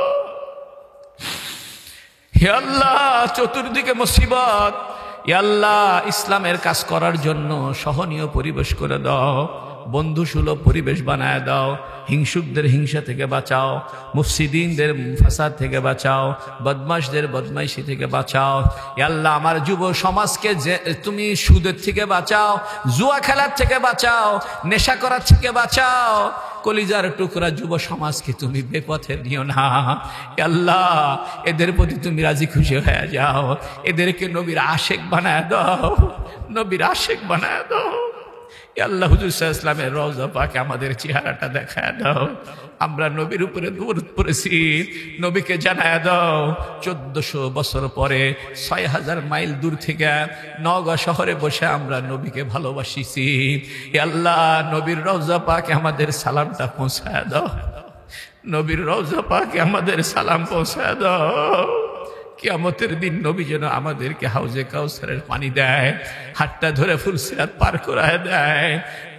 হে আল্লাহ, চতুর্দিকে মুসিবত, আল্লাহ ইসলামের কাজ করার জন্য সহনীয় পরিবেশ করে দাও, বন্ধুসুলভ পরিবেশ বানায় দাও। হিংসুকদের হিংসা থেকে বাঁচাও, মুফসিদিনদের ফাসাদ থেকে বাঁচাও, বদমাশদের বদমাইশি থেকে বাঁচাও। আল্লাহ, আমার যুব সমাজকে তুমি সুদের থেকে বাঁচাও, জুয়া খেলার থেকে বাঁচাও, নেশা করার থেকে বাঁচাও। কলিজার টুকরা যুব সমাজকে তুমি বেপথে নিও না। আল্লাহ, এদের প্রতি তুমি রাজি খুশি হয়ে যাও, এদেরকে নবীর আশেক বানায় দাও, নবীর আশেক বানায় দাও। আল্লাহ, হুজুর সাল্লাল্লাহু আলাইহি ওয়াসাল্লামের রওজা পাকে আমাদের চেহারাটা দেখায় দাও। আমরা নবীর উপরে দরুদ পড়েছি, নবীকে জানায় দাও 1400 বছর পরে 6000 মাইল দূর থেকে নওগাঁ শহরে বসে আমরা নবীকে ভালোবাসিছি। আল্লাহ, নবীর রওজা পাকে আমাদের সালামটা পৌঁছায় দাও। নবীর রওজা পাকে আমাদের সালাম পৌঁছায় দাও। কিয়ামতের দিন নবী যেন আমাদেরকে হাউজে কাউসারের পানি দেয়, হাতটা ধরে ফুলসিরাত পার করায় দেয়,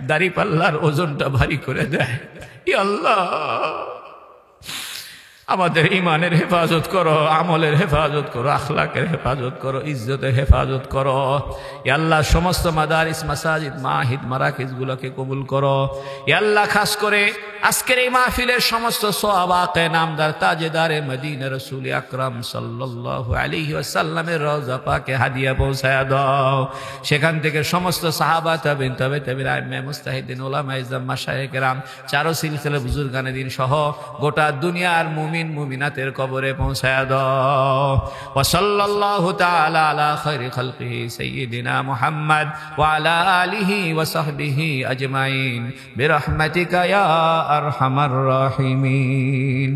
দাড়ি পাল্লার ওজনটা ভারী করে দেয়। ইয়া আল্লাহ, আমাদের ইমানের হেফাজত করো, আমলের হেফাজত করো, আখলাকের হেফাজত করো, ইজ্জতের হেফাজত করো। ইয়া আল্লাহ, সমস্ত মাদারিস, মাসাজিদ, মাহিদ, মারাকিজ গুলোকে কবুল করো। ইয়া আল্লাহ, খাস করে আজকের এই মাহফিলের সমস্ত সওয়াবাকে নামদার তাজেদারে মদিনা রাসূল আকরাম সাল্লাল্লাহু আলাইহি ওয়াসাল্লামের রওজা পাকে হাদিয়া পৌঁছায়া দাও। সেখান থেকে সমস্ত সাহাবা, তাবেঈন, তাবেঈন, আইম্মা, মুজতাহিদিন, উলামা ইজম, মাশায়েখ কেরাম, চারো সিলসিলা বুজুর্গানে দিন সহ গোটা দুনিয়ার মুমিন মুমিনাতের কবরে পৌঁছায়া দাও। ওয়া সাল্লাল্লাহু তাআলা আলা খায়রি খালকিহি সাইয়্যিদিনা মুহাম্মদ ওয়া আলা আলিহি ওয়া সাহবিহি আজমাইন বিরহমাতিকা ইয়া আরহামার রাহিমিন।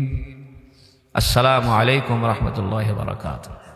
আসসালামু আলাইকুম ওয়া রাহমাতুল্লাহি ওয়া বারাকাতুহু।